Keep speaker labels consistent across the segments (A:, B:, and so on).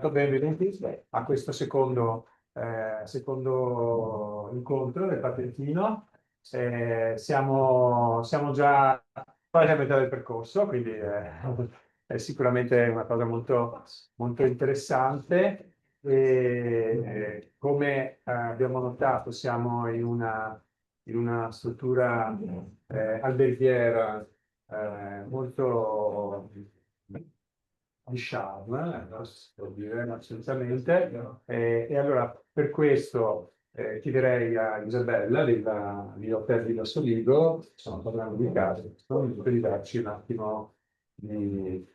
A: Benvenuti a questo secondo incontro del Patentino. Siamo già quasi a metà del percorso, quindi è sicuramente una cosa molto, molto interessante. Come abbiamo notato, siamo in una struttura alberghiera molto di charme, si può dire assolutamente. E allora per questo chiederei a Isabella di Hotel Villa Soligo, insomma, parliamo di casa, di darci un attimo di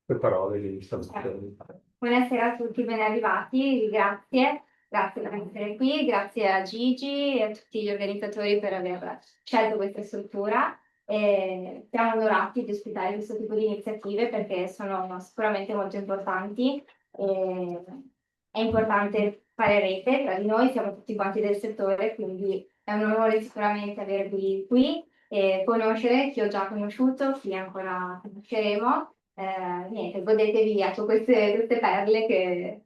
A: due parole di saluto.
B: Buonasera a tutti, ben arrivati, grazie per essere qui, grazie a Gigi e a tutti gli organizzatori per aver scelto questa struttura. Siamo onorati di ospitare questo tipo di iniziative perché sono sicuramente molto importanti. È importante fare rete tra di noi, siamo tutti quanti del settore, quindi è un onore sicuramente avervi qui e conoscere chi ho già conosciuto, chi ancora conosceremo. Niente, godetevi ecco, queste perle che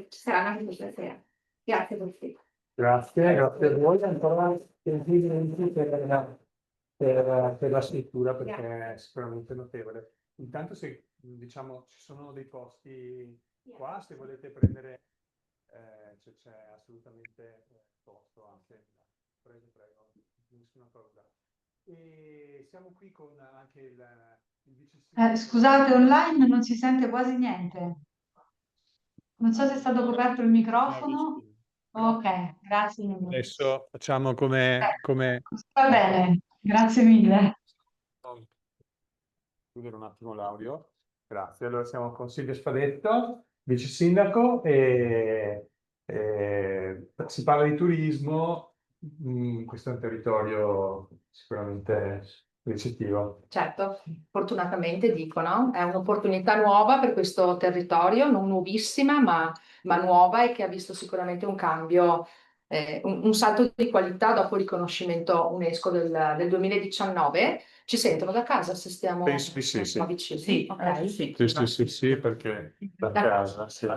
B: ci saranno anche questa sera. Grazie a tutti.
A: Grazie a voi ancora complimenti per la scrittura perché è sicuramente notevole. Intanto se diciamo ci sono dei posti qua, se volete prendere c'è assolutamente posto anche. Prego, nessuna cosa. E siamo qui con anche il vice sindaco.
C: Scusate, online non si sente quasi niente. Non so se è stato coperto il microfono. Ok, grazie mille.
A: Adesso facciamo come
C: Va bene, grazie mille.
A: chiudere un attimo l'audio. Grazie. Allora siamo con Silvio Spadetto, vice sindaco, e si parla di turismo. Questo è un territorio sicuramente ricettivo.
D: Certo, fortunatamente dicono, è un'opportunità nuova per questo territorio, non nuovissima, ma nuova e che ha visto sicuramente un cambio, un salto di qualità dopo il riconoscimento UNESCO del 2019. Ci sentono da casa se stiamo
A: Penso di sì, sì.
D: vicini?
C: Sì,
D: Ok.
A: Sì, perché da casa, sì.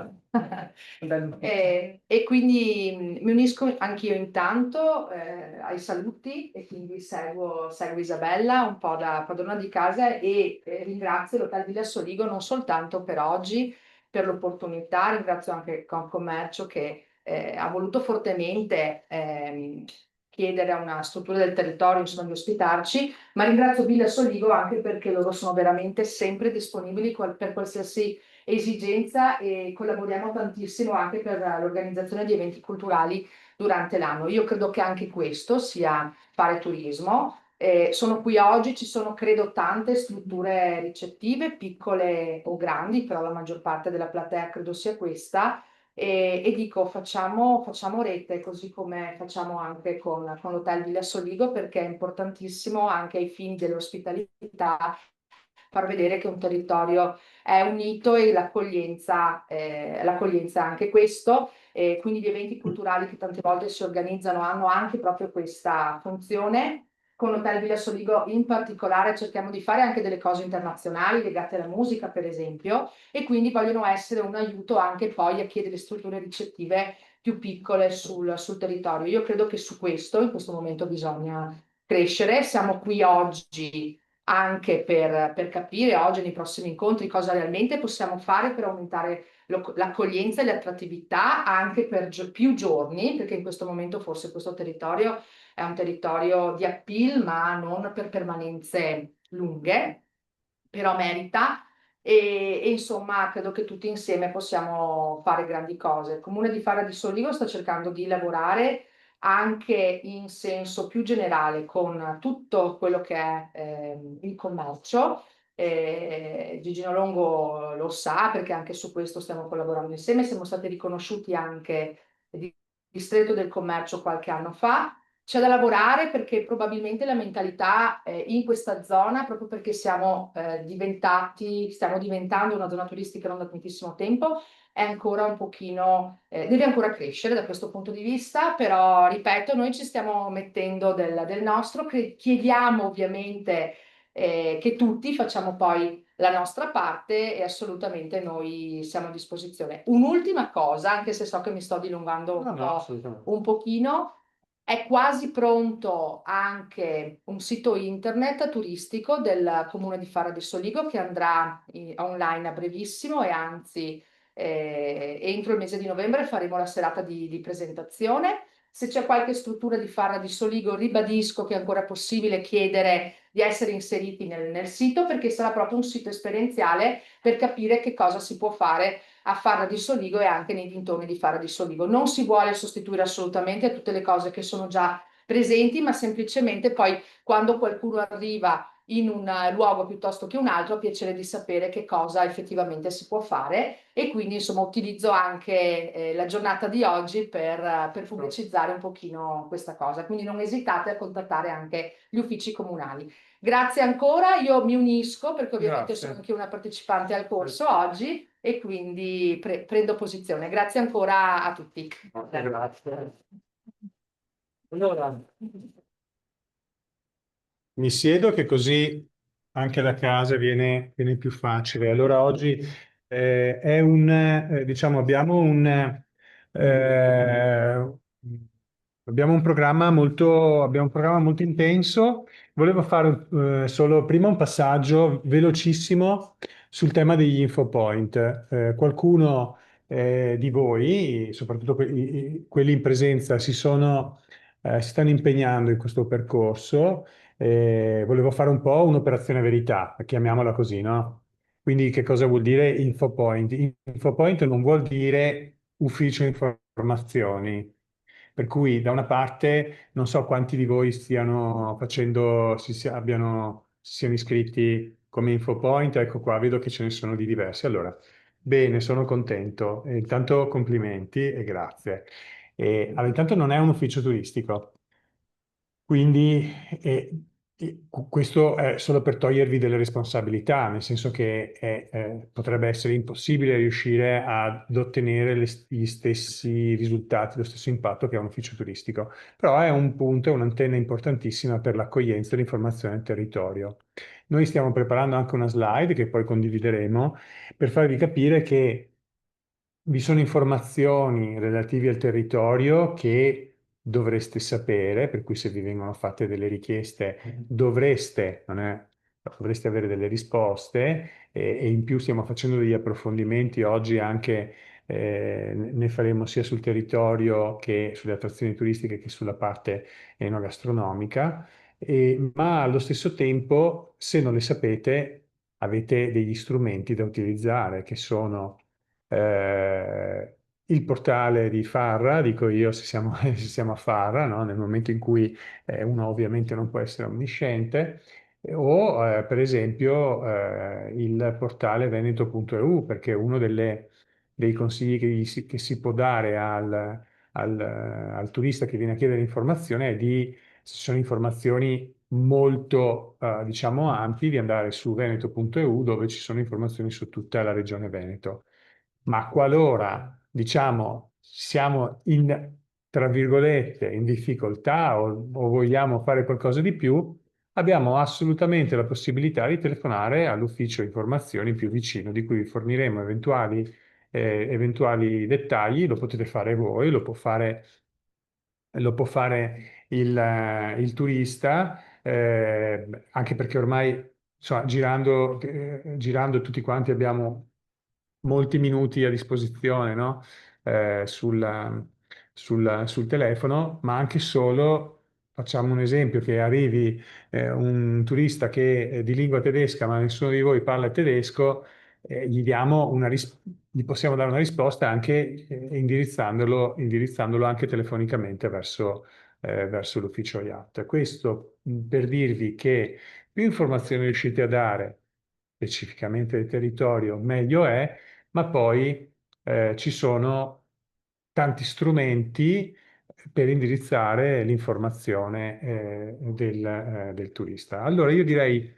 D: E quindi mi unisco anch'io intanto ai saluti e quindi seguo Isabella un po' da padrona di casa e ringrazio l'Hotel Villa Soligo non soltanto per oggi, per l'opportunità, ringrazio anche Confcommercio che ha voluto fortemente chiedere a una struttura del territorio insomma, di ospitarci, ma ringrazio Villa Soligo anche perché loro sono veramente sempre disponibili per qualsiasi esigenza e collaboriamo tantissimo anche per l'organizzazione di eventi culturali durante l'anno. Io credo che anche questo sia fare turismo. Sono qui oggi, ci sono credo tante strutture ricettive, piccole o grandi, però la maggior parte della platea credo sia questa. E dico facciamo rete così come facciamo anche con l'Hotel Villa Soligo perché è importantissimo anche ai fini dell'ospitalità far vedere che un territorio è unito e l'accoglienza è anche questo, e quindi gli eventi culturali che tante volte si organizzano hanno anche proprio questa funzione. Con Hotel Villa Soligo in particolare cerchiamo di fare anche delle cose internazionali legate alla musica per esempio e quindi vogliono essere un aiuto anche poi a chi ha delle strutture ricettive più piccole sul territorio. Io credo che su questo in questo momento bisogna crescere. Siamo qui oggi anche per capire oggi nei prossimi incontri cosa realmente possiamo fare per aumentare l'accoglienza e l'attrattività anche per più giorni, perché in questo momento forse questo territorio è un territorio di appeal, ma non per permanenze lunghe, però merita. E insomma, credo che tutti insieme possiamo fare grandi cose. Il Comune di Fara di Soligo sta cercando di lavorare anche in senso più generale con tutto quello che è il commercio. Gigino Longo lo sa perché anche su questo stiamo collaborando insieme, siamo stati riconosciuti anche di distretto del commercio qualche anno fa. C'è da lavorare perché probabilmente la mentalità in questa zona, proprio perché stiamo diventando una zona turistica non da tantissimo tempo, è ancora un pochino, deve ancora crescere da questo punto di vista, però ripeto, noi ci stiamo mettendo del nostro, chiediamo ovviamente che tutti facciamo poi la nostra parte e assolutamente noi siamo a disposizione. Un'ultima cosa, anche se so che mi sto dilungando
A: assolutamente.
D: un pochino, è quasi pronto anche un sito internet turistico del comune di Fara di Soligo che andrà online a brevissimo e anzi entro il mese di novembre faremo la serata di presentazione. Se c'è qualche struttura di Fara di Soligo, ribadisco che è ancora possibile chiedere di essere inseriti nel sito perché sarà proprio un sito esperienziale per capire che cosa si può fare a Fara di Soligo e anche nei dintorni di Fara di Soligo. Non si vuole sostituire assolutamente tutte le cose che sono già presenti, ma semplicemente poi quando qualcuno arriva in un luogo piuttosto che un altro, ha piacere di sapere che cosa effettivamente si può fare e quindi insomma utilizzo anche la giornata di oggi per pubblicizzare un pochino questa cosa. Quindi non esitate a contattare anche gli uffici comunali. Grazie ancora, io mi unisco perché ovviamente
A: Grazie.
D: sono anche una partecipante al corso oggi e quindi prendo posizione. Grazie ancora a tutti.
A: Grazie. Allora, mi siedo che così anche da casa viene più facile. Allora oggi è diciamo, abbiamo un programma molto intenso. Volevo fare solo prima un passaggio velocissimo sul tema degli infopoint. Qualcuno di voi, soprattutto quelli in presenza, si stanno impegnando in questo percorso. Volevo fare un po' un'operazione verità, chiamiamola così, no? Quindi che cosa vuol dire infopoint? Infopoint non vuol dire ufficio informazioni, per cui da una parte non so quanti di voi stiano facendo, si siano iscritti come infopoint, ecco qua, vedo che ce ne sono di diversi. Allora, bene, sono contento. Intanto complimenti e grazie. Allora, intanto non è un ufficio turistico. Quindi questo è solo per togliervi delle responsabilità, nel senso che potrebbe essere impossibile riuscire ad ottenere gli stessi risultati, lo stesso impatto che ha un ufficio turistico. Però è un punto, è un'antenna importantissima per l'accoglienza e l'informazione del territorio. Noi stiamo preparando anche una slide che poi condivideremo per farvi capire che vi sono informazioni relative al territorio che dovreste sapere, per cui se vi vengono fatte delle richieste dovreste avere delle risposte e in più stiamo facendo degli approfondimenti oggi anche, ne faremo sia sul territorio che sulle attrazioni turistiche che sulla parte enogastronomica, ma allo stesso tempo, se non le sapete, avete degli strumenti da utilizzare che sono il portale di Farra, dico io se siamo, se siamo a Farra, no? Nel momento in cui uno ovviamente non può essere omnisciente, o per esempio il portale veneto.eu, perché uno dei consigli che si può dare al turista che viene a chiedere informazione è se sono informazioni molto, diciamo, ampi, di andare su veneto.eu dove ci sono informazioni su tutta la regione Veneto. Ma qualora, diciamo, siamo tra virgolette, in difficoltà o vogliamo fare qualcosa di più, abbiamo assolutamente la possibilità di telefonare all'ufficio informazioni più vicino, di cui vi forniremo eventuali dettagli. Lo potete fare voi, lo può fare il turista, anche perché ormai, insomma, girando tutti quanti abbiamo molti minuti a disposizione, no? Sul telefono, ma anche solo, facciamo un esempio, che arrivi un turista che è di lingua tedesca, ma nessuno di voi parla tedesco, gli possiamo dare una risposta anche indirizzandolo anche telefonicamente verso l'ufficio IAT. Questo per dirvi che più informazioni riuscite a dare specificamente del territorio, meglio è, ma poi ci sono tanti strumenti per indirizzare l'informazione del turista. Allora io direi,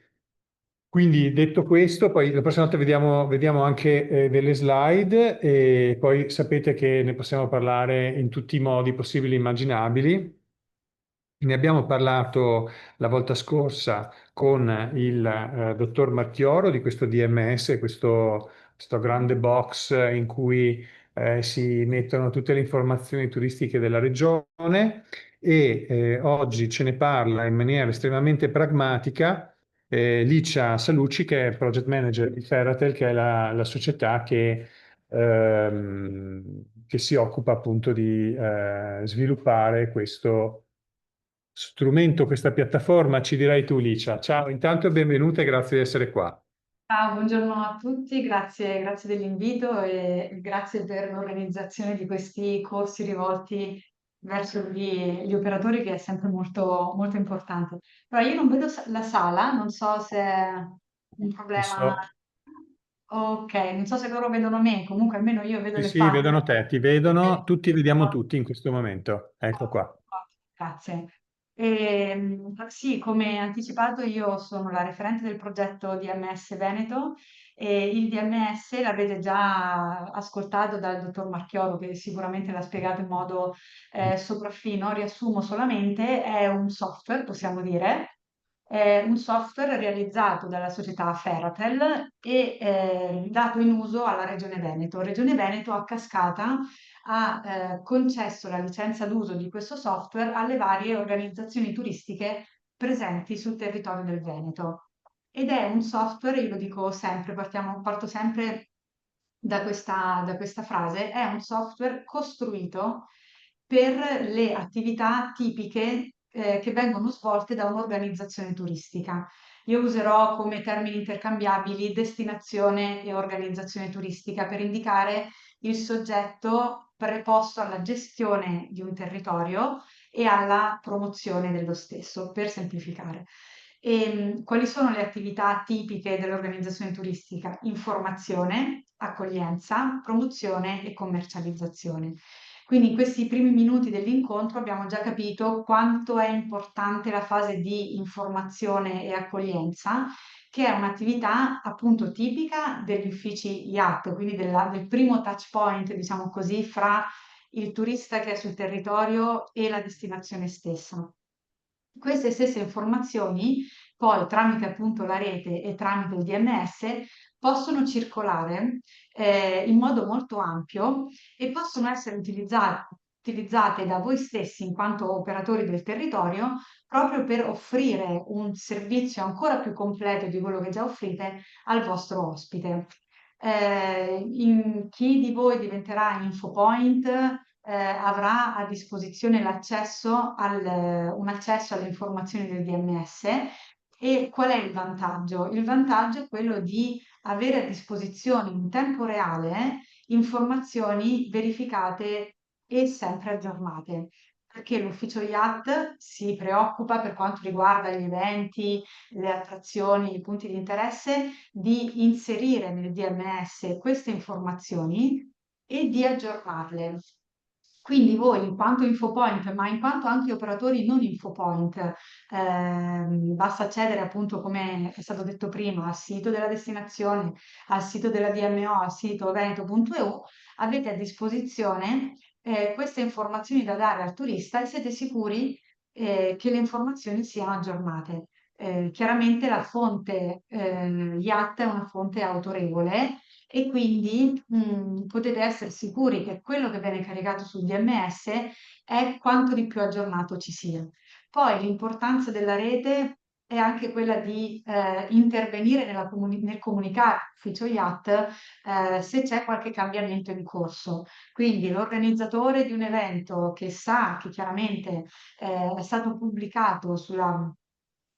A: quindi detto questo, poi la prossima volta vediamo anche delle slide e poi sapete che ne possiamo parlare in tutti i modi possibili e immaginabili. Ne abbiamo parlato la volta scorsa con il dottor Marchioro di questo DMS, questo grande box in cui si mettono tutte le informazioni turistiche della regione e oggi ce ne parla in maniera estremamente pragmatica Licia Salucci, che è project manager di Ferratel, che è la società che si occupa appunto di sviluppare questo strumento, questa piattaforma. Ci dirai tu, Licia. Ciao, intanto benvenuta e grazie di essere qua.
C: Ciao, buongiorno a tutti, grazie dell'invito e grazie per l'organizzazione di questi corsi rivolti verso gli operatori, che è sempre molto, molto importante. Però io non vedo la sala, non so se è un problema.
A: Adesso,
C: Ok, non so se loro vedono me, comunque almeno io vedo
A: sì,
C: le
A: sì,
C: facce.
A: vedono te, ti vedono, tutti vediamo tutti in questo momento. Ecco qua.
C: Grazie. Sì, come anticipato, io sono la referente del progetto DMS Veneto e il DMS l'avete già ascoltato dal dottor Marchioro, che sicuramente l'ha spiegato in modo sopraffino. Riassumo solamente: è un software, possiamo dire, è un software realizzato dalla società Ferratel e dato in uso alla Regione Veneto. Regione Veneto a cascata ha concesso la licenza d'uso di questo software alle varie organizzazioni turistiche presenti sul territorio del Veneto. Ed è un software, io lo dico sempre, parto sempre da questa frase: è un software costruito per le attività tipiche che vengono svolte da un'organizzazione turistica. Io userò come termini intercambiabili destinazione e organizzazione turistica per indicare il soggetto preposto alla gestione di un territorio e alla promozione dello stesso, per semplificare. Quali sono le attività tipiche dell'organizzazione turistica? Informazione, accoglienza, promozione e commercializzazione. Quindi in questi primi minuti dell'incontro abbiamo già capito quanto è importante la fase di informazione e accoglienza, che è un'attività appunto tipica degli uffici IAT, quindi del primo touch point, diciamo così, fra il turista che è sul territorio e la destinazione stessa. Queste stesse informazioni, poi tramite appunto la rete e tramite il DMS, possono circolare in modo molto ampio e possono essere utilizzate da voi stessi in quanto operatori del territorio, proprio per offrire un servizio ancora più completo di quello che già offrite al vostro ospite. Chi di voi diventerà InfoPoint avrà a disposizione un accesso alle informazioni del DMS. E qual è il vantaggio? Il vantaggio è quello di avere a disposizione in tempo reale informazioni verificate e sempre aggiornate, perché l'ufficio IAT si preoccupa, per quanto riguarda gli eventi, le attrazioni, i punti di interesse, di inserire nel DMS queste informazioni e di aggiornarle. Quindi voi, in quanto InfoPoint, ma in quanto anche operatori non InfoPoint, basta accedere appunto, come è stato detto prima, al sito della destinazione, al sito della DMO, al sito veneto.eu, avete a disposizione queste informazioni da dare al turista e siete sicuri che le informazioni siano aggiornate. Chiaramente la fonte IAT è una fonte autorevole e quindi potete essere sicuri che quello che viene caricato sul DMS è quanto di più aggiornato ci sia. Poi l'importanza della rete è anche quella di intervenire nel comunicare all'ufficio IAT se c'è qualche cambiamento in corso. Quindi l'organizzatore di un evento che sa che chiaramente è stato pubblicato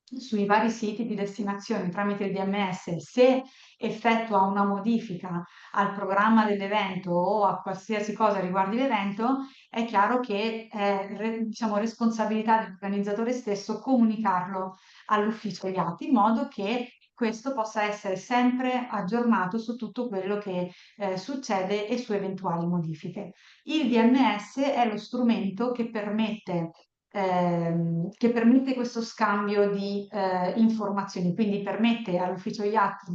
C: sui vari siti di destinazione tramite il DMS, se effettua una modifica al programma dell'evento o a qualsiasi cosa riguardi l'evento, è chiaro che è diciamo, responsabilità dell'organizzatore stesso comunicarlo all'ufficio IAT, in modo che questo possa essere sempre aggiornato su tutto quello che succede e su eventuali modifiche. Il DMS è lo strumento che permette questo scambio di informazioni, quindi permette all'ufficio IAT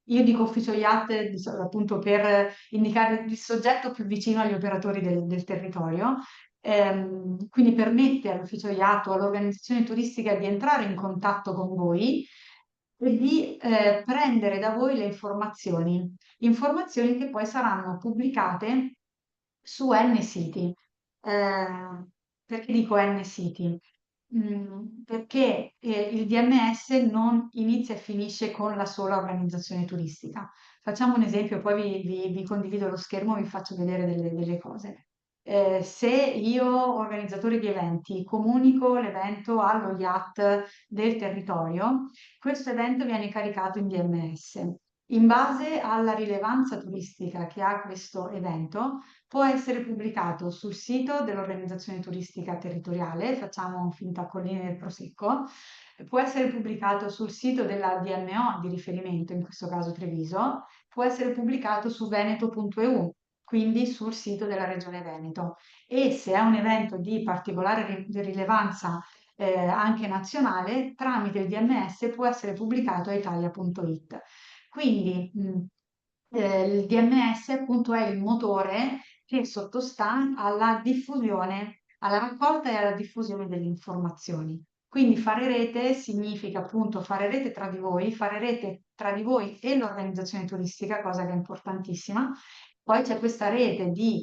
C: io dico ufficio IAT appunto per indicare il soggetto più vicino agli operatori del territorio, quindi permette all'ufficio IATO, all'organizzazione turistica di entrare in contatto con voi e di prendere da voi le informazioni che poi saranno pubblicate su N siti. Perché dico N siti? Perché il DMS non inizia e finisce con la sola organizzazione turistica. Facciamo un esempio, poi vi condivido lo schermo e vi faccio vedere delle cose. Se io, organizzatore di eventi, comunico l'evento allo IAT del territorio, questo evento viene caricato in DMS. In base alla rilevanza turistica che ha questo evento, può essere pubblicato sul sito dell'organizzazione turistica territoriale, facciamo finta Colline del Prosecco, può essere pubblicato sul sito della DMO di riferimento, in questo caso Treviso, può essere pubblicato su veneto.eu, quindi sul sito della Regione Veneto. E se è un evento di particolare rilevanza anche nazionale, tramite il DMS può essere pubblicato a italia.it. Quindi il DMS appunto è il motore che sottostà alla diffusione, alla raccolta e alla diffusione delle informazioni. Quindi fare rete significa appunto fare rete tra di voi e l'organizzazione turistica, cosa che è importantissima. Poi c'è questa rete di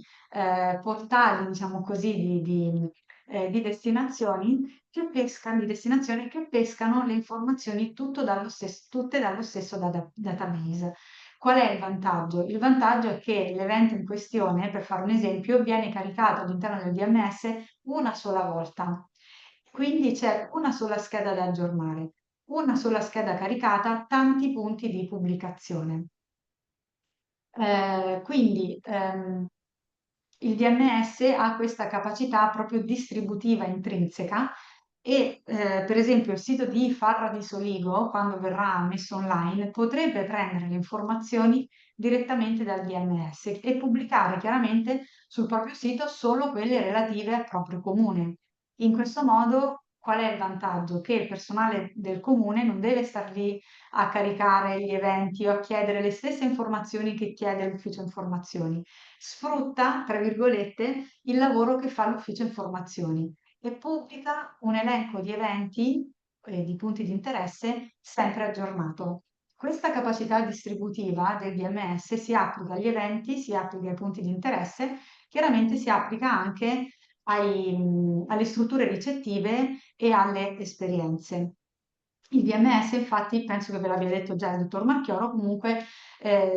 C: portali, diciamo così, di destinazioni di destinazioni che pescano le informazioni tutte dallo stesso database. Qual è il vantaggio? Il vantaggio è che l'evento in questione, per fare un esempio, viene caricato all'interno del DMS una sola volta. Quindi c'è una sola scheda da aggiornare, una sola scheda caricata, tanti punti di pubblicazione. Quindi il DMS ha questa capacità proprio distributiva intrinseca e per esempio il sito di Farra di Soligo, quando verrà messo online, potrebbe prendere le informazioni direttamente dal DMS e pubblicare chiaramente sul proprio sito solo quelle relative al proprio comune. In questo modo, qual è il vantaggio? Che il personale del comune non deve star lì a caricare gli eventi o a chiedere le stesse informazioni che chiede l'ufficio informazioni. Sfrutta, tra virgolette, il lavoro che fa l'ufficio informazioni e pubblica un elenco di eventi e di punti di interesse sempre aggiornato. Questa capacità distributiva del DMS si applica agli eventi, si applica ai punti di interesse, chiaramente si applica anche alle strutture ricettive e alle esperienze. Il DMS, infatti, penso che ve l'abbia detto già il dottor Marchioro, comunque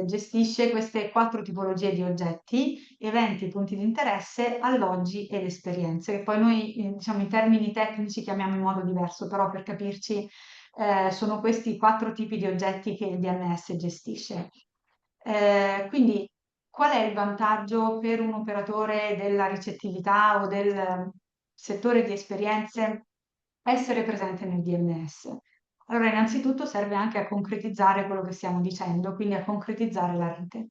C: gestisce queste 4 tipologie di oggetti, eventi, punti di interesse, alloggi ed esperienze, che poi noi, diciamo, in termini tecnici chiamiamo in modo diverso, però per capirci sono questi 4 tipi di oggetti che il DMS gestisce. Quindi, qual è il vantaggio per un operatore della ricettività o del settore di esperienze essere presente nel DMS? Allora, innanzitutto serve anche a concretizzare quello che stiamo dicendo, quindi a concretizzare la rete.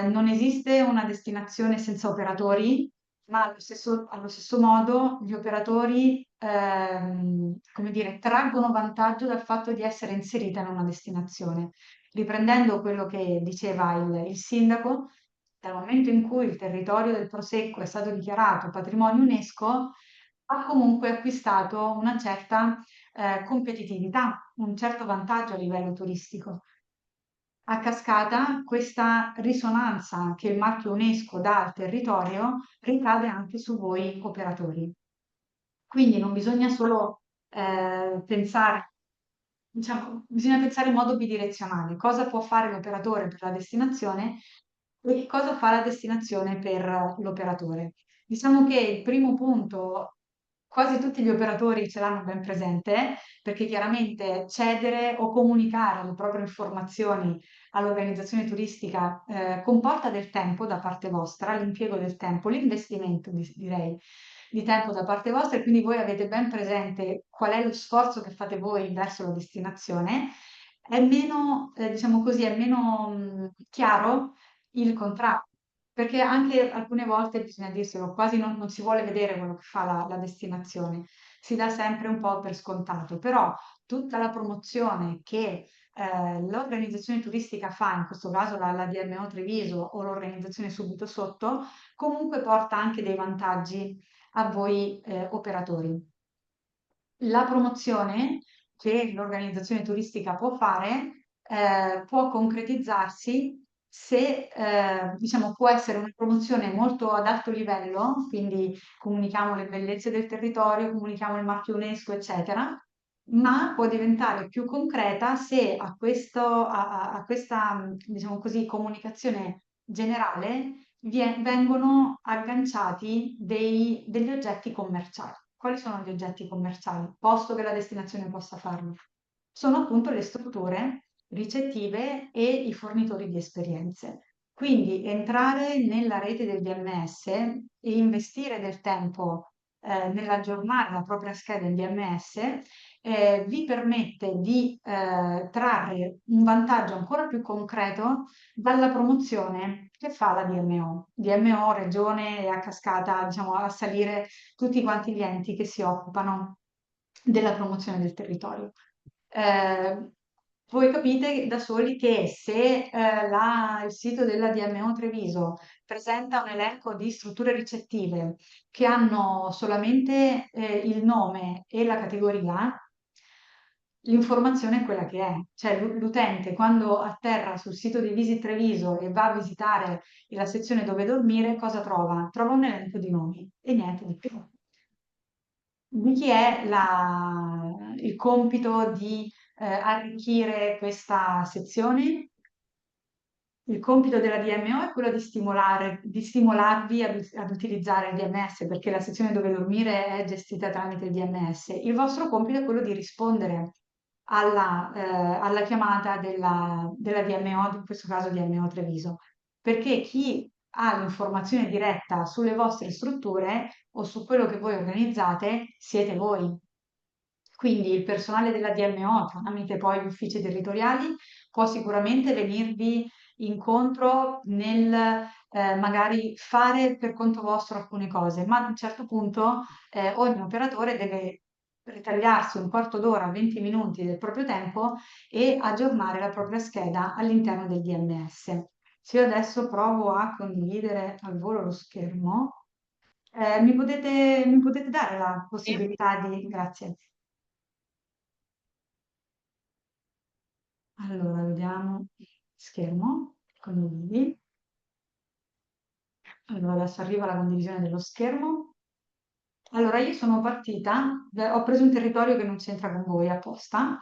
C: Non esiste una destinazione senza operatori, ma allo stesso modo gli operatori, come dire, traggono vantaggio dal fatto di essere inserita in una destinazione. Riprendendo quello che diceva il sindaco, dal momento in cui il territorio del Prosecco è stato dichiarato patrimonio UNESCO, ha comunque acquistato una certa competitività, un certo vantaggio a livello turistico. A cascata, questa risonanza che il marchio UNESCO dà al territorio ricade anche su voi operatori. Quindi non bisogna solo pensare, diciamo, bisogna pensare in modo bidirezionale. Cosa può fare l'operatore per la destinazione e cosa fa la destinazione per l'operatore. Diciamo che il primo punto quasi tutti gli operatori ce l'hanno ben presente, perché chiaramente cedere o comunicare le proprie informazioni all'organizzazione turistica comporta del tempo da parte vostra, l'impiego del tempo, l'investimento, direi, di tempo da parte vostra, e quindi voi avete ben presente qual è lo sforzo che fate voi verso la destinazione. È meno, diciamo così, è meno chiaro il contratto, perché anche alcune volte bisogna dirselo, quasi non si vuole vedere quello che fa la destinazione, si dà sempre un po' per scontato, però tutta la promozione che l'organizzazione turistica fa, in questo caso la DMO Treviso o l'organizzazione subito sotto, comunque porta anche dei vantaggi a voi operatori. La promozione che l'organizzazione turistica può fare può concretizzarsi se, diciamo, può essere una promozione molto ad alto livello, quindi comunichiamo le bellezze del territorio, comunichiamo il marchio UNESCO, eccetera, ma può diventare più concreta se a questa, diciamo così, comunicazione generale vengono agganciati degli oggetti commerciali. Quali sono gli oggetti commerciali, posto che la destinazione possa farlo? Sono appunto le strutture ricettive e i fornitori di esperienze. Quindi entrare nella rete del DMS e investire del tempo nell'aggiornare la propria scheda in DMS vi permette di trarre un vantaggio ancora più concreto dalla promozione che fa la DMO. DMO, regione e a cascata, diciamo, a salire tutti quanti gli enti che si occupano della promozione del territorio. Voi capite da soli che se il sito della DMO Treviso presenta un elenco di strutture ricettive che hanno solamente il nome e la categoria, l'informazione è quella che è. Cioè l'utente quando atterra sul sito di Visit Treviso e va a visitare la sezione dove dormire, cosa trova? Trova un elenco di nomi e niente di più. Di chi è il compito di arricchire questa sezione? Il compito della DMO è quello di stimolarvi ad utilizzare il DMS, perché la sezione dove dormire è gestita tramite il DMS. Il vostro compito è quello di rispondere alla chiamata della DMO, in questo caso DMO Treviso, perché chi ha l'informazione diretta sulle vostre strutture o su quello che voi organizzate siete voi. Quindi il personale della DMO, tramite poi gli uffici territoriali, può sicuramente venirvi incontro nel magari fare per conto vostro alcune cose, ma ad un certo punto ogni operatore deve ritagliarsi un quarto d'ora, 20 minuti del proprio tempo e aggiornare la propria scheda all'interno del DMS. Se io adesso provo a condividere al volo lo schermo, mi potete dare la possibilità di... Grazie. Allora, vediamo schermo, condividi. Allora, adesso arriva la condivisione dello schermo. Allora, io sono partita, ho preso un territorio che non c'entra con voi apposta.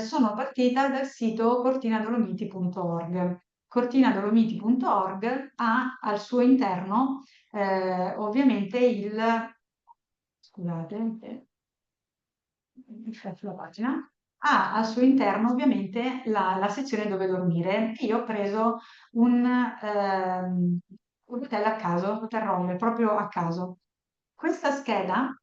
C: Sono partita dal sito cortinadolomiti.org. Cortinadolomiti.org ha al suo interno ovviamente scusate, rifletto la pagina, ha al suo interno ovviamente la sezione dove dormire. Io ho preso un hotel a caso, Hotel Royal, proprio a caso. Questa scheda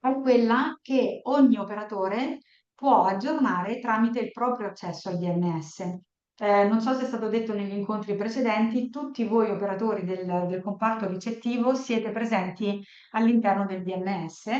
C: è quella che ogni operatore può aggiornare tramite il proprio accesso al DMS. Non so se è stato detto negli incontri precedenti, tutti voi operatori del comparto ricettivo siete presenti all'interno del DMS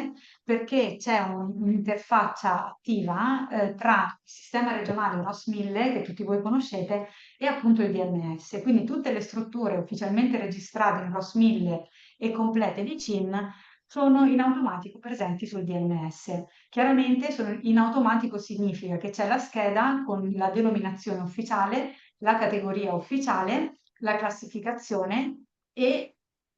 C: perché c'è un'interfaccia attiva tra il sistema regionale ROS 1000 che tutti voi conoscete e appunto il DMS. Quindi tutte le strutture ufficialmente registrate in ROS 1000 e complete di CIN sono in automatico presenti sul DMS. Chiaramente in automatico significa che c'è la scheda con la denominazione ufficiale, la categoria ufficiale, la classificazione e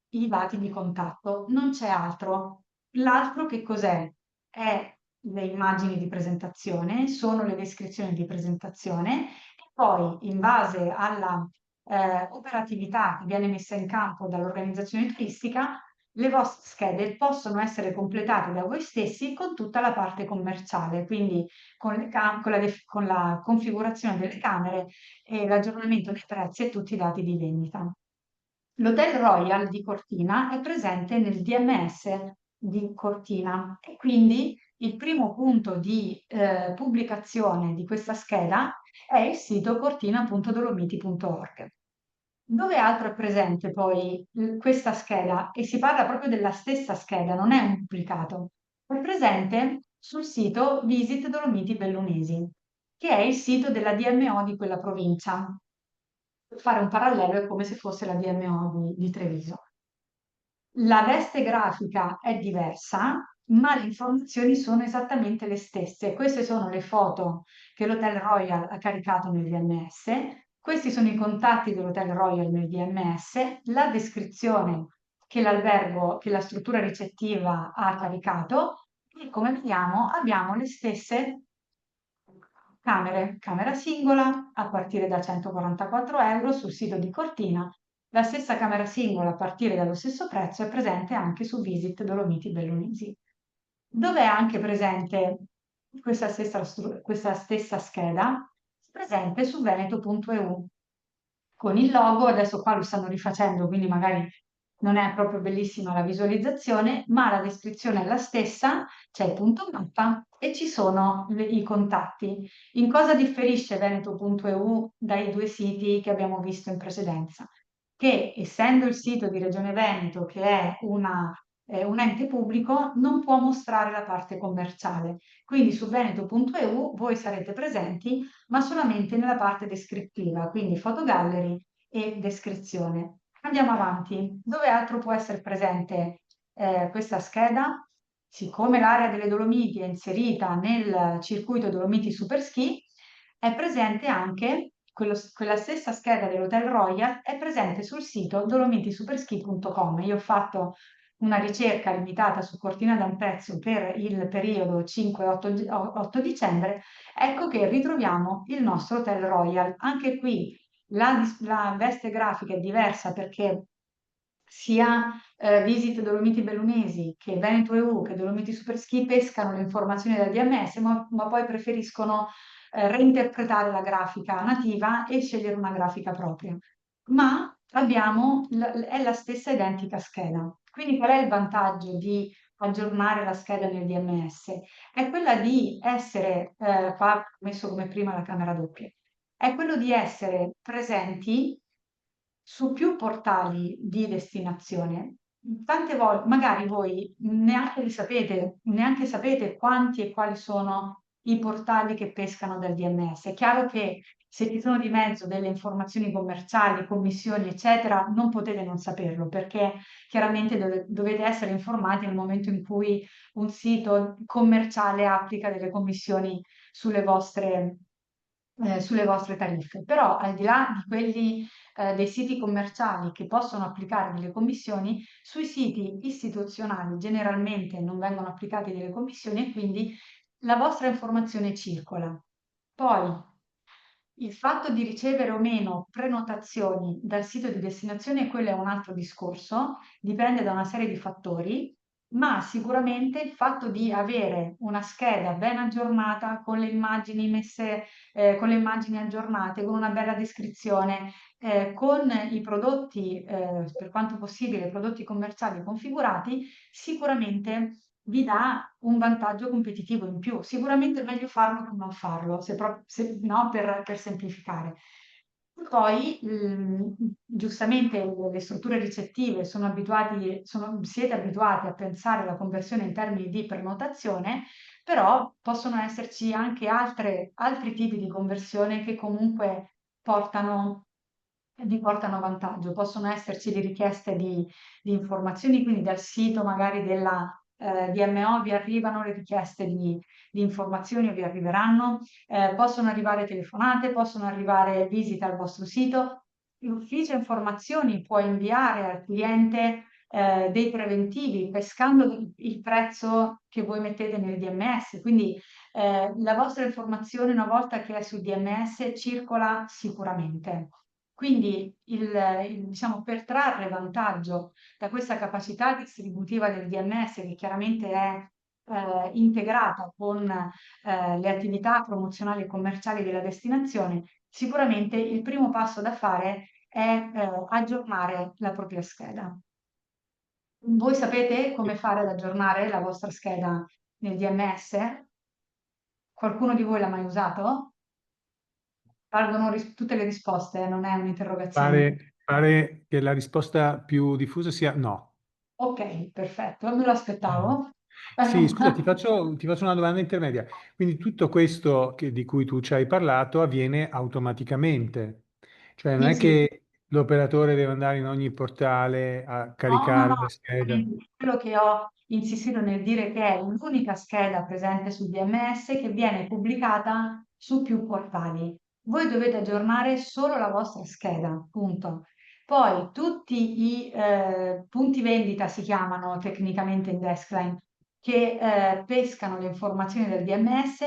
C: i dati di contatto. Non c'è altro. L'altro che cos'è? È le immagini di presentazione, sono le descrizioni di presentazione e poi in base alla operatività che viene messa in campo dall'organizzazione turistica, le vostre schede possono essere completate da voi stessi con tutta la parte commerciale, quindi con la configurazione delle camere e l'aggiornamento dei prezzi e tutti i dati di vendita. L'Hotel Royal di Cortina è presente nel DMS di Cortina e quindi il primo punto di pubblicazione di questa scheda è il sito cortina.dolomiti.org. Dove altro è presente poi questa scheda? E si parla proprio della stessa scheda, non è un duplicato. È presente sul sito Visit Dolomiti Bellunesi. che è il sito della DMO di quella provincia. Per fare un parallelo è come se fosse la DMO di Treviso. La veste grafica è diversa, ma le informazioni sono esattamente le stesse. Queste sono le foto che l'Hotel Royal ha caricato nel DMS, questi sono i contatti dell'Hotel Royal nel DMS, la descrizione che l'albergo, che la struttura ricettiva ha caricato e come vediamo abbiamo le stesse camera singola a partire da 144 euro sul sito di Cortina. La stessa camera singola a partire dallo stesso prezzo è presente anche su Visit Dolomiti Bellunesi, dove è anche presente questa stessa scheda, presente su veneto.eu con il logo. Adesso qua lo stanno rifacendo, quindi magari non è proprio bellissima la visualizzazione, ma la descrizione è la stessa, c'è il punto mappa e ci sono i contatti. In cosa differisce veneto.eu dai due siti che abbiamo visto in precedenza? Che essendo il sito di Regione Veneto, che è un ente pubblico, non può mostrare la parte commerciale. Quindi su veneto.eu voi sarete presenti, ma solamente nella parte descrittiva, quindi fotogallery e descrizione. Andiamo avanti. Dove altro può essere presente questa scheda? Siccome l'area delle Dolomiti è inserita nel circuito Dolomiti Super Ski, è presente anche quella stessa scheda dell'Hotel Royal, è presente sul sito dolomitisuperski.com. Io ho fatto una ricerca limitata su Cortina d'Ampezzo per il periodo 5-8 dicembre, ecco che ritroviamo il nostro Hotel Royal. Anche qui la veste grafica è diversa perché sia Visit Dolomiti Bellunesi che Veneto EU che Dolomiti Superski pescano le informazioni dal DMS, ma poi preferiscono reinterpretare la grafica nativa e scegliere una grafica propria. Ma è la stessa identica scheda. Quindi qual è il vantaggio di aggiornare la scheda nel DMS? È quella di essere, qua ho messo come prima la camera doppia, è quello di essere presenti su più portali di destinazione. Tante volte, magari voi neanche sapete quanti e quali sono i portali che pescano dal DMS. È chiaro che se ci sono di mezzo delle informazioni commerciali, commissioni, eccetera, non potete non saperlo, perché chiaramente dovete essere informati nel momento in cui un sito commerciale applica delle commissioni sulle vostre tariffe. Però al di là di quelli dei siti commerciali che possono applicare delle commissioni, sui siti istituzionali generalmente non vengono applicate delle commissioni e quindi la vostra informazione circola. Poi il fatto di ricevere o meno prenotazioni dal sito di destinazione, quello è un altro discorso, dipende da una serie di fattori, ma sicuramente il fatto di avere una scheda ben aggiornata con le immagini messe, con le immagini aggiornate, con una bella descrizione, con i prodotti, per quanto possibile, i prodotti commerciali configurati, sicuramente vi dà un vantaggio competitivo in più. Sicuramente è meglio farlo che non farlo, no, per semplificare. Poi, giustamente le strutture ricettive siete abituati a pensare alla conversione in termini di prenotazione, però possono esserci anche altri tipi di conversione che comunque vi portano vantaggio. Possono esserci le richieste di informazioni, quindi dal sito magari della DMO vi arrivano le richieste di informazioni o vi arriveranno, possono arrivare telefonate, possono arrivare visite al vostro sito. L'ufficio informazioni può inviare al cliente dei preventivi pescando il prezzo che voi mettete nel DMS, quindi la vostra informazione una volta che è sul DMS circola sicuramente. Quindi diciamo, per trarre vantaggio da questa capacità distributiva del DMS, che chiaramente è integrata con le attività promozionali e commerciali della destinazione, sicuramente il primo passo da fare è aggiornare la propria scheda. Voi sapete come fare ad aggiornare la vostra scheda nel DMS? Qualcuno di voi l'ha mai usato? Valgono tutte le risposte, non è un'interrogazione.
A: Pare che la risposta più diffusa sia no.
C: Ok, perfetto, me lo aspettavo.
A: Sì, scusa, ti faccio una domanda intermedia. Quindi tutto questo di cui tu ci hai parlato avviene automaticamente, cioè non
C: Sì,
A: è
C: sì.
A: che l'operatore deve andare in ogni portale a
C: No, no,
A: caricare
C: no,
A: le schede.
C: assolutamente. Quello che ho insistito nel dire che è l'unica scheda presente sul DMS che viene pubblicata su più portali. Voi dovete aggiornare solo la vostra scheda, punto. Poi tutti i punti vendita si chiamano tecnicamente in Deskline, che pescano le informazioni del DMS,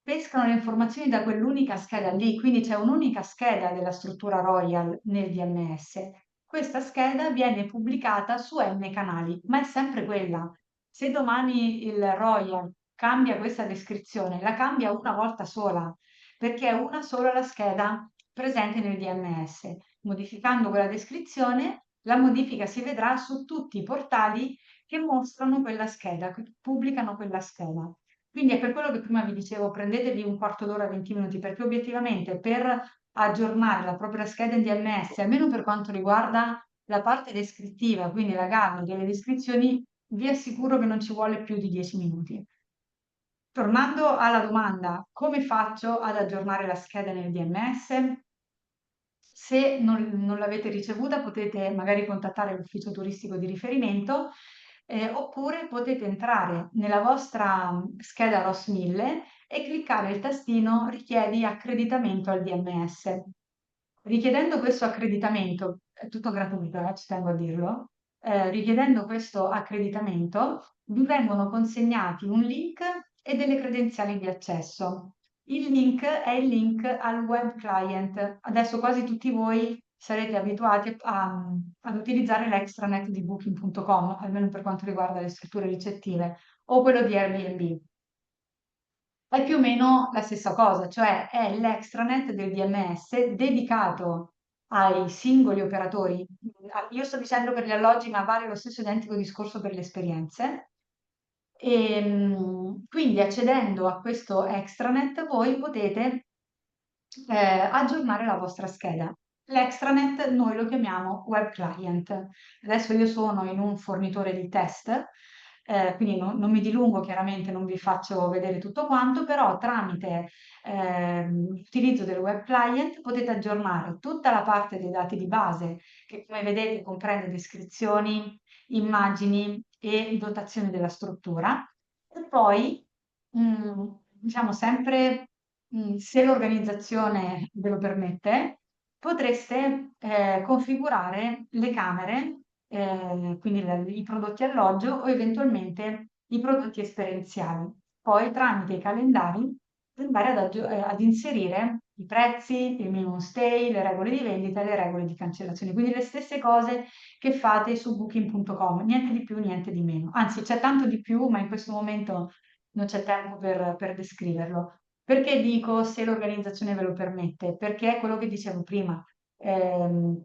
C: pescano le informazioni da quell'unica scheda lì, quindi c'è un'unica scheda della struttura Royal nel DMS. Questa scheda viene pubblicata su N canali, ma è sempre quella. Se domani il Royal cambia questa descrizione, la cambia una volta sola, perché è una sola la scheda presente nel DMS. Modificando quella descrizione, la modifica si vedrà su tutti i portali che mostrano quella scheda, che pubblicano quella scheda. Quindi è per quello che prima vi dicevo, prendetevi un quarto d'ora, 20 minuti, perché obiettivamente per aggiornare la propria scheda in DMS, almeno per quanto riguarda la parte descrittiva, quindi la gamma delle descrizioni, vi assicuro che non ci vuole più di 10 minuti. Tornando alla domanda, come faccio ad aggiornare la scheda nel DMS? Se non l'avete ricevuta, potete magari contattare l'ufficio turistico di riferimento, oppure potete entrare nella vostra scheda ROS 1000 e cliccare il tastino Richiedi accreditamento al DMS. Richiedendo questo accreditamento, è tutto gratuito, ci tengo a dirlo, richiedendo questo accreditamento vi vengono consegnati un link e delle credenziali di accesso. Il link è il link al web client. Adesso quasi tutti voi sarete abituati ad utilizzare l'extranet di Booking.com, almeno per quanto riguarda le strutture ricettive, o quello di Airbnb. È più o meno la stessa cosa, cioè è l'extranet del DMS dedicato ai singoli operatori. Io sto dicendo per gli alloggi, ma vale lo stesso identico discorso per le esperienze. Quindi accedendo a questo extranet voi potete aggiornare la vostra scheda. L'extranet noi lo chiamiamo web client. Adesso io sono in un fornitore di test, quindi non mi dilungo, chiaramente non vi faccio vedere tutto quanto, però tramite l'utilizzo del web client potete aggiornare tutta la parte dei dati di base, che come vedete comprende descrizioni, immagini e dotazioni della struttura, e poi, diciamo sempre, se l'organizzazione ve lo permette, potreste configurare le camere, quindi i prodotti alloggio o eventualmente i prodotti esperienziali. Poi tramite i calendari andare ad inserire i prezzi, il minimum stay, le regole di vendita e le regole di cancellazione. Quindi le stesse cose che fate su Booking.com, niente di più, niente di meno. Anzi, c'è tanto di più, ma in questo momento non c'è tempo per descriverlo. Perché dico se l'organizzazione ve lo permette? Perché è quello che dicevo prima. ehm,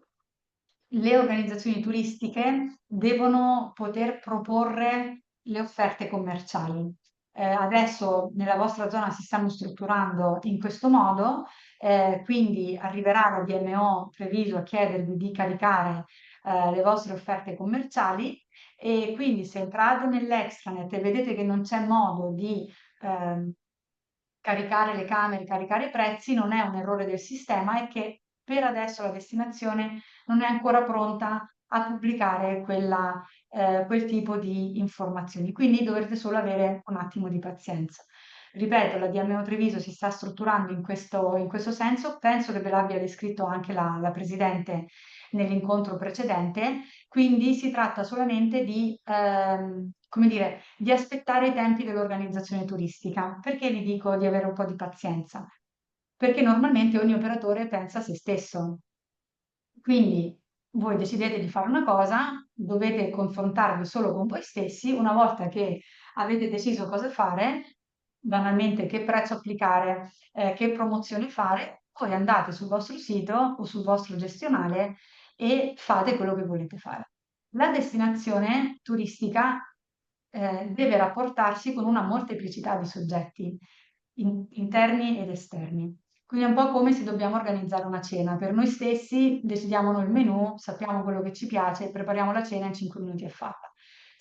C: le organizzazioni turistiche devono poter proporre le offerte commerciali. Adesso nella vostra zona si stanno strutturando in questo modo, quindi arriverà la DMO Treviso a chiedervi di caricare le vostre offerte commerciali, e quindi se entrate nell'extranet e vedete che non c'è modo di ehm, caricare le camere, caricare i prezzi, non è un errore del sistema, è che per adesso la destinazione non è ancora pronta a pubblicare quel tipo di informazioni. Quindi dovrete solo avere un attimo di pazienza. Ripeto, la DMO Treviso si sta strutturando in questo senso, penso che ve l'abbia descritto anche la Presidente nell'incontro precedente, quindi si tratta solamente di, come dire, di aspettare i tempi dell'organizzazione turistica. Perché vi dico di avere un po' di pazienza? Perché normalmente ogni operatore pensa a se stesso. Quindi voi decidete di fare una cosa, dovete confrontarvi solo con voi stessi. Una volta che avete deciso cosa fare, banalmente che prezzo applicare, che promozione fare, poi andate sul vostro sito o sul vostro gestionale e fate quello che volete fare. La destinazione turistica deve rapportarsi con una molteplicità di soggetti interni ed esterni. Quindi è un po' come se dobbiamo organizzare una cena. Per noi stessi decidiamo noi il menù, sappiamo quello che ci piace, prepariamo la cena e in 5 minuti è fatta.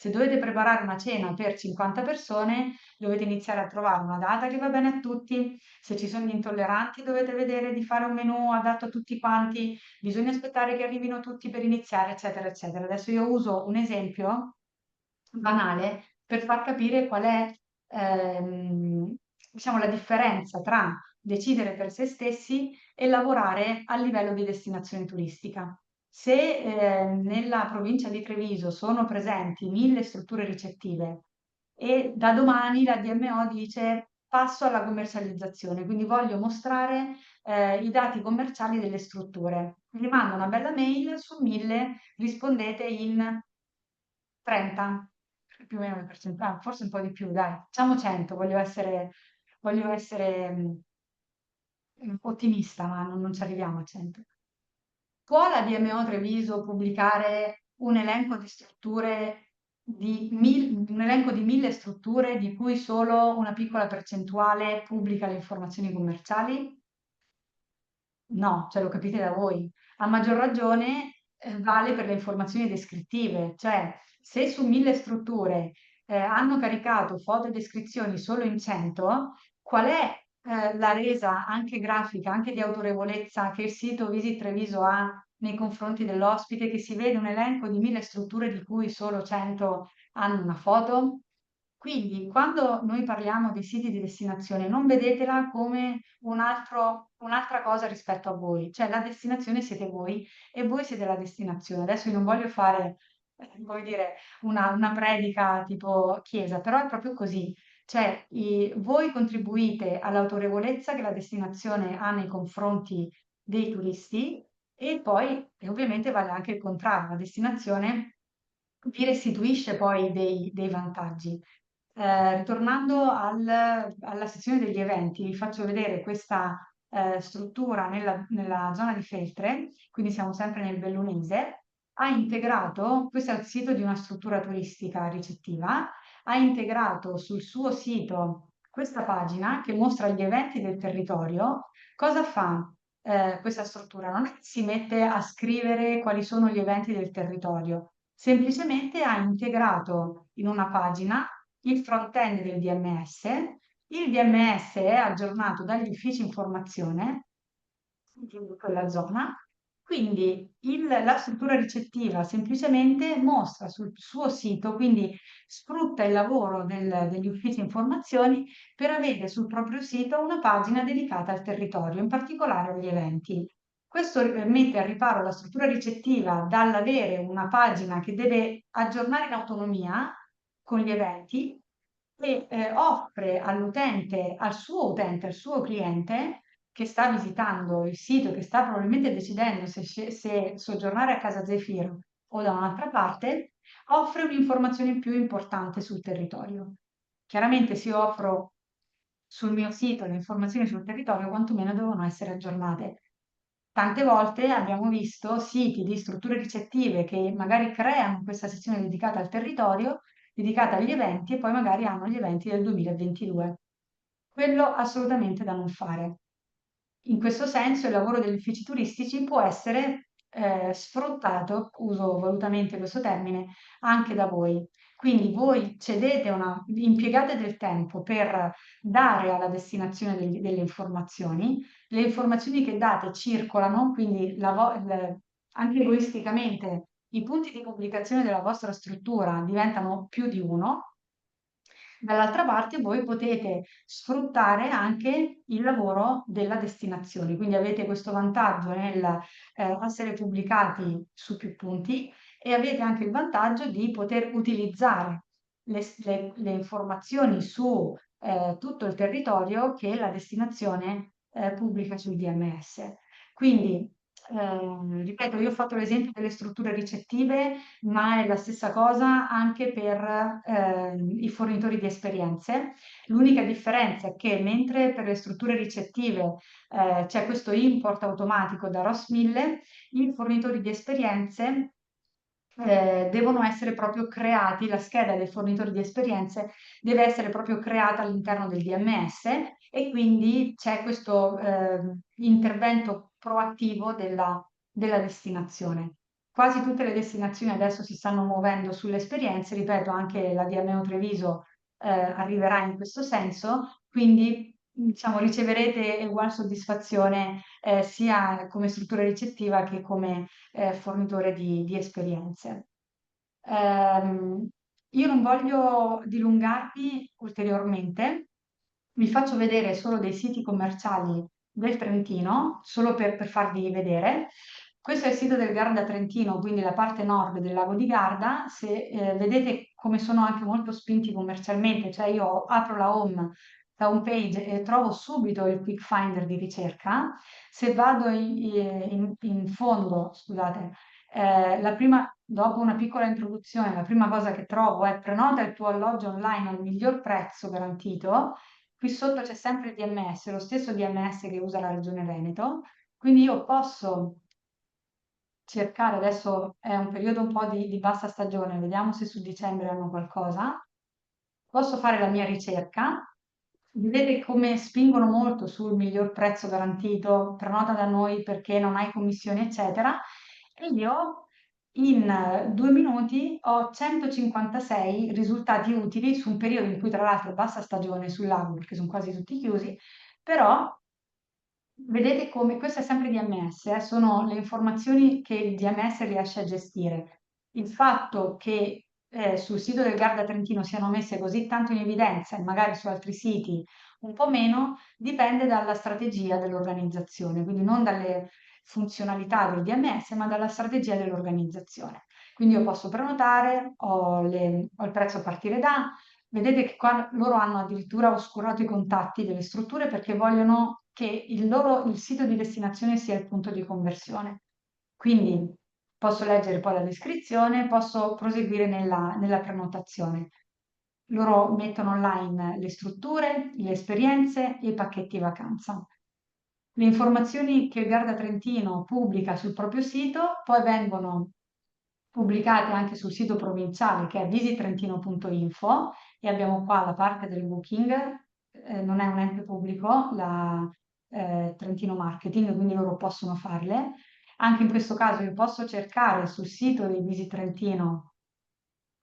C: Se dovete preparare una cena per 50 persone, dovete iniziare a trovare una data che va bene a tutti. Se ci sono gli intolleranti, dovete vedere di fare un menù adatto a tutti quanti. Bisogna aspettare che arrivino tutti per iniziare, eccetera, eccetera. Adesso io uso un esempio banale per far capire qual è, diciamo, la differenza tra decidere per se stessi e lavorare a livello di destinazione turistica. Se nella provincia di Treviso sono presenti 1000 strutture ricettive e da domani la DMO dice passo alla commercializzazione, quindi voglio mostrare i dati commerciali delle strutture. Vi mando una bella mail, su 1000 rispondete in 30, più o meno le percentuali, forse un po' di più, dai, facciamo 100, voglio essere ottimista, ma non ci arriviamo a 100. Può la DMO Treviso pubblicare un elenco di strutture un elenco di 1000 strutture di cui solo una piccola percentuale pubblica le informazioni commerciali? No, cioè lo capite da voi. A maggior ragione vale per le informazioni descrittive, cioè se su 1000 strutture hanno caricato foto e descrizioni solo in 100, qual è la resa anche grafica, anche di autorevolezza che il sito Visit Treviso ha nei confronti dell'ospite, che si vede un elenco di 1000 strutture di cui solo 100 hanno una foto? Quindi, quando noi parliamo dei siti di destinazione, non vedetela come un'altra cosa rispetto a voi, cioè la destinazione siete voi e voi siete la destinazione. Adesso io non voglio fare, come dire, una predica tipo chiesa, però è proprio così. Cioè, voi contribuite all'autorevolezza che la destinazione ha nei confronti dei turisti e poi, e ovviamente vale anche il contrario, la destinazione vi restituisce poi dei vantaggi. Ritornando alla sezione degli eventi, vi faccio vedere questa struttura nella zona di Feltre, quindi siamo sempre nel Bellunese, ha integrato, questo è il sito di una struttura turistica ricettiva, ha integrato sul suo sito questa pagina che mostra gli eventi del territorio. Cosa fa questa struttura? Non è che si mette a scrivere quali sono gli eventi del territorio, semplicemente ha integrato in una pagina il front-end del DMS. Il DMS è aggiornato dagli uffici informazione di quella zona, quindi la struttura ricettiva semplicemente mostra sul suo sito, quindi sfrutta il lavoro degli uffici informazioni per avere sul proprio sito una pagina dedicata al territorio, in particolare agli eventi. Questo mette al riparo la struttura ricettiva dall'avere una pagina che deve aggiornare in autonomia con gli eventi e offre all'utente, al suo cliente che sta visitando il sito, che sta probabilmente decidendo se soggiornare a Casa Zefiro o da un'altra parte, offre un'informazione più importante sul territorio. Chiaramente se io offro sul mio sito le informazioni sul territorio, quantomeno devono essere aggiornate. Tante volte abbiamo visto siti di strutture ricettive che magari creano questa sezione dedicata al territorio, dedicata agli eventi e poi magari hanno gli eventi del 2022. Quello assolutamente da non fare. In questo senso il lavoro degli uffici turistici può essere sfruttato, uso volutamente questo termine, anche da voi. Quindi voi impiegate del tempo per dare alla destinazione delle informazioni, le informazioni che date circolano, quindi anche egoisticamente i punti di pubblicazione della vostra struttura diventano più di uno. Dall'altra parte voi potete sfruttare anche il lavoro della destinazione, quindi avete questo vantaggio nel essere pubblicati su più punti e avete anche il vantaggio di poter utilizzare le informazioni su tutto il territorio che la destinazione pubblica sul DMS. Quindi, ripeto, io ho fatto l'esempio delle strutture ricettive, ma è la stessa cosa anche per i fornitori di esperienze. L'unica differenza è che mentre per le strutture ricettive c'è questo import automatico da Ross 1000, i fornitori di esperienze devono essere proprio creati, la scheda del fornitore di esperienze deve essere proprio creata all'interno del DMS e quindi c'è questo intervento proattivo della destinazione. quasi tutte le destinazioni adesso si stanno muovendo sulle esperienze, ripeto, anche la DMO Treviso arriverà in questo senso, quindi diciamo riceverete ugual soddisfazione sia come struttura ricettiva che come fornitore di esperienze. Io non voglio dilungarmi ulteriormente, vi faccio vedere solo dei siti commerciali del Trentino, solo per farvi vedere. Questo è il sito del Garda Trentino, quindi la parte nord del lago di Garda. Se vedete come sono anche molto spinti commercialmente, cioè io apro la home page e trovo subito il quick finder di ricerca. Se vado in fondo, scusate, dopo una piccola introduzione, la prima cosa che trovo è prenota il tuo alloggio online al miglior prezzo garantito. Qui sotto c'è sempre il DMS, lo stesso DMS che usa la Regione Veneto, quindi io posso cercare, adesso è un periodo un po' di bassa stagione, vediamo se su dicembre hanno qualcosa, posso fare la mia ricerca, vedete come spingono molto sul miglior prezzo garantito, prenota da noi perché non hai commissioni, eccetera, e io in 2 minuti ho 156 risultati utili su un periodo in cui tra l'altro è bassa stagione sul lago perché sono quasi tutti chiusi, però vedete come questo è sempre DMS, sono le informazioni che il DMS riesce a gestire. Il fatto che sul sito del Garda Trentino siano messe così tanto in evidenza e magari su altri siti un po' meno, dipende dalla strategia dell'organizzazione, quindi non dalle funzionalità del DMS, ma dalla strategia dell'organizzazione. Quindi io posso prenotare, ho il prezzo a partire da, vedete che qua loro hanno addirittura oscurato i contatti delle strutture perché vogliono che il sito di destinazione sia il punto di conversione. Quindi posso leggere poi la descrizione, posso proseguire nella prenotazione. Loro mettono online le strutture, le esperienze e i pacchetti vacanza. Le informazioni che il Garda Trentino pubblica sul proprio sito poi vengono pubblicate anche sul sito provinciale che è visittrentino.info e abbiamo qua la parte del booking, non è un ente pubblico, la Trentino Marketing, quindi loro possono farle. Anche in questo caso io posso cercare sul sito di Visit Trentino,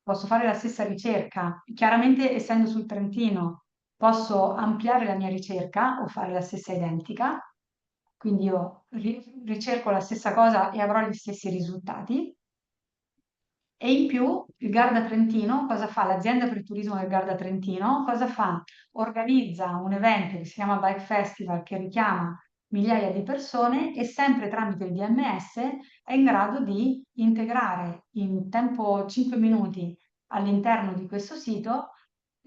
C: posso fare la stessa ricerca, chiaramente essendo sul Trentino posso ampliare la mia ricerca o fare la stessa identica, quindi io ricerco la stessa cosa e avrò gli stessi risultati. E in più il Garda Trentino cosa fa? L'azienda per il turismo del Garda Trentino cosa fa? Organizza un evento che si chiama Bike Festival che richiama migliaia di persone e sempre tramite il DMS è in grado di integrare in tempo 5 minuti all'interno di questo sito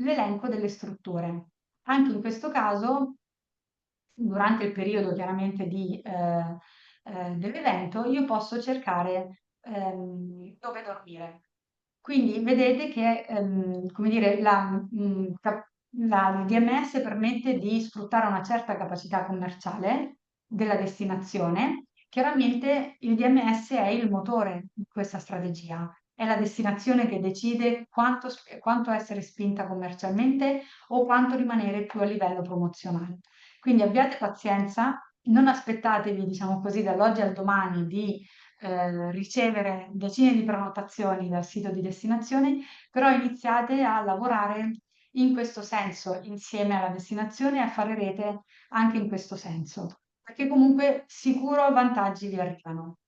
C: l'elenco delle strutture. Anche in questo caso, durante il periodo chiaramente dell'evento, io posso cercare dove dormire. Quindi vedete che, come dire, il DMS permette di sfruttare una certa capacità commerciale della destinazione. Chiaramente il DMS è il motore di questa strategia, è la destinazione che decide quanto essere spinta commercialmente o quanto rimanere più a livello promozionale. Quindi abbiate pazienza, non aspettatevi, diciamo così, dall'oggi al domani di ricevere decine di prenotazioni dal sito di destinazione, però iniziate a lavorare in questo senso insieme alla destinazione e a fare rete anche in questo senso, perché comunque sicuro vantaggi vi arrivano.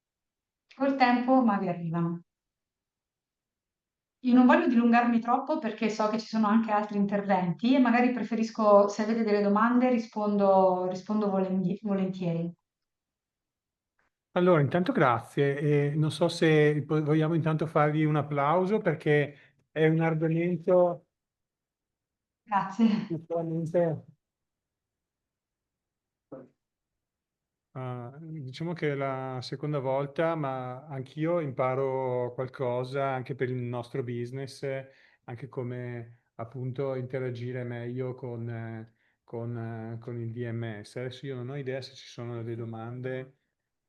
C: Col tempo, ma vi arrivano. Io non voglio dilungarmi troppo perché so che ci sono anche altri interventi e magari preferisco, se avete delle domande, rispondo volentieri.
A: Allora, intanto grazie e non so se vogliamo intanto fargli un applauso perché è un argomento
C: Grazie.
A: sicuramente, diciamo che è la seconda volta, ma anch'io imparo qualcosa anche per il nostro business, anche come appunto interagire meglio con il DMS. Adesso io non ho idea se ci sono delle domande,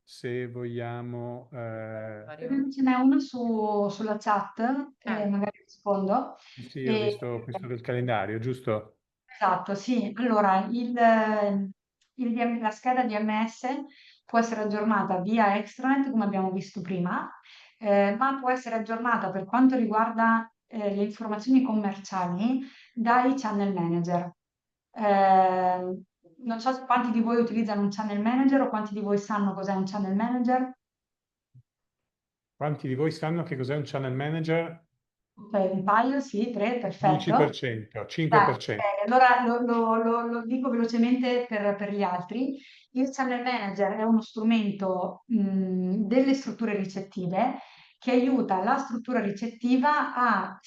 A: se vogliamo...
C: Ce n'è una sulla chat, magari rispondo.
A: Sì, ho
C: E-
A: visto questo del calendario, giusto?
C: esatto, sì. Allora, la scheda DMS può essere aggiornata via extranet, come abbiamo visto prima, ma può essere aggiornata per quanto riguarda le informazioni commerciali dai channel manager. Non so quanti di voi utilizzano un channel manager o quanti di voi sanno cos'è un channel manager.
A: Quanti di voi sanno che cos'è un channel manager?
C: Un paio, sì, 3, perfetto.
A: 10%,
C: Dai,
A: 5%.
C: allora lo dico velocemente per gli altri. Il channel manager è uno strumento delle strutture ricettive che aiuta la struttura ricettiva a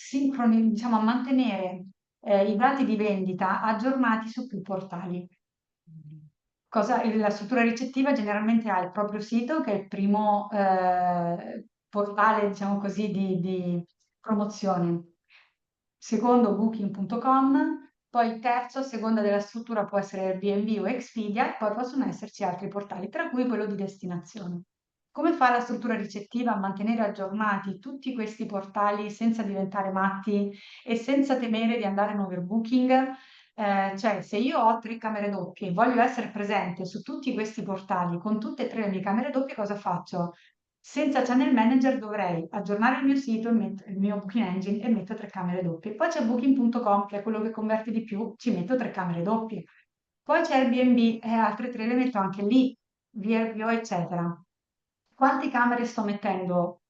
C: diciamo, a mantenere i dati di vendita aggiornati su più portali. La struttura ricettiva generalmente ha il proprio sito, che è il primo portale, diciamo così, di promozione. Secondo Booking.com, poi il terzo, a seconda della struttura, può essere Airbnb o Expedia, e poi possono esserci altri portali, tra cui quello di destinazione. Come fa la struttura ricettiva a mantenere aggiornati tutti questi portali senza diventare matti e senza temere di andare in overbooking? Cioè, se io ho 3 camere doppie e voglio essere presente su tutti questi portali con tutte e 3 le mie camere doppie, cosa faccio? Senza channel manager dovrei aggiornare il mio sito, il mio booking engine e metto 3 camere doppie. Poi c'è booking.com, che è quello che converte di più, ci metto 3 camere doppie. Poi c'è Airbnb e altre 3 le metto anche lì, VRBO, eccetera. Quante camere sto mettendo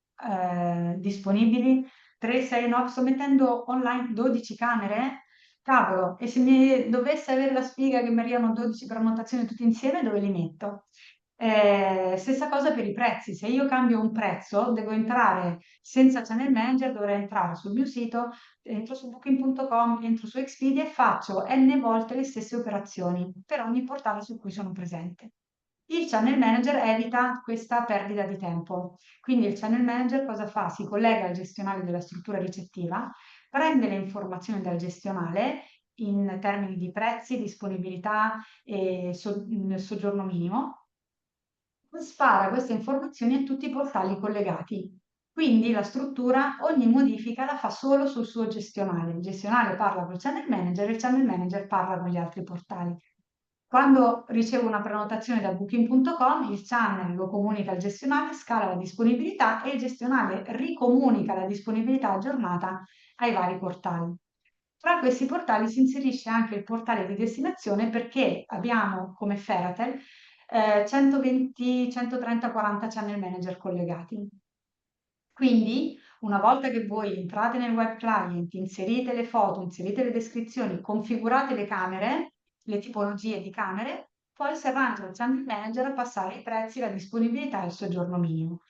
C: disponibili? 3, 6, 9, sto mettendo online 12 camere? Cavolo, e se mi dovesse avere la sfiga che mi arrivano 12 prenotazioni tutte insieme, dove li metto? Stessa cosa per i prezzi, se io cambio un prezzo, devo entrare senza channel manager, dovrei entrare sul mio sito, entro su booking.com, entro su Expedia e faccio n volte le stesse operazioni per ogni portale su cui sono presente. Il channel manager evita questa perdita di tempo. Quindi il channel manager cosa fa? Si collega al gestionale della struttura ricettiva, prende le informazioni dal gestionale in termini di prezzi, disponibilità e soggiorno minimo, spara queste informazioni a tutti i portali collegati. Quindi la struttura, ogni modifica la fa solo sul suo gestionale. Il gestionale parla col channel manager e il channel manager parla con gli altri portali. Quando ricevo una prenotazione da booking.com, il channel lo comunica al gestionale, scala la disponibilità e il gestionale ricomunica la disponibilità aggiornata ai vari portali. Tra questi portali si inserisce anche il portale di destinazione perché abbiamo come Feratel 120, 130, 40 channel manager collegati. Quindi, una volta che voi entrate nel web client, inserite le foto, inserite le descrizioni, configurate le camere, le tipologie di camere, poi si arrangia il channel manager a passare i prezzi, la disponibilità e il soggiorno minimo.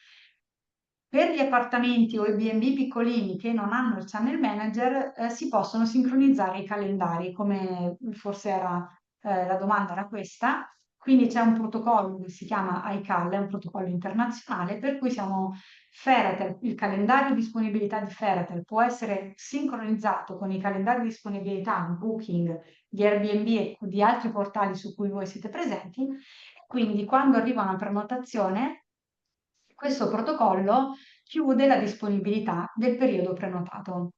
C: Per gli appartamenti o i B&B piccolini che non hanno il channel manager, si possono sincronizzare i calendari, come forse era, la domanda era questa. Quindi c'è un protocollo che si chiama iCal, è un protocollo internazionale, per cui Feratel, il calendario di disponibilità di Feratel può essere sincronizzato con i calendari di disponibilità Booking, di Airbnb e di altri portali su cui voi siete presenti. Quindi quando arriva una prenotazione, questo protocollo chiude la disponibilità del periodo prenotato.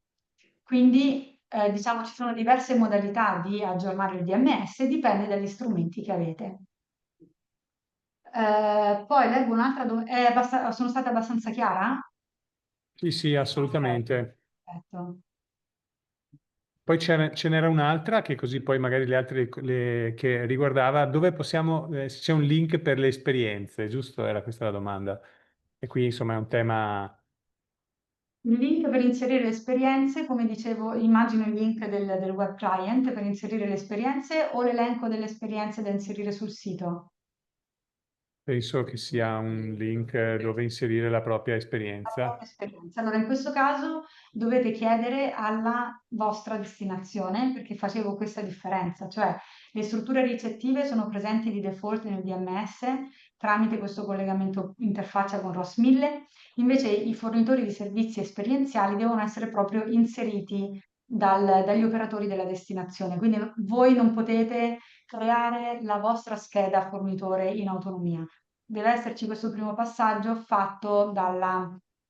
C: Quindi, diciamo, ci sono diverse modalità di aggiornare il DMS, dipende dagli strumenti che avete. Poi leggo un'altra domanda. Sono stata abbastanza chiara?
A: Sì, sì, assolutamente.
C: Perfetto.
A: Poi ce n'era un'altra che così poi magari le altre che riguardava dove possiamo, se c'è un link per le esperienze, giusto? Era questa la domanda. E qui insomma è un tema.
C: Il link per inserire le esperienze, come dicevo, immagino il link del web client per inserire le esperienze o l'elenco delle esperienze da inserire sul sito.
A: Penso che sia un link dove inserire la propria
C: La
A: esperienza.
C: propria esperienza. Allora, in questo caso dovete chiedere alla vostra destinazione, perché facevo questa differenza, cioè le strutture ricettive sono presenti di default nel DMS tramite questo collegamento interfaccia con ROS 1000, invece i fornitori di servizi esperienziali devono essere proprio inseriti dagli operatori della destinazione, quindi voi non potete creare la vostra scheda fornitore in autonomia. Deve esserci questo primo passaggio fatto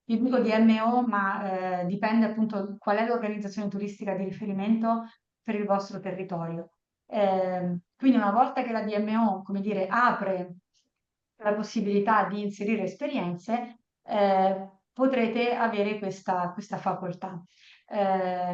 C: io dico DMO, ma dipende appunto qual è l'organizzazione turistica di riferimento per il vostro territorio. Quindi una volta che la DMO, come dire, apre la possibilità di inserire esperienze, potrete avere questa facoltà.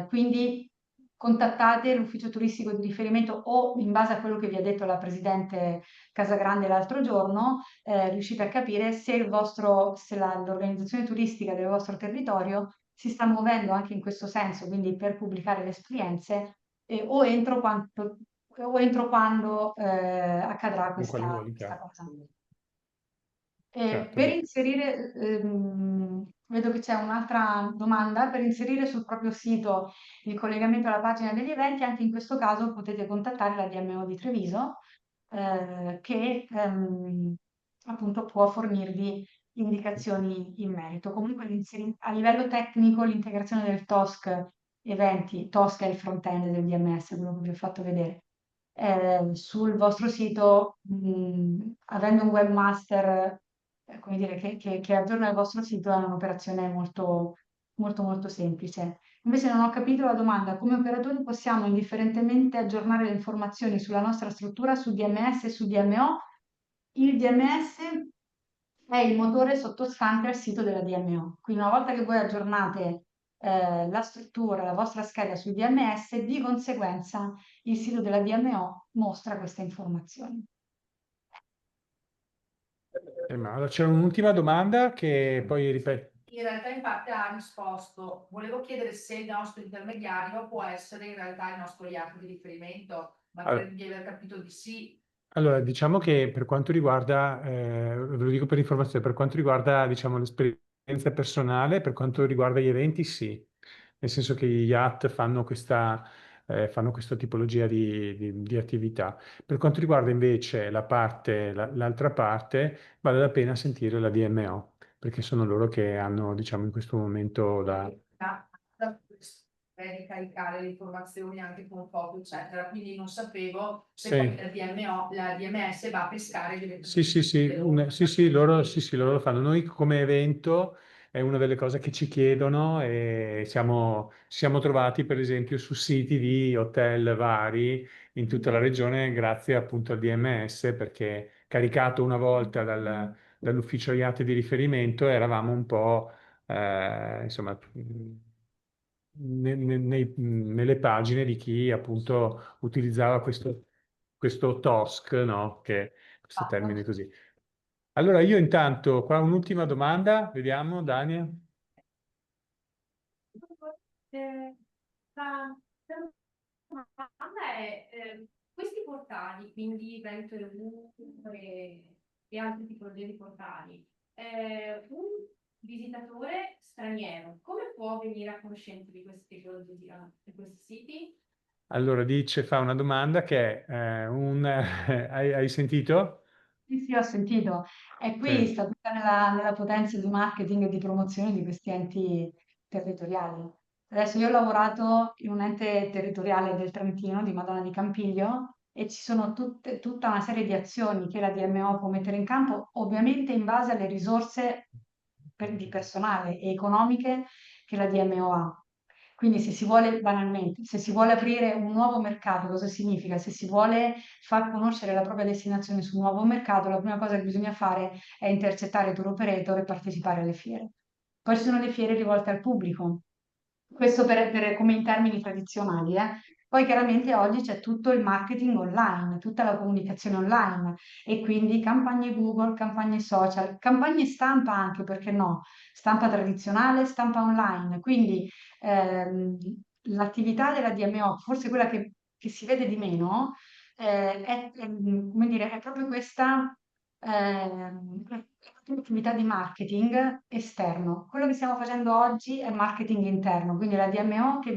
C: Quindi contattate l'ufficio turistico di riferimento o in base a quello che vi ha detto la Presidente Casagrande l'altro giorno, riuscite a capire se l'organizzazione turistica del vostro territorio si sta muovendo anche in questo senso, quindi per pubblicare le esperienze, o entro quando accadrà
A: Con
C: questa
A: quell'eventualità.
C: cosa.
A: Certo.
C: Per inserire, vedo che c'è un'altra domanda, per inserire sul proprio sito il collegamento alla pagina degli eventi, anche in questo caso potete contattare la DMO di Treviso, che appunto può fornirvi indicazioni in merito. Comunque a livello tecnico l'integrazione del TOSC eventi, TOSC è il front-end del DMS, quello che vi ho fatto vedere, sul vostro sito, avendo un webmaster, come dire, che aggiorna il vostro sito, è un'operazione molto, molto, molto semplice. Invece non ho capito la domanda: come operatori possiamo indifferentemente aggiornare le informazioni sulla nostra struttura su DMS e su DMO? Il DMS è il motore sottostante al sito della DMO. Quindi una volta che voi aggiornate la struttura, la vostra scheda sul DMS, di conseguenza il sito della DMO mostra queste informazioni.
A: Ma c'era un'ultima domanda che poi ripeto.
D: In realtà in parte ha risposto. Volevo chiedere se il nostro intermediario può essere in realtà il nostro IAT di riferimento, ma credo di aver capito di sì.
A: Allora, diciamo che per quanto riguarda, ve lo dico per informazione, per quanto riguarda, diciamo, l'esperienza personale, per quanto riguarda gli eventi, sì. Nel senso che gli IAT fanno questa tipologia di attività. Per quanto riguarda invece l'altra parte, vale la pena sentire la DMO, perché sono loro che hanno, diciamo, in questo momento
D: Ricaricare le informazioni anche con foto, eccetera. Quindi non sapevo se
A: Sì.
D: poi la DMS va a pescare direttamente.
A: Sì, loro lo fanno. Noi come evento è una delle cose che ci chiedono e siamo trovati per esempio su siti di hotel vari in tutta la regione grazie appunto al DMS, perché caricato una volta dall'ufficio IAT di riferimento eravamo un po' insomma nelle pagine di chi appunto utilizzava questo TOSC, no? Che questo termine così. Allora io intanto, qua un'ultima domanda, vediamo, Daniel.
B: La domanda è, questi portali, quindi Vento e altri tipologie di portali, un visitatore straniero come può venire a conoscenza di queste tipologie di questi siti?
A: Allora fa una domanda che è hai sentito?
C: Sì, ho sentito. E qui
A: Sì.
C: sta tutta nella potenza di marketing e di promozione di questi enti territoriali. Adesso io ho lavorato in un ente territoriale del Trentino, di Madonna di Campiglio, e ci sono tutta una serie di azioni che la DMO può mettere in campo, ovviamente in base alle risorse di personale e economiche che la DMO ha. Quindi se si vuole, banalmente, se si vuole aprire un nuovo mercato, cosa significa? Se si vuole far conoscere la propria destinazione sul nuovo mercato, la prima cosa che bisogna fare è intercettare il tour operator e partecipare alle fiere. Poi ci sono le fiere rivolte al pubblico, questo come in termini tradizionali, eh. Poi chiaramente oggi c'è tutto il marketing online, tutta la comunicazione online e quindi campagne Google, campagne social, campagne stampa anche, perché no? Stampa tradizionale, stampa online. Quindi ehm, l'attività della DMO, forse quella che si vede di meno, come dire, è proprio questa attività di marketing esterno. Quello che stiamo facendo oggi è marketing interno, quindi la DMO che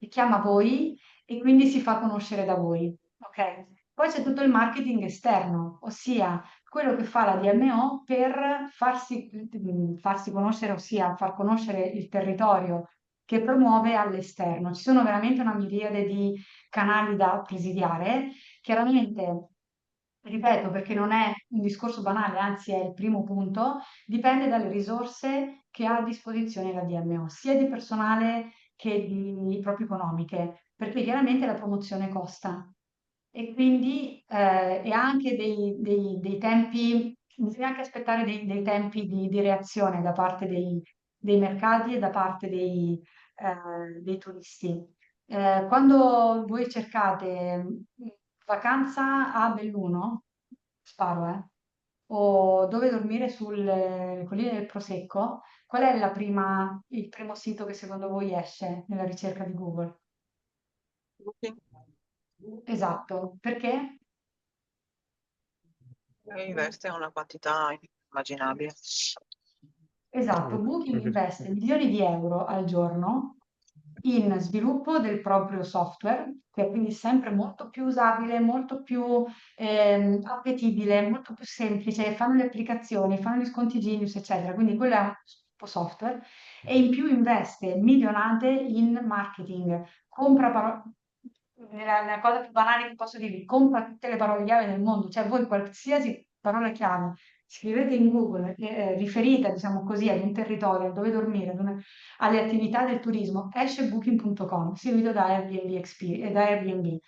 C: chiama voi e quindi si fa conoscere da voi. Ok? Poi c'è tutto il marketing esterno, ossia quello che fa la DMO per farsi conoscere, ossia far conoscere il territorio che promuove all'esterno. Ci sono veramente una miriade di canali da presidiare. Chiaramente, ripeto, perché non è un discorso banale, anzi è il primo punto, dipende dalle risorse che ha a disposizione la DMO, sia di personale che proprio economiche, perché chiaramente la promozione costa e quindi e ha anche dei tempi bisogna anche aspettare dei tempi di reazione da parte dei mercati e da parte dei turisti. Quando voi cercate vacanza a Belluno, sparo, o dove dormire sulle colline del Prosecco, qual è il primo sito che secondo voi esce nella ricerca di Google?
E: Booking
C: Esatto, perché?
E: investe una quantità immaginabile.
C: Esatto, Booking investe milioni di euro al giorno in sviluppo del proprio software, che è quindi sempre molto più usabile, molto più appetibile, molto più semplice, fanno le applicazioni, fanno gli sconti Genius, eccetera. Quindi quello è un software e in più investe milionate in marketing, compra nella cosa più banale che posso dirvi, compra tutte le parole chiave del mondo, cioè voi qualsiasi parola chiave scrivete in Google, riferita, diciamo così, ad un territorio, dove dormire, alle attività del turismo, esce Booking.com, seguito da Airbnb.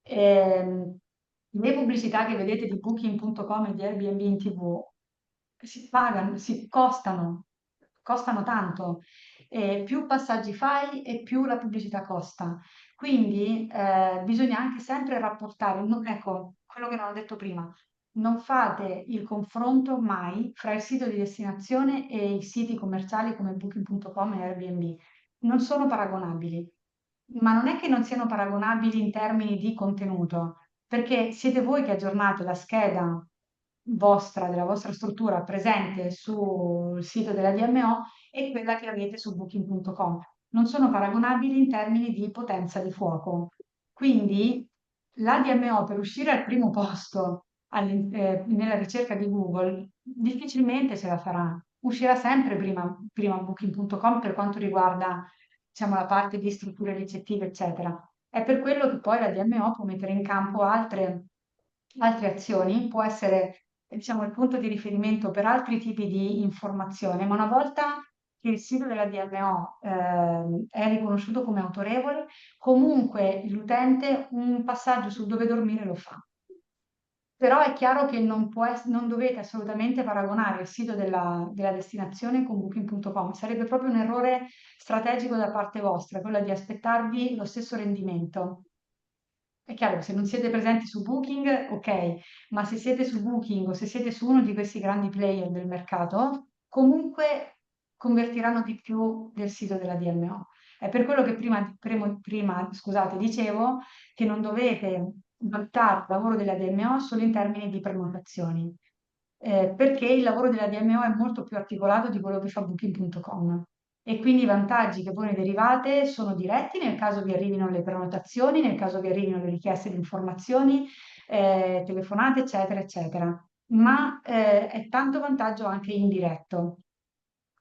C: Le pubblicità che vedete di Booking.com e di Airbnb in TV si pagano, costano tanto. Più passaggi fai e più la pubblicità costa. Quindi bisogna anche sempre rapportare, ecco, quello che non ho detto prima, non fate il confronto mai fra il sito di destinazione e i siti commerciali come Booking.com e Airbnb. Non sono paragonabili, ma non è che non siano paragonabili in termini di contenuto, perché siete voi che aggiornate la scheda della vostra struttura presente sul sito della DMO e quella che avete su Booking.com. Non sono paragonabili in termini di potenza di fuoco. Quindi la DMO per uscire al primo posto nella ricerca di Google difficilmente ce la farà. Uscirà sempre prima Booking.com per quanto riguarda, diciamo, la parte di strutture ricettive, eccetera. È per quello che poi la DMO può mettere in campo altre azioni, può essere, diciamo, il punto di riferimento per altri tipi di informazione, ma una volta che il sito della DMO è riconosciuto come autorevole, comunque l'utente un passaggio su dove dormire lo fa. Però è chiaro che non dovete assolutamente paragonare il sito della destinazione con Booking.com, sarebbe proprio un errore strategico da parte vostra, quello di aspettarvi lo stesso rendimento. È chiaro che se non siete presenti su Booking, ok, ma se siete su Booking o se siete su uno di questi grandi player del mercato, comunque convertiranno di più del sito della DMO. È per quello che scusate, dicevo che non dovete valutare il lavoro della DMO solo in termini di prenotazioni, perché il lavoro della DMO è molto più articolato di quello che fa Booking.com. E quindi i vantaggi che voi ne derivate sono diretti nel caso vi arrivino le prenotazioni, nel caso vi arrivino le richieste di informazioni, telefonate, eccetera, eccetera. Ma è tanto vantaggio anche indiretto.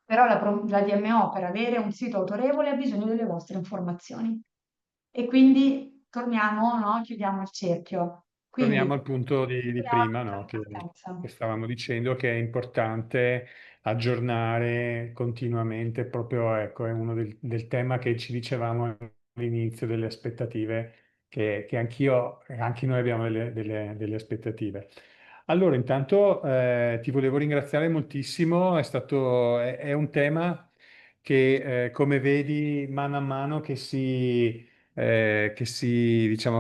C: Però la DMO per avere un sito autorevole ha bisogno delle vostre informazioni. E quindi torniamo, no? Chiudiamo il cerchio.
A: Torniamo
C: Quindi
A: al punto di prima, no?
C: partenza.
A: Che stavamo dicendo che è importante aggiornare continuamente, proprio ecco, è uno del tema che ci dicevamo all'inizio delle aspettative, che anche noi abbiamo delle aspettative. Allora, intanto ti volevo ringraziare moltissimo, è un tema che come vedi mano a mano diciamo,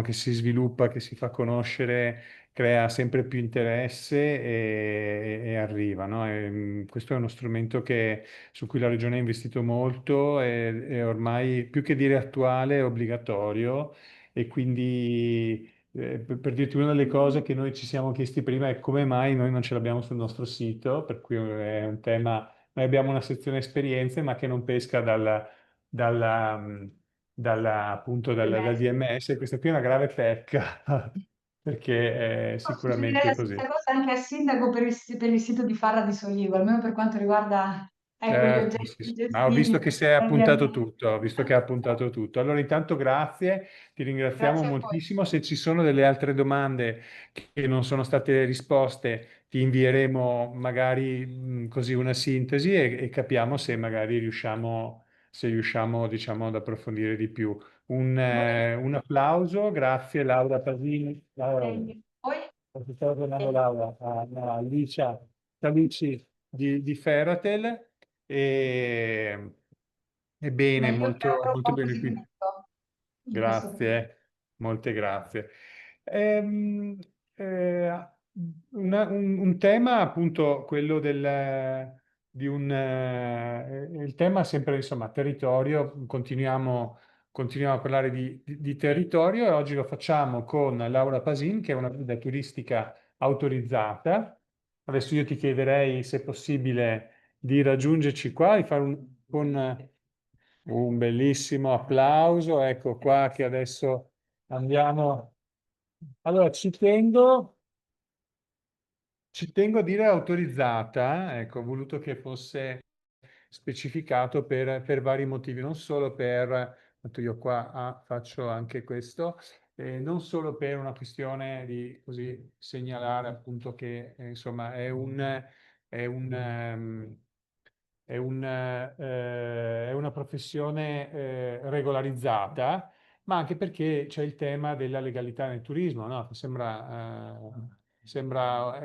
A: che si sviluppa, che si fa conoscere, crea sempre più interesse e arriva, no? Questo è uno strumento su cui la Regione ha investito molto e ormai più che dire attuale è obbligatorio e quindi per dirti una delle cose che noi ci siamo chiesti prima è come mai noi non ce l'abbiamo sul nostro sito, per cui è un tema, noi abbiamo una sezione esperienze ma che non pesca dalla, appunto dal DMS, questa qui è una grave pecca, perché è
C: Posso dire la
A: sicuramente così.
C: stessa cosa anche al sindaco per il sito di Farra di Soligo, almeno per quanto riguarda, ecco, gli
A: Certo,
C: oggetti
A: sì, sì. Ma ho visto
C: suggestivi.
A: che si è appuntato
C: Airbnb.
A: tutto, ho visto che ha appuntato tutto. Allora, intanto grazie, ti ringraziamo
C: Grazie a voi.
A: moltissimo. Se ci sono delle altre domande che non sono state risposte, ti invieremo magari così una sintesi e capiamo se magari se riusciamo, diciamo, ad approfondire di più. Un applauso, grazie Laura Pasini.
C: Voi
A: perché stavo tornando Laura, a Licia Talucci di Ferratel, e, e
C: Ma
A: bene,
C: io
A: molto,
C: apro un
A: molto bene qui.
C: approfondimento in questo caso.
A: Grazie, molte grazie. Ehm, eh, un tema appunto quello il tema sempre insomma territorio, continuiamo a parlare di territorio e oggi lo facciamo con Laura Pasin che è una guida turistica autorizzata. Adesso io ti chiederei se è possibile di raggiungerci qua, di fare con un bellissimo applauso. Ecco qua che adesso andiamo. Allora, ci tengo a dire autorizzata, ecco, ho voluto che fosse specificato per vari motivi, non solo tanto io qua faccio anche questo, non solo per una questione di così segnalare appunto che insomma è un, ehm, è una professione regolarizzata, ma anche perché c'è il tema della legalità nel turismo, no? Sembra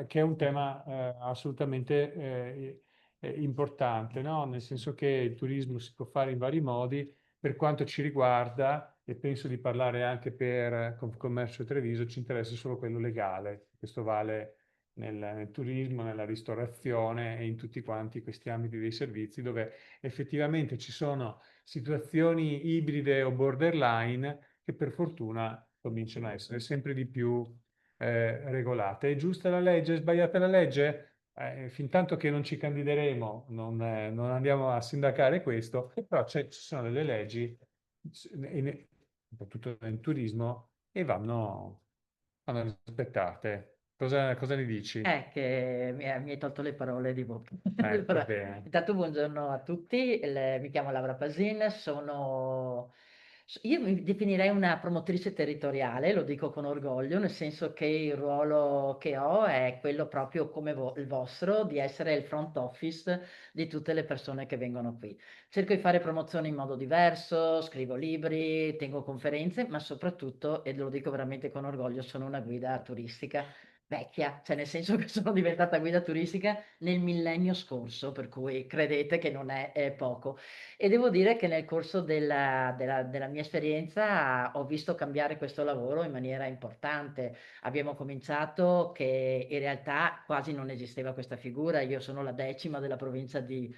A: che è un tema assolutamente importante, no? Nel senso che il turismo si può fare in vari modi. Per quanto ci riguarda, e penso di parlare anche per Confcommercio Treviso, ci interessa solo quello legale. Questo vale nel turismo, nella ristorazione e in tutti quanti questi ambiti dei servizi dove effettivamente ci sono situazioni ibride o borderline che per fortuna cominciano a essere sempre di più regolate. È giusta la legge? È sbagliata la legge? Fin tanto che non ci candideremo, non andiamo a sindacare questo, però ci sono delle leggi, soprattutto nel turismo, e vanno rispettate. Cosa ne dici?
F: Che mi hai tolto le parole di bocca.
A: Ecco,
F: Allora,
A: bene.
F: intanto buongiorno a tutti, mi chiamo Laura Pasin, io mi definirei una promotrice territoriale, lo dico con orgoglio, nel senso che il ruolo che ho è quello proprio come il vostro, di essere il front office di tutte le persone che vengono qui. Cerco di fare promozione in modo diverso, scrivo libri, tengo conferenze, ma soprattutto, e lo dico veramente con orgoglio, sono una guida turistica vecchia, cioè nel senso che sono diventata guida turistica nel millennio scorso, per cui credete che non è poco. E devo dire che nel corso della mia esperienza ho visto cambiare questo lavoro in maniera importante. Abbiamo cominciato che in realtà quasi non esisteva questa figura. Io sono la 10ª della provincia di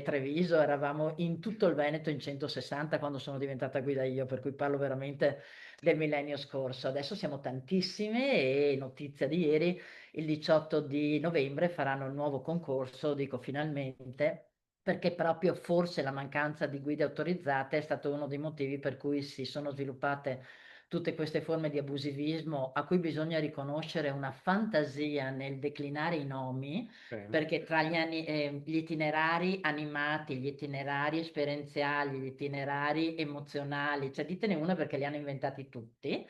F: Treviso, eravamo in tutto il Veneto in 160 quando sono diventata guida io, per cui parlo veramente del millennio scorso. Adesso siamo tantissime e notizia di ieri, il 18 di novembre faranno il nuovo concorso, dico finalmente, perché proprio forse la mancanza di guide autorizzate è stato uno dei motivi per cui si sono sviluppate tutte queste forme di abusivismo a cui bisogna riconoscere una fantasia nel declinare i nomi,
A: Bene.
F: perché tra gli itinerari animati, gli itinerari esperienziali, gli itinerari emozionali, cioè ditene una perché li hanno inventati tutti.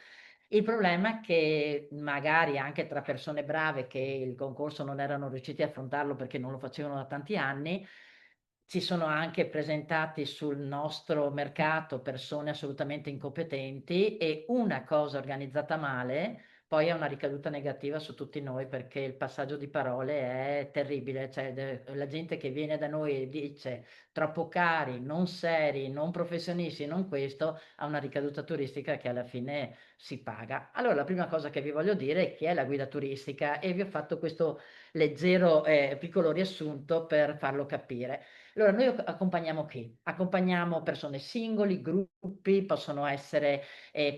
F: Il problema è che magari anche tra persone brave che il concorso non erano riusciti a affrontarlo perché non lo facevano da tanti anni, si sono anche presentati sul nostro mercato persone assolutamente incompetenti e una cosa organizzata male poi ha una ricaduta negativa su tutti noi perché il passaggio di parole è terribile, cioè la gente che viene da noi e dice troppo cari, non seri, non professionisti, non questo, ha una ricaduta turistica che alla fine si paga. Allora la prima cosa che vi voglio dire è chi è la guida turistica e vi ho fatto questo leggero piccolo riassunto per farlo capire. Allora, noi accompagniamo chi? Accompagniamo persone singoli, gruppi, possono essere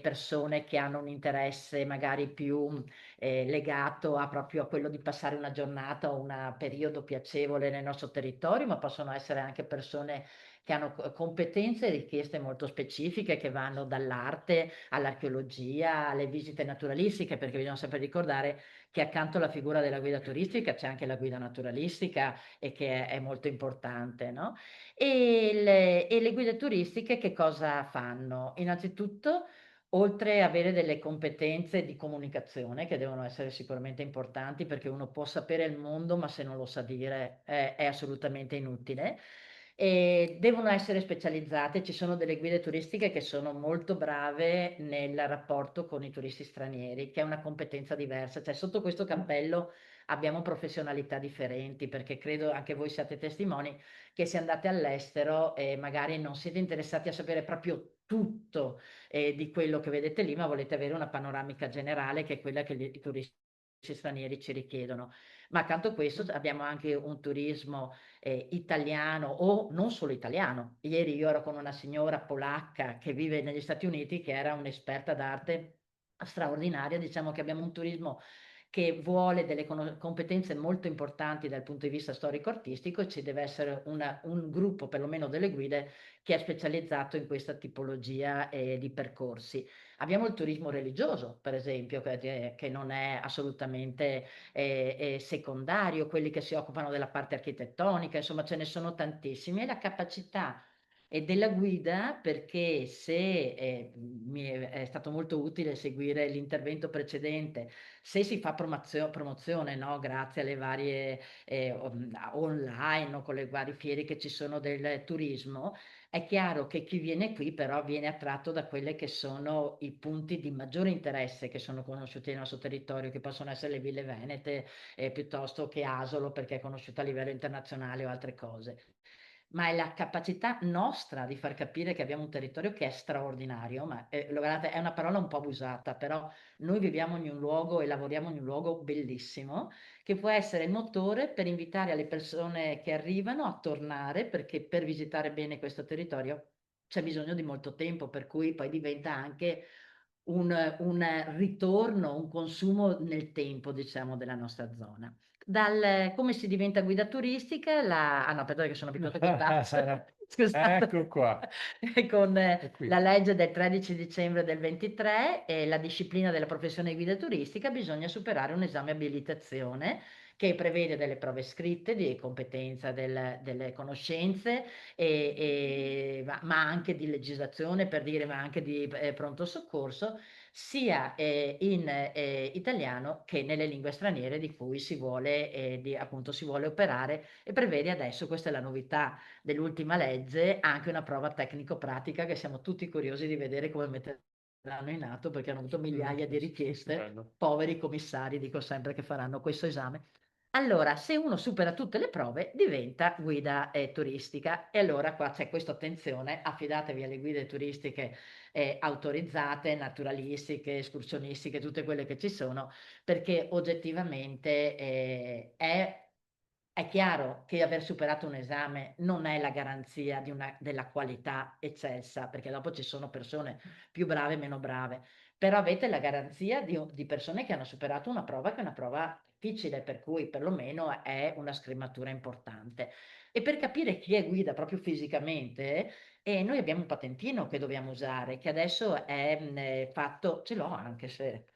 F: persone che hanno un interesse magari più legato proprio a quello di passare una giornata o un periodo piacevole nel nostro territorio, ma possono essere anche persone che hanno competenze e richieste molto specifiche che vanno dall'arte all'archeologia, alle visite naturalistiche, perché bisogna sempre ricordare che accanto alla figura della guida turistica c'è anche la guida naturalistica e che è molto importante, no? E le guide turistiche che cosa fanno? Innanzitutto, oltre ad avere delle competenze di comunicazione che devono essere sicuramente importanti perché uno può sapere il mondo, ma se non lo sa dire è assolutamente inutile. E devono essere specializzate, ci sono delle guide turistiche che sono molto brave nel rapporto con i turisti stranieri, che è una competenza diversa, cioè sotto questo cappello abbiamo professionalità differenti, perché credo anche voi siate testimoni che se andate all'estero e magari non siete interessati a sapere proprio tutto di quello che vedete lì, ma volete avere una panoramica generale che è quella che i turisti stranieri ci richiedono. Ma accanto a questo abbiamo anche un turismo italiano o non solo italiano. Ieri io ero con una signora polacca che vive negli Stati Uniti, che era un'esperta d'arte straordinaria. Diciamo che abbiamo un turismo che vuole delle competenze molto importanti dal punto di vista storico-artistico, e ci deve essere un gruppo, perlomeno delle guide, che è specializzato in questa tipologia di percorsi. Abbiamo il turismo religioso, per esempio, che non è assolutamente secondario, quelli che si occupano della parte architettonica, insomma ce ne sono tantissimi, e la capacità della guida, perché se è stato molto utile seguire l'intervento precedente, se si fa promozione, no, grazie alle varie online o con le varie fiere che ci sono del turismo, è chiaro che chi viene qui però viene attratto da quelle che sono i punti di maggiore interesse che sono conosciuti nel nostro territorio, che possono essere le Ville Venete, piuttosto che Asolo, perché è conosciuta a livello internazionale, o altre cose. Ma è la capacità nostra di far capire che abbiamo un territorio che è straordinario, ma guardate, è una parola un po' abusata, però noi viviamo in un luogo e lavoriamo in un luogo bellissimo, che può essere il motore per invitare le persone che arrivano a tornare, perché per visitare bene questo territorio c'è bisogno di molto tempo, per cui poi diventa anche un ritorno, un consumo nel tempo, diciamo, della nostra zona. Come si diventa guida turistica? Ah no, aspetta che sono abituata con tasse. Scusate.
A: Ecco qua.
F: Con
A: È qui.
F: la legge del 13 dicembre del 23 e la disciplina della professione di guida turistica, bisogna superare un esame abilitazione che prevede delle prove scritte di competenza delle conoscenze, ma anche di legislazione, per dire, ma anche di pronto soccorso, sia in italiano che nelle lingue straniere di cui si vuole, appunto si vuole operare, e prevede adesso, questa è la novità dell'ultima legge, anche una prova tecnico-pratica che siamo tutti curiosi di vedere come metteranno in atto, perché hanno avuto migliaia di richieste,
A: Bello.
F: poveri commissari, dico sempre, che faranno questo esame. Allora, se uno supera tutte le prove, diventa guida turistica. E allora qua c'è questa attenzione: affidatevi alle guide turistiche autorizzate, naturalistiche, escursionistiche, tutte quelle che ci sono, perché oggettivamente è chiaro che aver superato un esame non è la garanzia della qualità eccelsa, perché dopo ci sono persone più brave e meno brave, però avete la garanzia di persone che hanno superato una prova, che è una prova difficile, per cui perlomeno è una scrematura importante. E per capire chi è guida proprio fisicamente, noi abbiamo un patentino che dobbiamo usare, che adesso è fatto, ce l'ho anche se,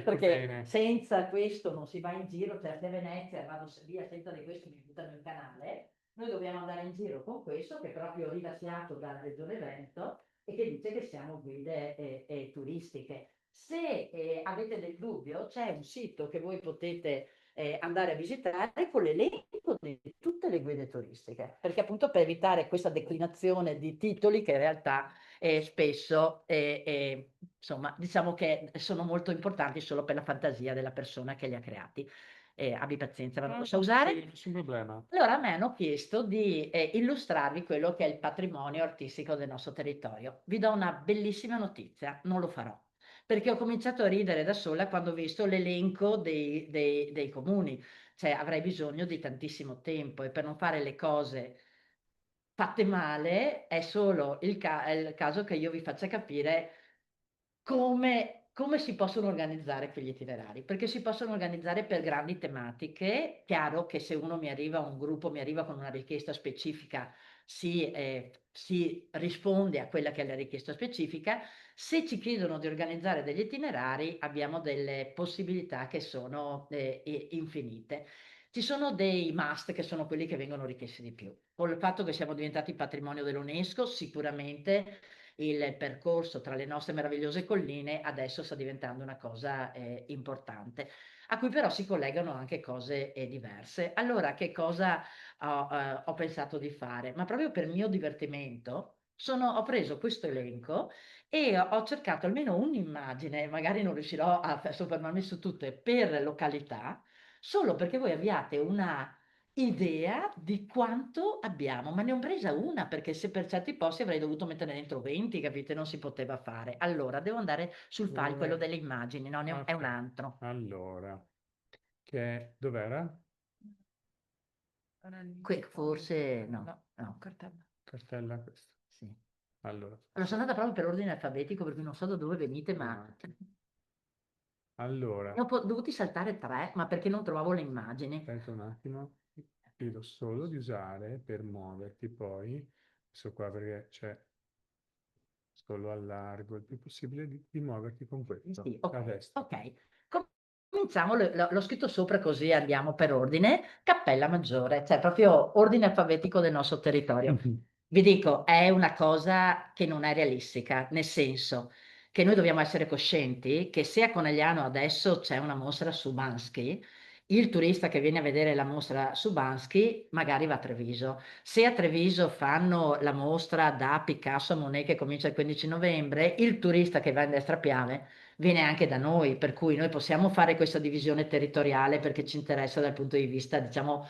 F: perché
A: bene.
F: senza questo non si va in giro, cioè se a Venezia vado via senza di questo mi buttano in canale, noi dobbiamo andare in giro con questo, che è proprio rilasciato dalla Regione Veneto e che dice che siamo guide turistiche. Se avete del dubbio, c'è un sito che voi potete andare a visitare con l'elenco di tutte le guide turistiche, perché appunto per evitare questa declinazione di titoli che in realtà spesso insomma, diciamo che sono molto importanti solo per la fantasia della persona che li ha creati. Abbi pazienza, ma non lo so usare.
A: Nessun problema.
F: Allora a me hanno chiesto di illustrarvi quello che è il patrimonio artistico del nostro territorio. Vi do una bellissima notizia: non lo farò, perché ho cominciato a ridere da sola quando ho visto l'elenco dei comuni. Cioè avrei bisogno di tantissimo tempo, e per non fare le cose fatte male è solo è il caso che io vi faccia capire come si possono organizzare quegli itinerari, perché si possono organizzare per grandi tematiche. Chiaro che se uno mi arriva, un gruppo mi arriva con una richiesta specifica, si risponde a quella che è la richiesta specifica. Se ci chiedono di organizzare degli itinerari, abbiamo delle possibilità che sono infinite. Ci sono dei must che sono quelli che vengono richiesti di più. Con il fatto che siamo diventati patrimonio dell'UNESCO, sicuramente il percorso tra le nostre meravigliose colline adesso sta diventando una cosa importante. a cui però si collegano anche cose diverse. Allora, che cosa ho pensato di fare? Ma proprio per mio divertimento ho preso questo elenco e ho cercato almeno un'immagine, magari non riuscirò a soffermarmi su tutte, per località, solo perché voi abbiate una idea di quanto abbiamo, ma ne ho presa una perché se per certi posti avrei dovuto mettere dentro 20, capite? Non si poteva fare. Allora, devo andare sul file, quello delle immagini, no? È un
A: Ok.
F: altro.
A: Allora, dov'era?
F: Forse no, no.
A: Cartella questa.
F: Sì.
A: Allora,
F: Allora, sono andata proprio per ordine alfabetico perché non so da dove venite, ma
A: allora,
F: ne ho dovuti saltare 3, ma perché non trovavo le immagini.
A: aspetta un attimo, chiedo solo di usare per muoverti poi, questo qua perché c'è solo allargo il più possibile di muoverti con questo,
F: Sì,
A: a
F: ok,
A: destra.
F: ok. Cominciamo, l'ho scritto sopra così andiamo per ordine. Cappella Maggiore, cioè proprio ordine alfabetico del nostro territorio. Vi dico, è una cosa che non è realistica, nel senso che noi dobbiamo essere coscienti che se a Conegliano adesso c'è una mostra su Bansky, il turista che viene a vedere la mostra su Bansky magari va a Treviso. Se a Treviso fanno la mostra da Picasso a Monet che comincia il 15 novembre, il turista che va in destra Piave viene anche da noi, per cui noi possiamo fare questa divisione territoriale perché ci interessa dal punto di vista, diciamo,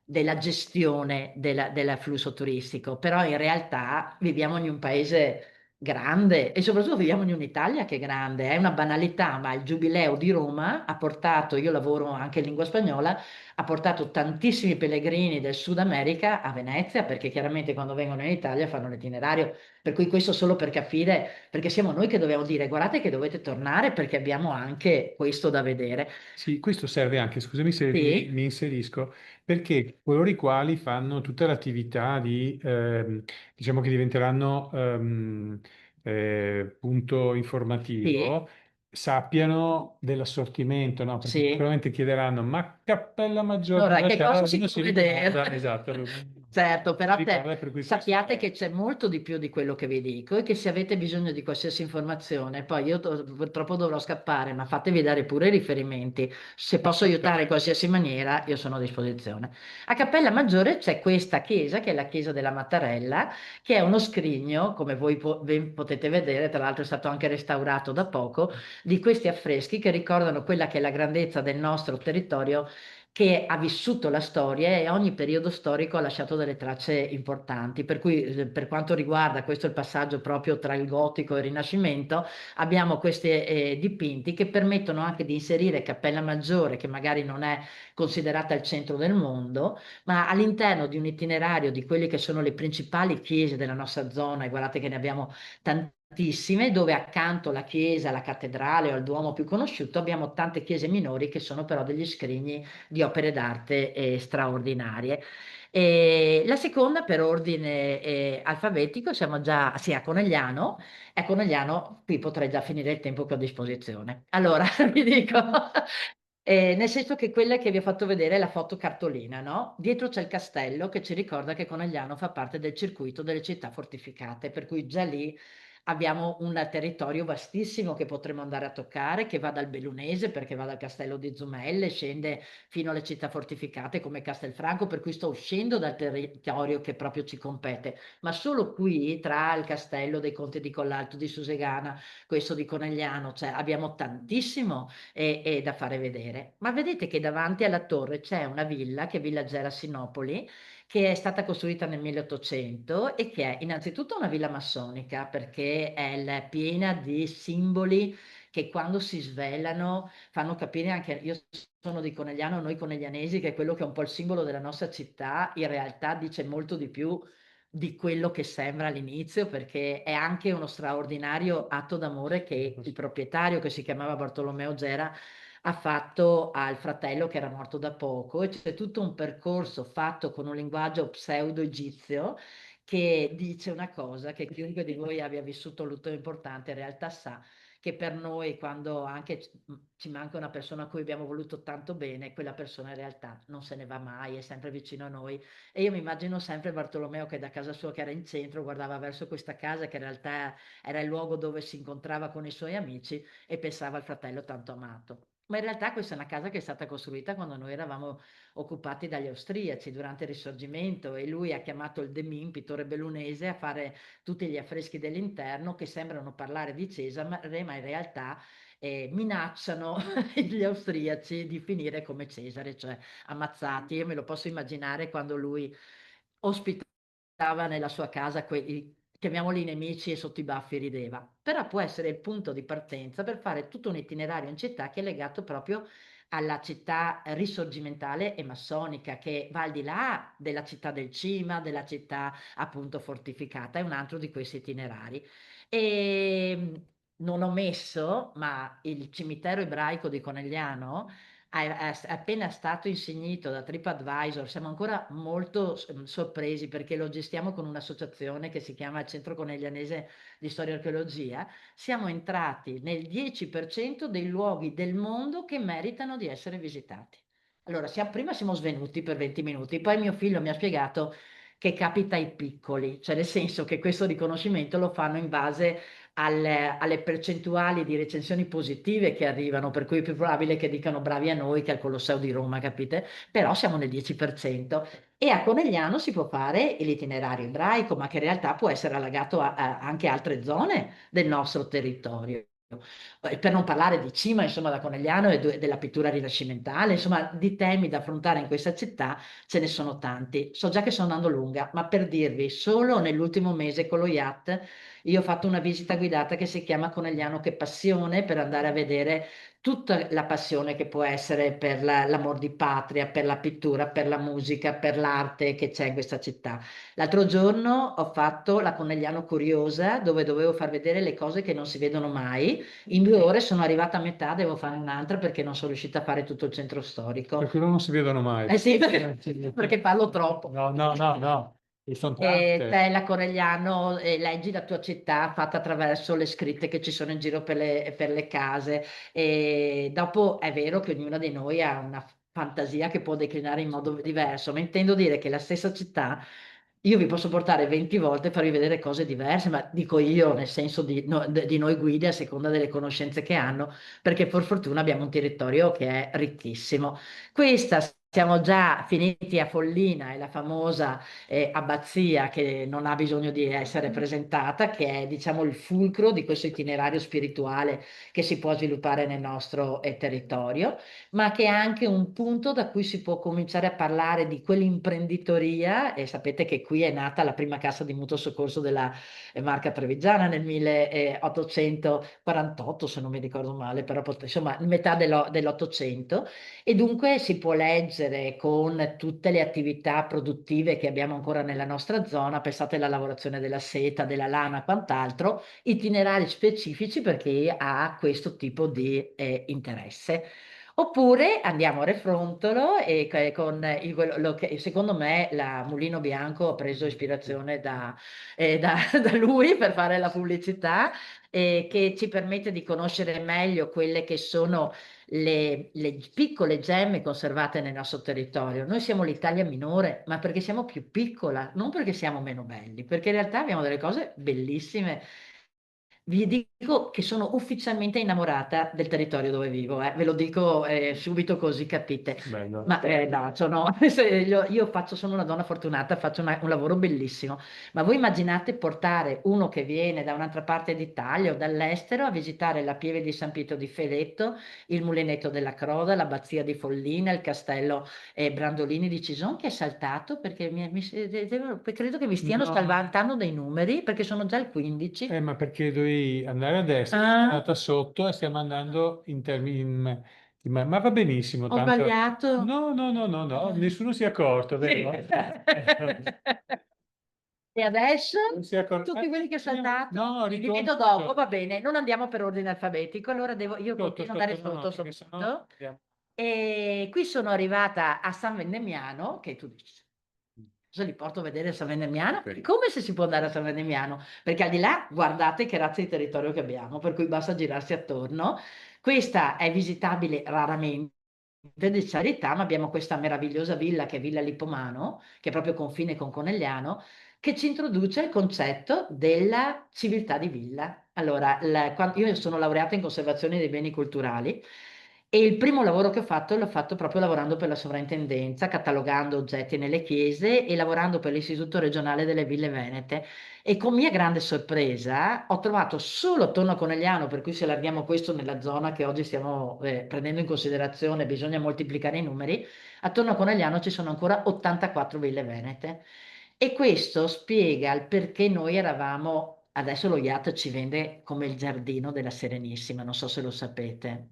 F: della gestione del flusso turistico, però in realtà viviamo in un paese grande e soprattutto viviamo in un'Italia che è grande, è una banalità, ma il Giubileo di Roma ha portato, io lavoro anche in lingua spagnola, ha portato tantissimi pellegrini del Sud America a Venezia, perché chiaramente quando vengono in Italia fanno l'itinerario, per cui questo solo per capire, perché siamo noi che dobbiamo dire, guardate che dovete tornare perché abbiamo anche questo da vedere.
A: Sì, questo serve anche, scusami se
F: Sì,
A: mi inserisco, perché coloro i quali fanno tutta l'attività di, diciamo che diventeranno punto
F: sì,
A: informativo, sappiano dell'assortimento, no? Perché
F: sì.
A: sicuramente chiederanno, ma Cappella Maggiore
F: Allora,
A: cosa
F: che
A: c'è?
F: cosa
A: Allora
F: si
A: uno
F: può
A: si ricorda,
F: vedere?
A: esatto,
F: Certo,
A: si
F: però
A: ricorda per cui questo
F: sappiate
A: è.
F: che c'è molto di più di quello che vi dico e che se avete bisogno di qualsiasi informazione, poi io purtroppo dovrò scappare, ma fatevi dare pure i riferimenti. Se posso aiutare in qualsiasi maniera, io sono a disposizione. A Cappella Maggiore c'è questa chiesa, che è la chiesa della Mattarella, che è uno scrigno, come voi ben potete vedere, tra l'altro è stato anche restaurato da poco, di questi affreschi che ricordano quella che è la grandezza del nostro territorio che ha vissuto la storia e ogni periodo storico ha lasciato delle tracce importanti. Per cui, per quanto riguarda, questo è il passaggio proprio tra il gotico e il Rinascimento, abbiamo questi dipinti che permettono anche di inserire Cappella Maggiore, che magari non è considerata il centro del mondo, ma all'interno di un itinerario di quelle che sono le principali chiese della nostra zona, e guardate che ne abbiamo tantissime, dove accanto alla chiesa, alla cattedrale o al Duomo più conosciuto abbiamo tante chiese minori che sono però degli scrigni di opere d'arte straordinarie. E la seconda per ordine alfabetico, siamo già sì, a Conegliano. A Conegliano, qui potrei già finire il tempo che ho a disposizione. Allora, vi dico, nel senso che quella che vi ho fatto vedere è la foto cartolina, no? Dietro c'è il castello che ci ricorda che Conegliano fa parte del circuito delle città fortificate, per cui già lì abbiamo un territorio vastissimo che potremo andare a toccare, che va dal Bellunese, perché va dal castello di Zumelle, scende fino alle città fortificate come Castelfranco, per cui sto uscendo dal territorio che proprio ci compete, ma solo qui, tra il castello dei Conti di Collalto, di Susegana, questo di Conegliano, cioè abbiamo tantissimo da fare vedere. Ma vedete che davanti alla torre c'è una villa, che è Villa Gerasinopoli, che è stata costruita nel 1800 e che è innanzitutto una villa massonica perché è piena di simboli che quando si svelano fanno capire anche, io sono di Conegliano, noi coneglianesi, che è quello che è un po' il simbolo della nostra città, in realtà dice molto di più di quello che sembra all'inizio, perché è anche uno straordinario atto d'amore che il proprietario, che si chiamava Bartolomeo Gera, ha fatto al fratello che era morto da poco, e c'è tutto un percorso fatto con un linguaggio pseudo-egizio che dice una cosa che chiunque di voi abbia vissuto un lutto importante in realtà sa che per noi, quando anche ci manca una persona a cui abbiamo voluto tanto bene, quella persona in realtà non se ne va mai, è sempre vicino a noi. E io mi immagino sempre Bartolomeo che da casa sua, che era in centro, guardava verso questa casa che in realtà era il luogo dove si incontrava con i suoi amici e pensava al fratello tanto amato. Ma in realtà questa è una casa che è stata costruita quando noi eravamo occupati dagli austriaci durante il Risorgimento, e lui ha chiamato il Demin, pittore bellunese, a fare tutti gli affreschi dell'interno che sembrano parlare di Cesare, ma in realtà minacciano gli austriaci di finire come Cesare, cioè ammazzati. Io me lo posso immaginare quando lui ospitava nella sua casa quei, chiamiamoli nemici, e sotto i baffi rideva. Però può essere il punto di partenza per fare tutto un itinerario in città che è legato proprio alla città risorgimentale e massonica, che va al di là della città del Cima, della città appunto fortificata. È un altro di questi itinerari. E non ho messo, ma il cimitero ebraico di Conegliano è appena stato insignito da TripAdvisor. Siamo ancora molto sorpresi, perché lo gestiamo con un'associazione che si chiama Centro Coneglianese di Storia e Archeologia. Siamo entrati nel 10% dei luoghi del mondo che meritano di essere visitati. Allora, prima siamo svenuti per 20 minuti, poi mio figlio mi ha spiegato che capita ai piccoli, cioè nel senso che questo riconoscimento lo fanno in base alle percentuali di recensioni positive che arrivano, per cui è più probabile che dicano bravi a noi che al Colosseo di Roma, capite? Però siamo nel 10%. E a Conegliano si può fare l'itinerario ebraico, ma che in realtà può essere allagato anche a altre zone del nostro territorio. Per non parlare di Cima, insomma, da Conegliano e della pittura rinascimentale, insomma, di temi da affrontare in questa città ce ne sono tanti. So già che sto andando lunga, ma per dirvi, solo nell'ultimo mese con lo yacht io ho fatto una visita guidata che si chiama Conegliano che passione, per andare a vedere tutta la passione che può essere per l'amor di patria, per la pittura, per la musica, per l'arte che c'è in questa città. L'altro giorno ho fatto la Conegliano Curiosa, dove dovevo far vedere le cose che non si vedono mai. In 2 ore sono arrivata a metà, devo fare un'altra perché non sono riuscita a fare tutto il centro storico.
A: Per quello non si vedono mai.
F: Eh sì, perché parlo troppo.
A: No, no, no, no. E sono
F: E
A: tante.
F: te, la Conegliano, leggi la tua città fatta attraverso le scritte che ci sono in giro per le case. E dopo è vero che ognuno di noi ha una fantasia che può declinare in modo diverso, ma intendo dire che la stessa città io vi posso portare 20 volte e farvi vedere cose diverse, ma dico io nel senso di, di noi guide a seconda delle conoscenze che hanno, perché per fortuna abbiamo un territorio che è ricchissimo. Questa siamo già finiti a Follina, è la famosa abbazia che non ha bisogno di essere presentata, che è diciamo il fulcro di questo itinerario spirituale che si può sviluppare nel nostro territorio, ma che è anche un punto da cui si può cominciare a parlare di quell'imprenditoria. E sapete che qui è nata la prima cassa di mutuo soccorso della Marca Trevigiana nel 1848, se non mi ricordo male, però insomma metà dell'Ottocento. E dunque si può leggere con tutte le attività produttive che abbiamo ancora nella nostra zona, pensate alla lavorazione della seta, della lana, quant'altro, itinerari specifici per chi ha questo tipo di interesse. Oppure andiamo a Refrontolo e con quello che secondo me la Mulino Bianco ha preso ispirazione da lui per fare la pubblicità, che ci permette di conoscere meglio quelle che sono le piccole gemme conservate nel nostro territorio. Noi siamo l'Italia minore, ma perché siamo più piccola, non perché siamo meno belli, perché in realtà abbiamo delle cose bellissime. Vi dico che sono ufficialmente innamorata del territorio dove vivo, ve lo dico subito così capite.
A: Bello.
F: Ma no, sono una donna fortunata, faccio un lavoro bellissimo. Ma voi immaginate portare uno che viene da un'altra parte d'Italia o dall'estero a visitare la pieve di San Pietro di Feletto, il mulinetto della Croda, l'abbazia di Follina, il castello Brandolini di Cison, che è saltato perché credo che mi stiano
A: No.
F: salvando dei numeri perché sono già al 15.
A: Ma perché dovevi andare a destra, sono
F: Ah,
A: andata sotto e stiamo andando in termini... ma va benissimo,
F: ho
A: tanto...
F: sbagliato.
A: No, no, no, no, no, nessuno si è accorto, vero?
F: E adesso
A: Non si è accorto.
F: tutti quelli che ho saltato,
A: No,
F: li
A: ritorno.
F: vedo dopo, va bene, non andiamo per ordine alfabetico, allora io
A: Sotto,
F: continuo ad andare
A: no, no,
F: sotto,
A: perché sennò
F: sotto.
A: andiamo.
F: E qui sono arrivata a San Vendemiano, che tu dici, cosa li porto a vedere San Vendemiano?
A: Ok.
F: Come se si può andare a San Vendemiano? Perché al di là, guardate che razza di territorio che abbiamo, per cui basta girarsi attorno. Questa è visitabile raramente, di carità, ma abbiamo questa meravigliosa villa che è Villa Lippomano, che è proprio confine con Conegliano, che ci introduce il concetto della civiltà di villa. Allora, io sono laureata in conservazione dei beni culturali E il primo lavoro che ho fatto l'ho fatto proprio lavorando per la sovrintendenza, catalogando oggetti nelle chiese e lavorando per l'Istituto regionale delle Ville Venete. E con mia grande sorpresa ho trovato solo attorno a Conegliano, per cui se allarghiamo questo nella zona che oggi stiamo prendendo in considerazione, bisogna moltiplicare i numeri, attorno a Conegliano ci sono ancora 84 ville venete. E questo spiega il perché noi eravamo, adesso lo IAT ci vende come il giardino della Serenissima, non so se lo sapete.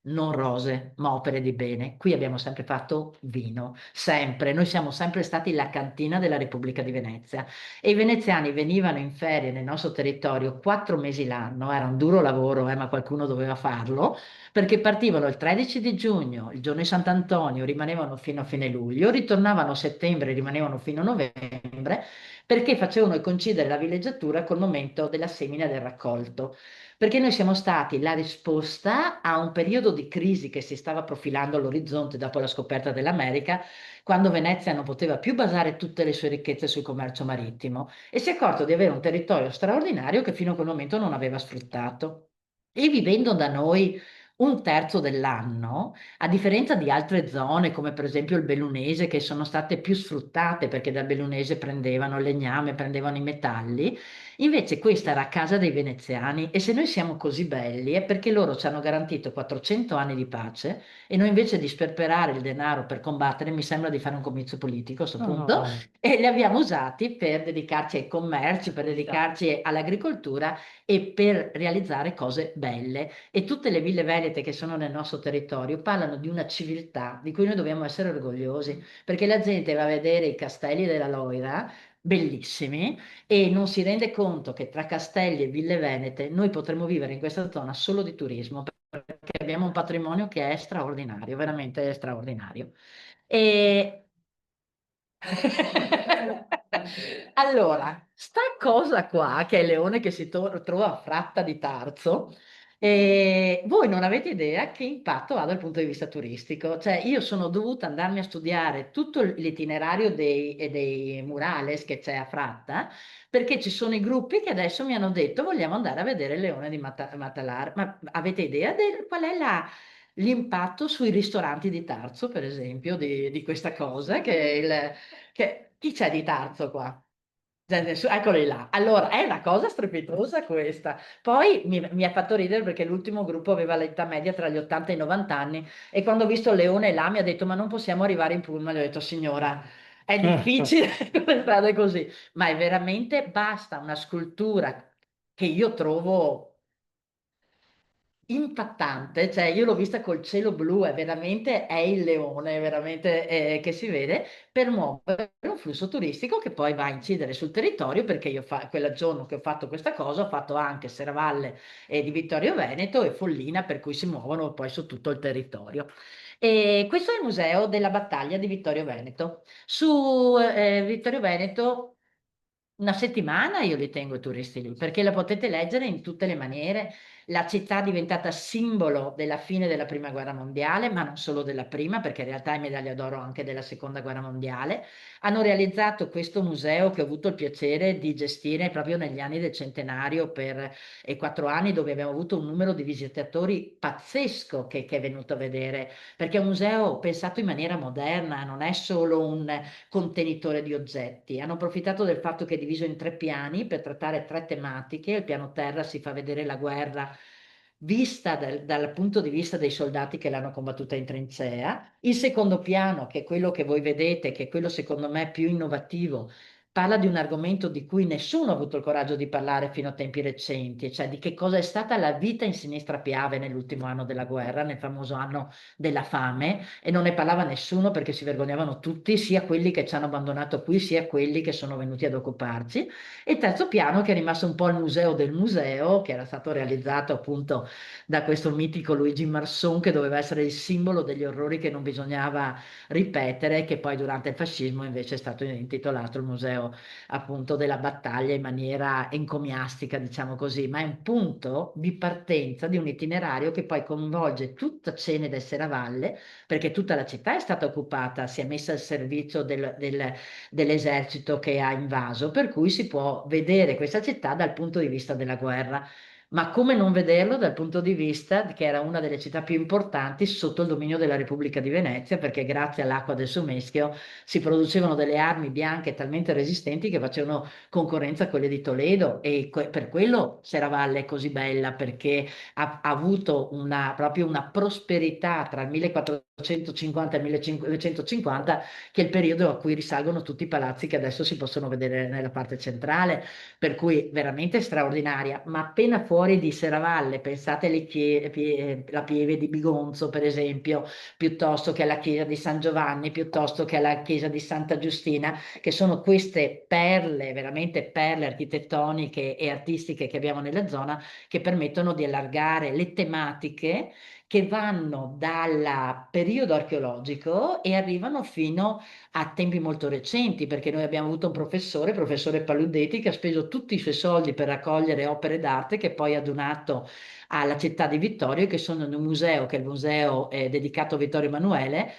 F: Non rose, ma opere di bene. Qui abbiamo sempre fatto vino, sempre. Noi siamo sempre stati la cantina della Repubblica di Venezia e i veneziani venivano in ferie nel nostro territorio 4 mesi l'anno, era un duro lavoro, ma qualcuno doveva farlo, perché partivano il 13 di giugno, il giorno di Sant'Antonio, rimanevano fino a fine luglio, ritornavano a settembre, rimanevano fino a novembre, perché facevano coincidere la villeggiatura col momento della semina e del raccolto. Perché noi siamo stati la risposta a un periodo di crisi che si stava profilando all'orizzonte dopo la scoperta dell'America, quando Venezia non poteva più basare tutte le sue ricchezze sul commercio marittimo e si è accorto di avere un territorio straordinario che fino a quel momento non aveva sfruttato. E vivendo da noi un terzo dell'anno, a differenza di altre zone come per esempio il Bellunese, che sono state più sfruttate perché dal Bellunese prendevano il legname, prendevano i metalli, invece questa era a casa dei veneziani e se noi siamo così belli è perché loro ci hanno garantito 400 anni di pace e noi invece di sperperare il denaro per combattere, mi sembra di fare un comizio politico a questo punto, e li abbiamo usati per dedicarci ai commerci, per dedicarci all'agricoltura e per realizzare cose belle. E tutte le ville venete che sono nel nostro territorio parlano di una civiltà di cui noi dobbiamo essere orgogliosi, perché la gente va a vedere i castelli della Loira, bellissimi, e non si rende conto che tra castelli e ville venete noi potremmo vivere in questa zona solo di turismo, perché abbiamo un patrimonio che è straordinario, veramente straordinario. E allora, sta cosa qua, che è il leone che si trova a Fratta di Tarzo, voi non avete idea che impatto ha dal punto di vista turistico. Cioè, io sono dovuta andarmi a studiare tutto l'itinerario dei murales che c'è a Fratta, perché ci sono i gruppi che adesso mi hanno detto vogliamo andare a vedere il leone di Matalar. Ma avete idea qual è l'impatto sui ristoranti di Tarzo, per esempio, di questa cosa? Chi c'è di Tarzo qua? Eccoli là. Allora, è una cosa strepitosa questa. Poi mi ha fatto ridere perché l'ultimo gruppo aveva l'età media tra gli 80 e i 90 anni e quando ho visto il leone là mi ha detto ma non possiamo arrivare in pullman. Gli ho detto signora, è difficile con le strade così, ma è veramente basta una scultura che io trovo impattante, cioè io l'ho vista col cielo blu, è veramente è il leone, è veramente che si vede per muovere un flusso turistico che poi va a incidere sul territorio perché io quel giorno che ho fatto questa cosa ho fatto anche Serravalle di Vittorio Veneto e Follina per cui si muovono poi su tutto il territorio. E questo è il museo della battaglia di Vittorio Veneto. Su Vittorio Veneto una settimana io li tengo i turisti lì, perché la potete leggere in tutte le maniere. La città è diventata simbolo della fine della Prima Guerra Mondiale, ma non solo della Prima, perché in realtà è medaglia d'oro anche della Seconda Guerra Mondiale. Hanno realizzato questo museo che ho avuto il piacere di gestire proprio negli anni del centenario per 4 anni, dove abbiamo avuto un numero di visitatori pazzesco che è venuto a vedere, perché è un museo pensato in maniera moderna, non è solo un contenitore di oggetti. Hanno approfittato del fatto che è diviso in 3 piani per trattare 3 tematiche. Il piano terra si fa vedere la guerra vista dal punto di vista dei soldati che l'hanno combattuta in trincea. Il secondo piano, che è quello che voi vedete, che è quello secondo me più innovativo, parla di un argomento di cui nessuno ha avuto il coraggio di parlare fino a tempi recenti, cioè di che cosa è stata la vita in Sinistra Piave nell'ultimo anno della guerra, nel famoso anno della fame, e non ne parlava nessuno perché si vergognavano tutti, sia quelli che ci hanno abbandonato qui, sia quelli che sono venuti ad occuparci. E il terzo piano, che è rimasto un po' il museo del museo, che era stato realizzato appunto da questo mitico Luigi Marson, che doveva essere il simbolo degli orrori che non bisognava ripetere, che poi durante il fascismo invece è stato intitolato il museo appunto della battaglia in maniera encomiastica, diciamo così, ma è un punto di partenza di un itinerario che poi coinvolge tutta Ceneda e Serravalle, perché tutta la città è stata occupata, si è messa al servizio dell'esercito che ha invaso, per cui si può vedere questa città dal punto di vista della guerra. ma come non vederlo dal punto di vista che era una delle città più importanti sotto il dominio della Repubblica di Venezia, perché grazie all'acqua del Sumeschio si producevano delle armi bianche talmente resistenti che facevano concorrenza a quelle di Toledo e per quello Serravalle è così bella, perché ha avuto proprio una prosperità tra il 1450 e il 1550, che è il periodo a cui risalgono tutti i palazzi che adesso si possono vedere nella parte centrale, per cui veramente straordinaria. Ma appena fuori di Serravalle, pensate la pieve di Bigonzo, per esempio, piuttosto che alla chiesa di San Giovanni, piuttosto che alla chiesa di Santa Giustina, che sono queste perle, veramente perle architettoniche e artistiche che abbiamo nella zona, che permettono di allargare le tematiche che vanno dal periodo archeologico e arrivano fino a tempi molto recenti, perché noi abbiamo avuto un professore, il professore Paludetti, che ha speso tutti i suoi soldi per raccogliere opere d'arte che poi ha donato alla città di Vittorio, che sono in un museo, che è il museo dedicato a Vittorio Emanuele,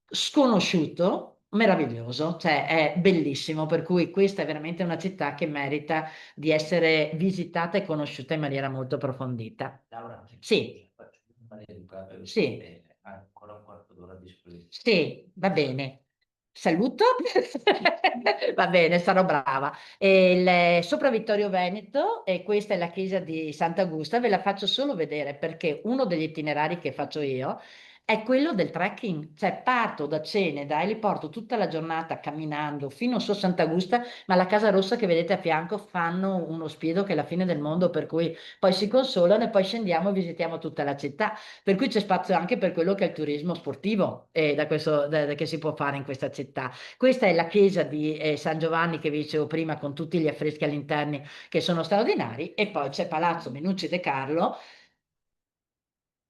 F: sconosciuto, meraviglioso, cioè è bellissimo, per cui questa è veramente una città che merita di essere visitata e conosciuta in maniera molto approfondita.
G: Laura,
F: Sì,
G: faccio un maleducato e
F: sì,
G: ha ancora un quarto d'ora a disposizione.
F: sì, va bene. Saluto, va bene, sarò brava. Sopra Vittorio Veneto, e questa è la chiesa di Sant'Augusta, ve la faccio solo vedere perché uno degli itinerari che faccio io è quello del trekking, cioè parto da Ceneda e li porto tutta la giornata camminando fino su Sant'Augusta, ma la Casa Rossa che vedete a fianco fanno uno spiedo che è la fine del mondo, per cui poi si consolano e poi scendiamo e visitiamo tutta la città. Per cui c'è spazio anche per quello che è il turismo sportivo che si può fare in questa città. Questa è la chiesa di San Giovanni che vi dicevo prima, con tutti gli affreschi all'interno che sono straordinari, e poi c'è Palazzo Menucci De Carlo,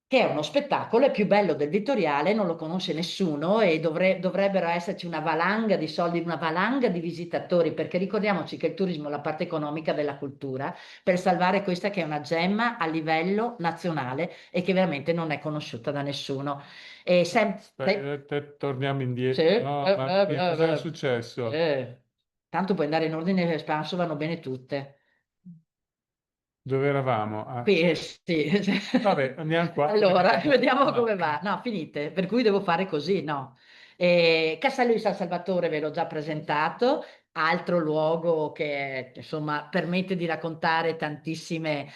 F: che è uno spettacolo, è più bello del Vittoriale, non lo conosce nessuno e dovrebbero esserci una valanga di soldi, una valanga di visitatori, perché ricordiamoci che il turismo è la parte economica della cultura, per salvare questa che è una gemma a livello nazionale e che veramente non è conosciuta da nessuno. E
A: Torniamo
F: sì,
A: indietro. No, ma cosa è successo?
F: tanto puoi andare in ordine espanso, vanno bene tutte.
A: Dove eravamo? Ah,
F: Qui, sì.
A: vabbè, andiamo qua.
F: Allora, vediamo
A: No.
F: come va. No, finite, per cui devo fare così, no. Castello di San Salvatore ve l'ho già presentato, altro luogo che insomma permette di raccontare tantissime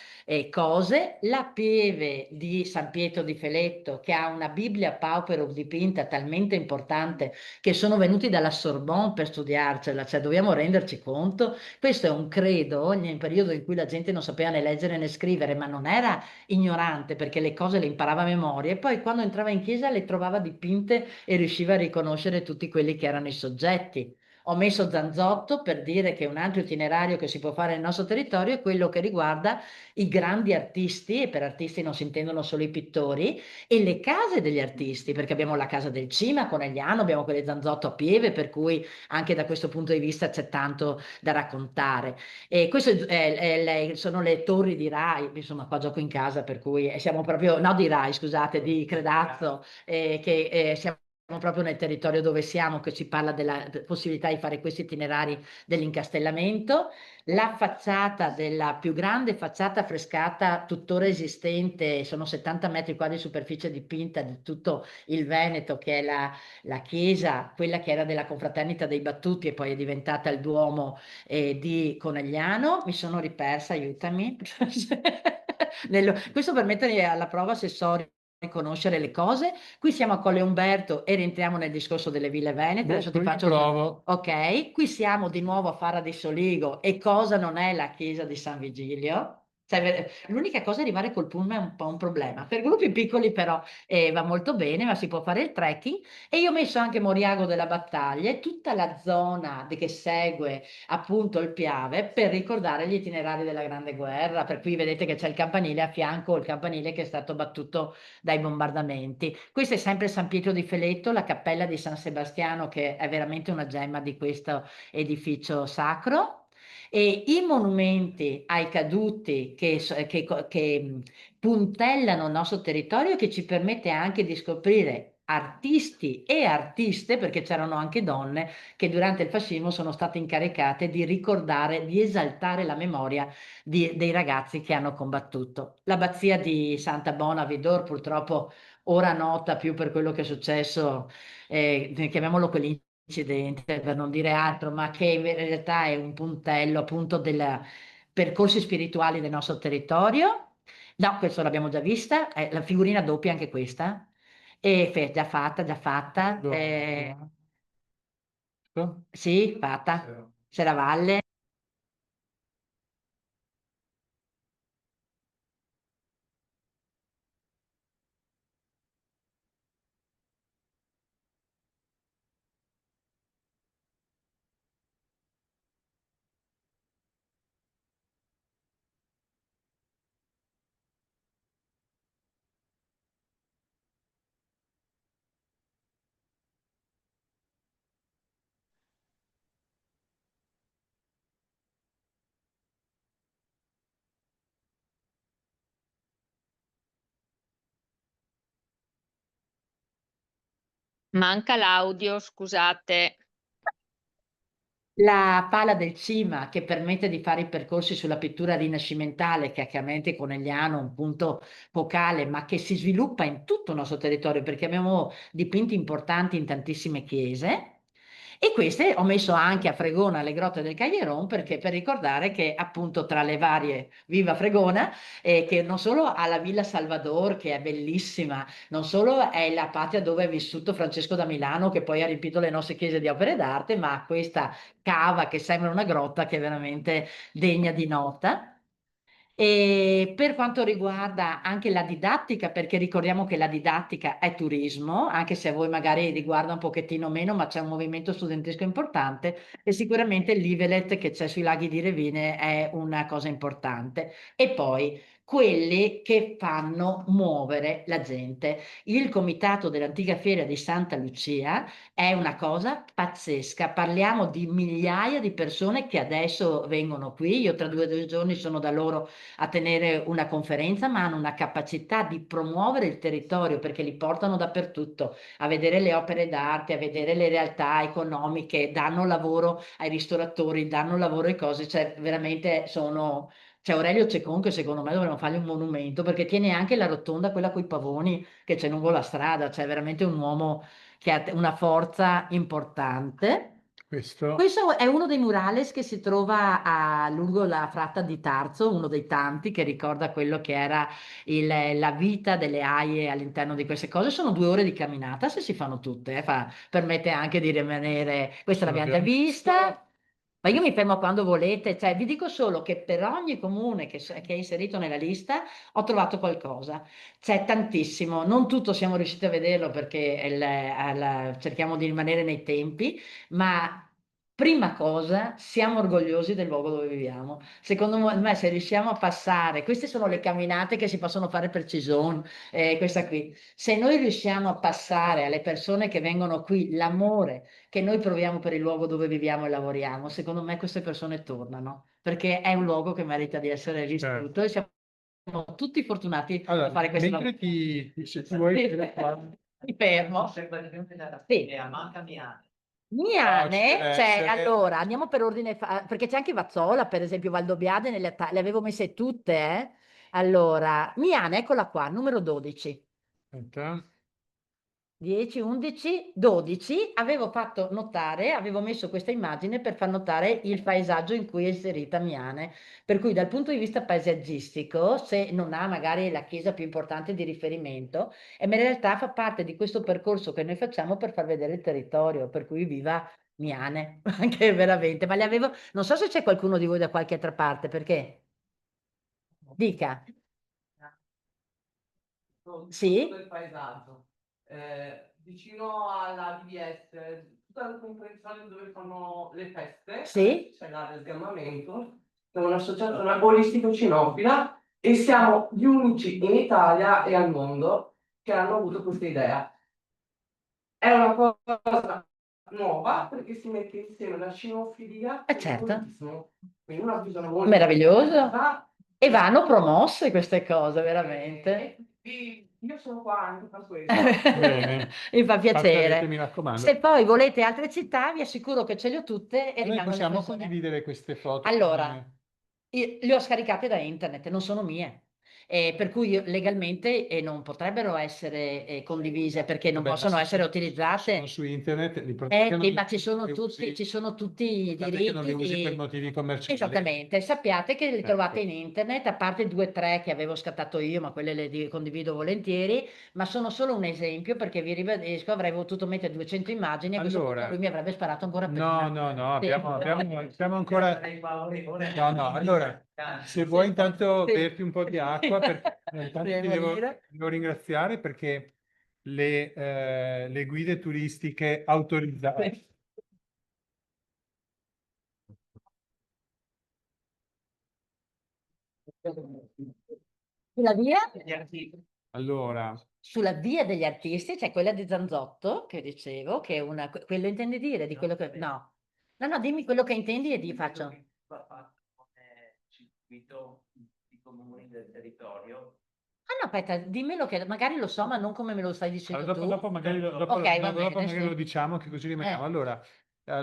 F: cose. La Pieve di San Pietro di Feletto, che ha una Bibbia Pauperum dipinta talmente importante che sono venuti dalla Sorbonne per studiarcela, cioè dobbiamo renderci conto. Questo è un credo nel periodo in cui la gente non sapeva né leggere né scrivere, ma non era ignorante perché le cose le imparava a memoria, e poi quando entrava in chiesa le trovava dipinte e riusciva a riconoscere tutti quelli che erano i soggetti. Ho messo Zanzotto per dire che un altro itinerario che si può fare nel nostro territorio è quello che riguarda i grandi artisti, e per artisti non si intendono solo i pittori, e le case degli artisti, perché abbiamo la casa del Cima a Conegliano, abbiamo quelle Zanzotto a Pieve, per cui anche da questo punto di vista c'è tanto da raccontare. E queste sono le torri di Rai, insomma qua gioco in casa, per cui siamo proprio, no di Rai, scusate, di Credazzo, che siamo proprio nel territorio dove siamo, che ci parla della possibilità di fare questi itinerari dell'incastellamento. La facciata della più grande facciata affrescata tuttora esistente, sono 70 metri quadri di superficie dipinta di tutto il Veneto, che è la chiesa, quella che era della Confraternita dei Battuti e poi è diventata il Duomo di Conegliano. Mi sono ripersa, aiutami. Questo per mettere alla prova se so riconoscere le cose. Qui siamo a Colle Umberto e rientriamo nel discorso delle ville venete. Adesso ti
A: Io
F: faccio...
A: provo.
F: Ok, qui siamo di nuovo a Fara di Soligo, e cosa non è la chiesa di San Vigilio? Cioè, l'unica cosa è arrivare col pullman è un po' un problema. Per gruppi piccoli però va molto bene, ma si può fare il trekking. E io ho messo anche Moriago della Battaglia e tutta la zona che segue appunto il Piave, per ricordare gli itinerari della Grande Guerra, per cui vedete che c'è il campanile a fianco, il campanile che è stato battuto dai bombardamenti. Questo è sempre San Pietro di Feletto, la cappella di San Sebastiano, che è veramente una gemma di questo edificio sacro. E i monumenti ai caduti che puntellano il nostro territorio, che ci permette anche di scoprire artisti e artiste, perché c'erano anche donne che durante il fascismo sono state incaricate di ricordare, di esaltare la memoria dei ragazzi che hanno combattuto. L'abbazia di Santa Bona Vidor, purtroppo ora nota più per quello che è successo, chiamiamolo quell'incidente per non dire altro, ma che in realtà è un puntello appunto dei percorsi spirituali del nostro territorio. No, questo l'abbiamo già vista, è la figurina doppia anche questa. E già fatta, già fatta. Sì, fatta. Serravalle.
H: Manca l'audio, scusate.
F: La pala del cima che permette di fare i percorsi sulla pittura rinascimentale, che è chiaramente Conegliano un punto focale, ma che si sviluppa in tutto il nostro territorio perché abbiamo dipinti importanti in tantissime chiese. E queste ho messo anche a Fregona le grotte del Caglieron perché per ricordare che appunto tra le varie, viva Fregona, che non solo ha la Villa Salvador che è bellissima, non solo è la patria dove è vissuto Francesco da Milano che poi ha riempito le nostre chiese di opere d'arte, ma ha questa cava che sembra una grotta che è veramente degna di nota. E per quanto riguarda anche la didattica, perché ricordiamo che la didattica è turismo, anche se a voi magari riguarda un pochettino meno, ma c'è un movimento studentesco importante e sicuramente l'Ivelet che c'è sui laghi di Revine è una cosa importante. E poi quelli che fanno muovere la gente. Il comitato dell'antica fiera di Santa Lucia è una cosa pazzesca. Parliamo di migliaia di persone che adesso vengono qui. Io tra 2 giorni sono da loro a tenere una conferenza, ma hanno una capacità di promuovere il territorio perché li portano dappertutto, a vedere le opere d'arte, a vedere le realtà economiche, danno lavoro ai ristoratori, danno lavoro ai cose, cioè veramente sono. C'è Aurelio Cecon che secondo me dovremmo fargli un monumento perché tiene anche la rotonda, quella con i pavoni che c'è lungo la strada, cioè veramente un uomo che ha una forza importante. Questo è uno dei murales che si trova lungo la fratta di Tarzo, uno dei tanti che ricorda quello che era la vita delle aie all'interno di queste cose. Sono 2 ore di camminata se si fanno tutte, permette anche di rimanere. Questa l'abbiamo già vista. Ma io mi fermo quando volete, cioè vi dico solo che per ogni comune che è inserito nella lista ho trovato qualcosa. C'è tantissimo, non tutto siamo riusciti a vederlo perché cerchiamo di rimanere nei tempi, ma prima cosa siamo orgogliosi del luogo dove viviamo. Secondo me se riusciamo a passare, queste sono le camminate che si possono fare per Cison, questa qui. Se noi riusciamo a passare alle persone che vengono qui l'amore che noi proviamo per il luogo dove viviamo e lavoriamo, secondo me queste persone tornano, perché è un luogo che merita di essere distrutto e siamo tutti fortunati a fare questo lavoro.
A: Se tu vuoi,
F: Mi fermo. Sì.
G: Manca Miane.
F: Miane, cioè, allora andiamo per ordine, perché c'è anche Vazzola, per esempio, Valdobbiade, le avevo messe tutte, eh? Allora, Miane, eccola qua, numero 12. 10, 11, 12, avevo fatto notare, avevo messo questa immagine per far notare il paesaggio in cui è inserita Miane, per cui dal punto di vista paesaggistico, se non ha magari la chiesa più importante di riferimento, ma in realtà fa parte di questo percorso che noi facciamo per far vedere il territorio, per cui viva Miane, anche veramente, ma le avevo, non so se c'è qualcuno di voi da qualche altra parte, perché? Dica. Sì?
I: Del paesaggio. Vicino alla BBS, tutta la comprensione dove fanno le feste,
F: Sì?
I: c'è l'area sgambamento, è un'associazione agonistico-cinofila e siamo gli unici in Italia e al mondo che hanno avuto questa idea. È una cosa nuova perché si mette insieme la cinofilia e il
F: Certo.
I: turismo. Quindi una visione molto
F: Meraviglioso. E vanno promosse queste cose, veramente.
I: Io sono qua anche per questo.
A: Bene.
F: Mi fa
A: Partorite,
F: piacere.
A: mi raccomando.
F: Se poi volete altre città, vi assicuro che ce le ho tutte e
A: Noi
F: rimangono le
A: possiamo
F: persone.
A: condividere queste foto.
F: Allora, le ho scaricate da internet, non sono mie. Per cui legalmente non potrebbero essere condivise perché non
A: Vabbè,
F: possono
A: ma
F: essere
A: sono
F: utilizzate.
A: su internet, l'importante è che non
F: Sì, ma ci sono
A: le usi-
F: ci sono tutti i
A: l'importante è che non le usi per
F: diritti.
A: motivi commerciali.
F: Esattamente, sappiate che li trovate
A: Ecco.
F: in internet, a parte 2 o 3 che avevo scattato io, ma quelle condivido volentieri, ma sono solo un esempio perché vi ribadisco, avrei potuto mettere 200 immagini e a questo punto
A: Allora,
F: lui mi avrebbe sparato ancora
A: no,
F: prima.
A: no,
F: Sì.
A: siamo ancora. No, no, allora, se vuoi intanto
F: Sì.
A: berti un po' di acqua, perché intanto ti
F: Devo dire.
A: devo ringraziare perché le guide turistiche autorizzate.
F: Sulla via?
A: Allora,
F: Sulla via degli artisti c'è quella di Zanzotto, che dicevo, che è una. Quello intendi dire di quello che. No. No, no, dimmi quello che intendi e ti faccio.
G: Va fatto come circuito di comuni del territorio.
F: Ah no, aspetta, dimmelo che magari lo so, ma non come me lo stai dicendo
A: allora,
F: tu.
A: dopo magari,
F: Ok, va bene,
A: magari
F: sì.
A: lo diciamo che così rimaniamo. Allora,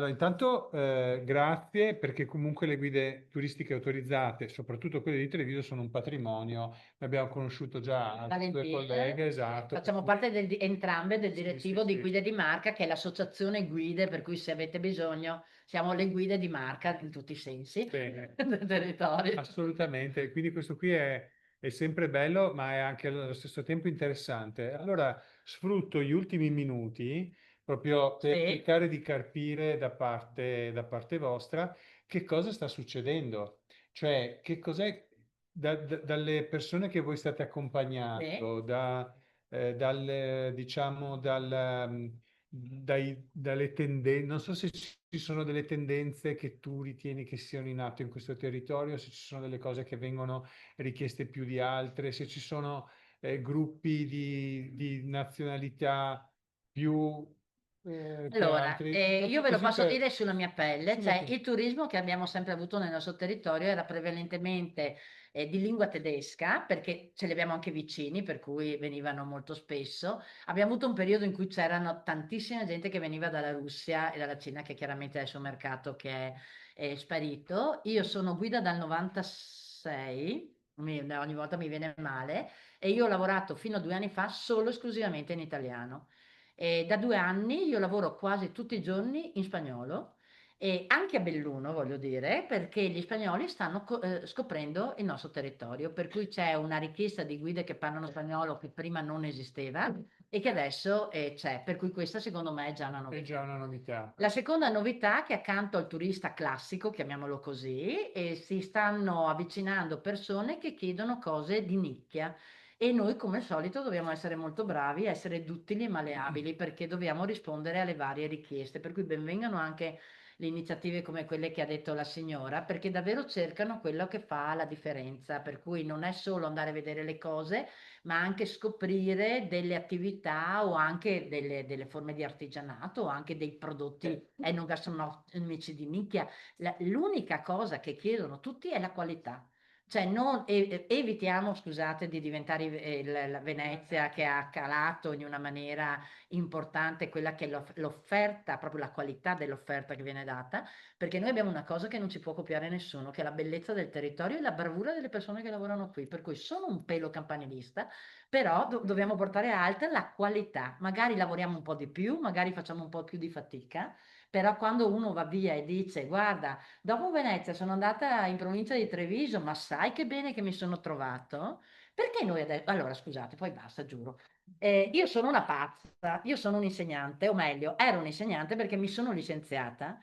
A: intanto grazie perché comunque le guide turistiche autorizzate, soprattutto quelle di Treviso, sono un patrimonio. Ne abbiamo conosciuto già altre due
F: Valentina,
A: colleghe, esatto.
F: facciamo
A: per cui-
F: parte entrambe del
A: Sì,
F: direttivo
A: sì,
F: di
A: sì.
F: guide di marca, che è l'associazione guide, per cui se avete bisogno siamo le guide di marca in tutti i sensi
A: Bene.
F: del territorio.
A: Assolutamente, quindi questo qui è sempre bello, ma è anche allo stesso tempo interessante. Allora, sfrutto gli ultimi minuti proprio per
F: Sì.
A: cercare di capire da parte vostra che cosa sta succedendo, cioè che cos'è dalle persone che voi state accompagnando, diciamo, dalle tendenze, non so se ci sono delle tendenze che tu ritieni che siano in atto in questo territorio, se ci sono delle cose che vengono richieste più di altre, se ci sono gruppi di nazionalità più che
F: Allora,
A: altri.
F: io
A: Proprio
F: ve lo
A: così
F: posso dire sulla mia pelle,
A: sulla
F: cioè
A: tua-
F: il turismo che abbiamo sempre avuto nel nostro territorio era prevalentemente di lingua tedesca, perché ce li abbiamo anche vicini, per cui venivano molto spesso. Abbiamo avuto un periodo in cui c'erano tantissima gente che veniva dalla Russia e dalla Cina, che chiaramente è il suo mercato che è sparito. Io sono guida dal 96, ogni volta mi viene male, e io ho lavorato fino a 2 anni fa solo esclusivamente in italiano. E da 2 anni io lavoro quasi tutti i giorni in spagnolo e anche a Belluno, voglio dire, perché gli spagnoli stanno scoprendo il nostro territorio, per cui c'è una richiesta di guide che parlano spagnolo che prima non esisteva e che adesso c'è, per cui questa secondo me è già una
A: È
F: novità.
A: già una novità.
F: La seconda novità è che accanto al turista classico, chiamiamolo così, si stanno avvicinando persone che chiedono cose di nicchia. E noi, come al solito, dobbiamo essere molto bravi, essere duttili e maleabili perché dobbiamo rispondere alle varie richieste. Per cui benvengano anche le iniziative come quelle che ha detto la signora, perché davvero cercano quello che fa la differenza. Per cui non è solo andare a vedere le cose, ma anche scoprire delle attività o anche delle forme di artigianato o anche dei prodotti enogastronomici di nicchia. L'unica cosa che chiedono tutti è la qualità. Cioè evitiamo, scusate, di diventare la Venezia che ha calato in una maniera importante quella che è l'offerta, proprio la qualità dell'offerta che viene data, perché noi abbiamo una cosa che non ci può copiare nessuno, che è la bellezza del territorio e la bravura delle persone che lavorano qui, per cui sono un pelo campanilista, però dobbiamo portare alta la qualità. Magari lavoriamo un po' di più, magari facciamo un po' più di fatica, però quando uno va via e dice guarda, dopo Venezia sono andata in provincia di Treviso, ma sai che bene che mi sono trovato? Perché noi adesso. Allora, scusate, poi basta, giuro. Io sono una pazza, io sono un insegnante, o meglio, ero un insegnante perché mi sono licenziata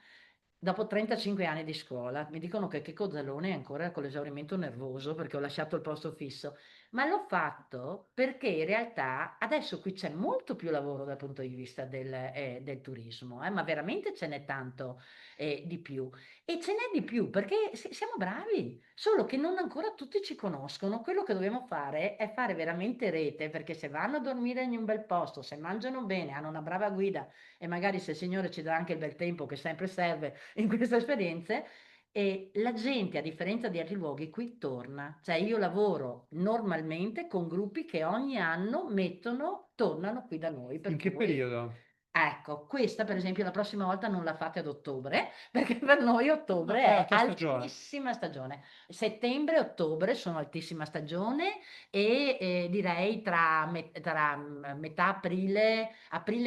F: dopo 35 anni di scuola. Mi dicono che Checco Zalone è ancora con l'esaurimento nervoso perché ho lasciato il posto fisso, ma l'ho fatto perché in realtà adesso qui c'è molto più lavoro dal punto di vista del turismo, ma veramente ce n'è tanto di più. E ce n'è di più perché siamo bravi, solo che non ancora tutti ci conoscono. Quello che dobbiamo fare è fare veramente rete, perché se vanno a dormire in un bel posto, se mangiano bene, hanno una brava guida e magari se il Signore ci dà anche il bel tempo che sempre serve in queste esperienze, E la gente, a differenza di altri luoghi, qui torna. Cioè io lavoro normalmente con gruppi che ogni anno tornano qui da noi. Per
A: In che
F: cui,
A: periodo?
F: ecco, questa per esempio la prossima volta non la fate ad ottobre, perché per noi ottobre
A: È
F: è
A: alta stagione.
F: altissima stagione. Settembre e ottobre sono altissima stagione e direi tra metà aprile,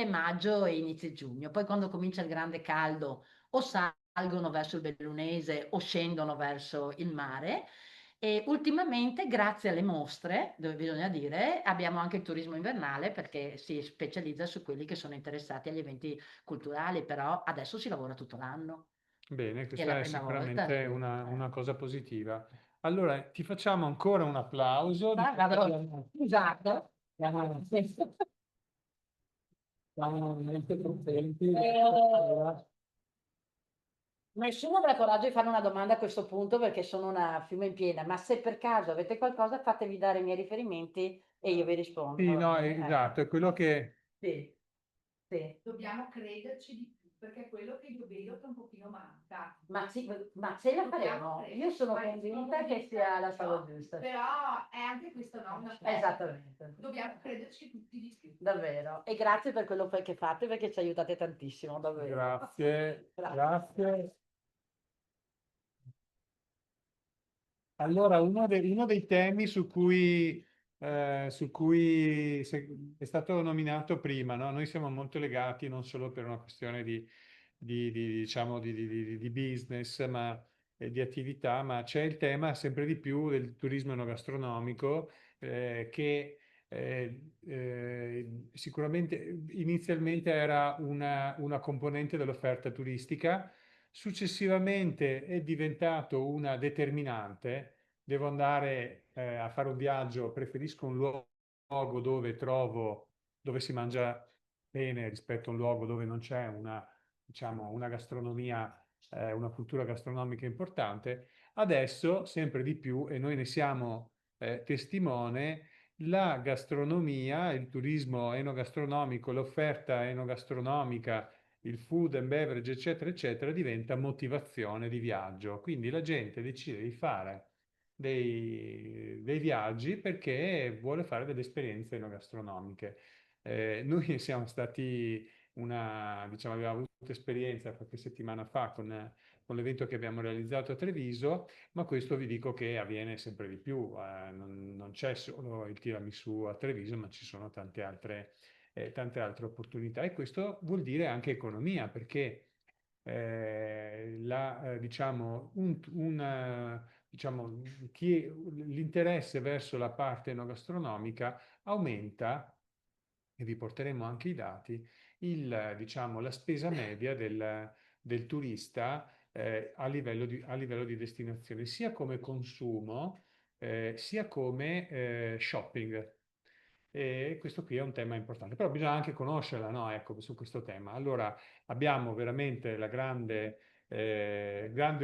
F: maggio e inizio giugno. Poi quando comincia il grande caldo o salgono verso il Bellunese o scendono verso il mare. E ultimamente, grazie alle mostre, dove bisogna dire, abbiamo anche il turismo invernale perché si specializza su quelli che sono interessati agli eventi culturali, però adesso si lavora tutto l'anno.
A: Bene,
F: È la
A: questa è
F: prima volta.
A: sicuramente una cosa positiva. Allora, ti facciamo ancora un applauso.
F: Esatto.
A: Siamo veramente contenti.
F: Nessuno avrà coraggio di fare una domanda a questo punto perché sono una fiume in piena, ma se per caso avete qualcosa fatevi dare i miei riferimenti e io vi rispondo.
A: Sì, no,
F: Ecco.
A: esatto, è quello che...
F: Sì, sì.
D: Dobbiamo crederci di più, perché è quello che io vedo che un pochino manca.
F: Ma ce la faremo. Io sono convinta che sia la strada giusta.
D: Però è anche questo, no? Una
F: Esattamente.
D: Dobbiamo crederci tutti di più.
F: Davvero. E grazie per quello che fate perché ci aiutate tantissimo, davvero.
A: Grazie,
F: Grazie.
A: grazie. Allora, uno dei temi su cui è stato nominato prima, no? Noi siamo molto legati non solo per una questione diciamo, di business, ma di attività, ma c'è il tema sempre di più del turismo enogastronomico che sicuramente inizialmente era una componente dell'offerta turistica. Successivamente è diventato una determinante. Devo andare a fare un viaggio, preferisco un luogo dove si mangia bene rispetto a un luogo dove non c'è diciamo, una gastronomia, una cultura gastronomica importante. Adesso, sempre di più, e noi ne siamo testimone, la gastronomia, il turismo enogastronomico, l'offerta enogastronomica, il food and beverage, eccetera, eccetera, diventa motivazione di viaggio. Quindi la gente decide di fare dei viaggi perché vuole fare delle esperienze enogastronomiche. Noi siamo stati diciamo, abbiamo avuto esperienza qualche settimana fa con l'evento che abbiamo realizzato a Treviso, ma questo vi dico che avviene sempre di più. Non c'è solo il tiramisù a Treviso, ma ci sono tante altre opportunità e questo vuol dire anche economia perché diciamo, diciamo, l'interesse verso la parte enogastronomica aumenta, e vi porteremo anche i dati, diciamo, la spesa media del turista a livello di destinazione, sia come consumo sia come shopping. E questo qui è un tema importante, però bisogna anche conoscerla, no? Ecco, su questo tema. Allora, abbiamo veramente grande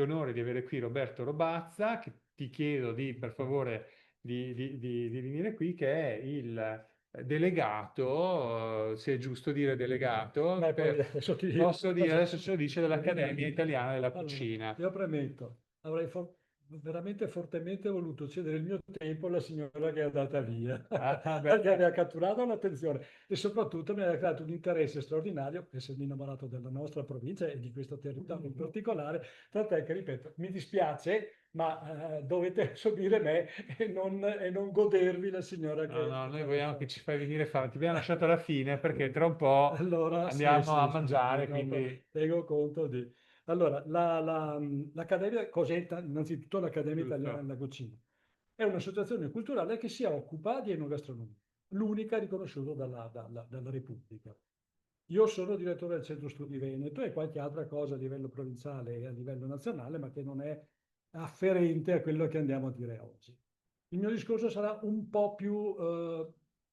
A: onore di avere qui Roberto Robazza, che ti chiedo per favore di venire qui, che è il delegato, se è giusto dire delegato, posso dire, adesso ce lo dice, dell'Accademia Italiana della Cucina.
J: Io premetto, avrei veramente fortemente voluto cedere il mio tempo alla signora che è andata via, perché aveva catturato l'attenzione e soprattutto mi aveva creato un interesse straordinario, essendo innamorato della nostra provincia e di questo territorio in particolare, tant'è che, ripeto, mi dispiace, ma dovete subire me e non godervi la signora che...
A: No, noi vogliamo che ci fai venire fame, ti abbiamo lasciato alla fine perché tra un po'
J: allora,
A: andiamo a
J: sì,
A: mangiare,
J: no,
A: quindi...
J: tengo conto di... Allora, l'Accademia, cos'è innanzitutto l'Accademia
A: Giusto.
J: Italiana della Cucina? È un'associazione culturale che si occupa di enogastronomia, l'unica riconosciuta dalla Repubblica. Io sono direttore del Centro Studi Veneto e qualche altra cosa a livello provinciale e a livello nazionale, ma che non è afferente a quello che andiamo a dire oggi. Il mio discorso sarà un po' più,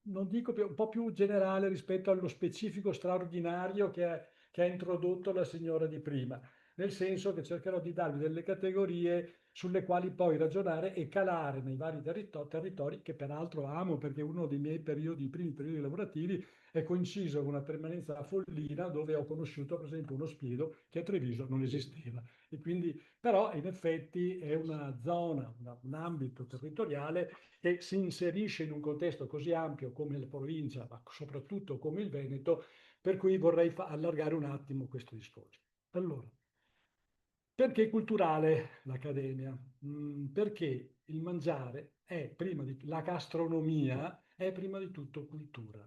J: non dico più, un po' più generale rispetto allo specifico straordinario che ha introdotto la signora di prima, nel senso che cercherò di darvi delle categorie sulle quali poi ragionare e calare nei vari territori, che peraltro amo, perché uno dei miei periodi, i primi periodi lavorativi, è coinciso con una permanenza a Follina, dove ho conosciuto per esempio uno spiedo che a Treviso non esisteva. E quindi, però in effetti è una zona, un ambito territoriale che si inserisce in un contesto così ampio come la provincia, ma soprattutto come il Veneto, per cui vorrei allargare un attimo questo discorso. Allora, perché culturale l'Accademia? Perché il mangiare è prima di la gastronomia è prima di tutto cultura.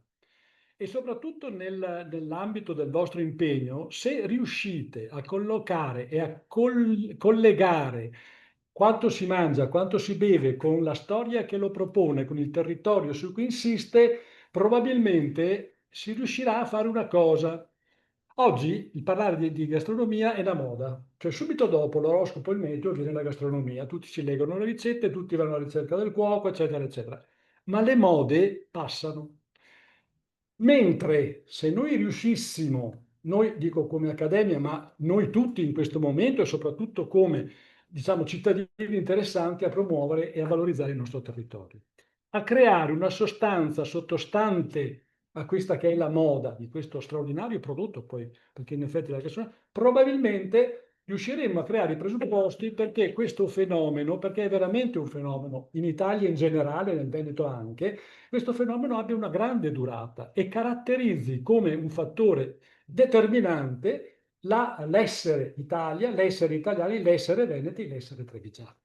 J: E soprattutto nell'ambito del vostro impegno, se riuscite a collocare e a collegare quanto si mangia, quanto si beve con la storia che lo propone, con il territorio su cui insiste, probabilmente si riuscirà a fare una cosa. Oggi il parlare di gastronomia è una moda, cioè subito dopo l'oroscopo e il meteo viene la gastronomia, tutti si leggono le ricette, tutti vanno alla ricerca del cuoco, eccetera, eccetera. Ma le mode passano. Mentre se noi riuscissimo, noi dico come Accademia, ma noi tutti in questo momento e soprattutto come, diciamo, cittadini interessanti a promuovere e a valorizzare il nostro territorio, a creare una sostanza sottostante a questa che è la moda di questo straordinario prodotto, poi, perché in effetti la gastronomia, probabilmente riusciremo a creare i presupposti perché questo fenomeno, perché è veramente un fenomeno, in Italia in generale, nel Veneto anche, questo fenomeno abbia una grande durata e caratterizzi come un fattore determinante l'essere Italia, l'essere italiani, l'essere veneti, l'essere trevigiani.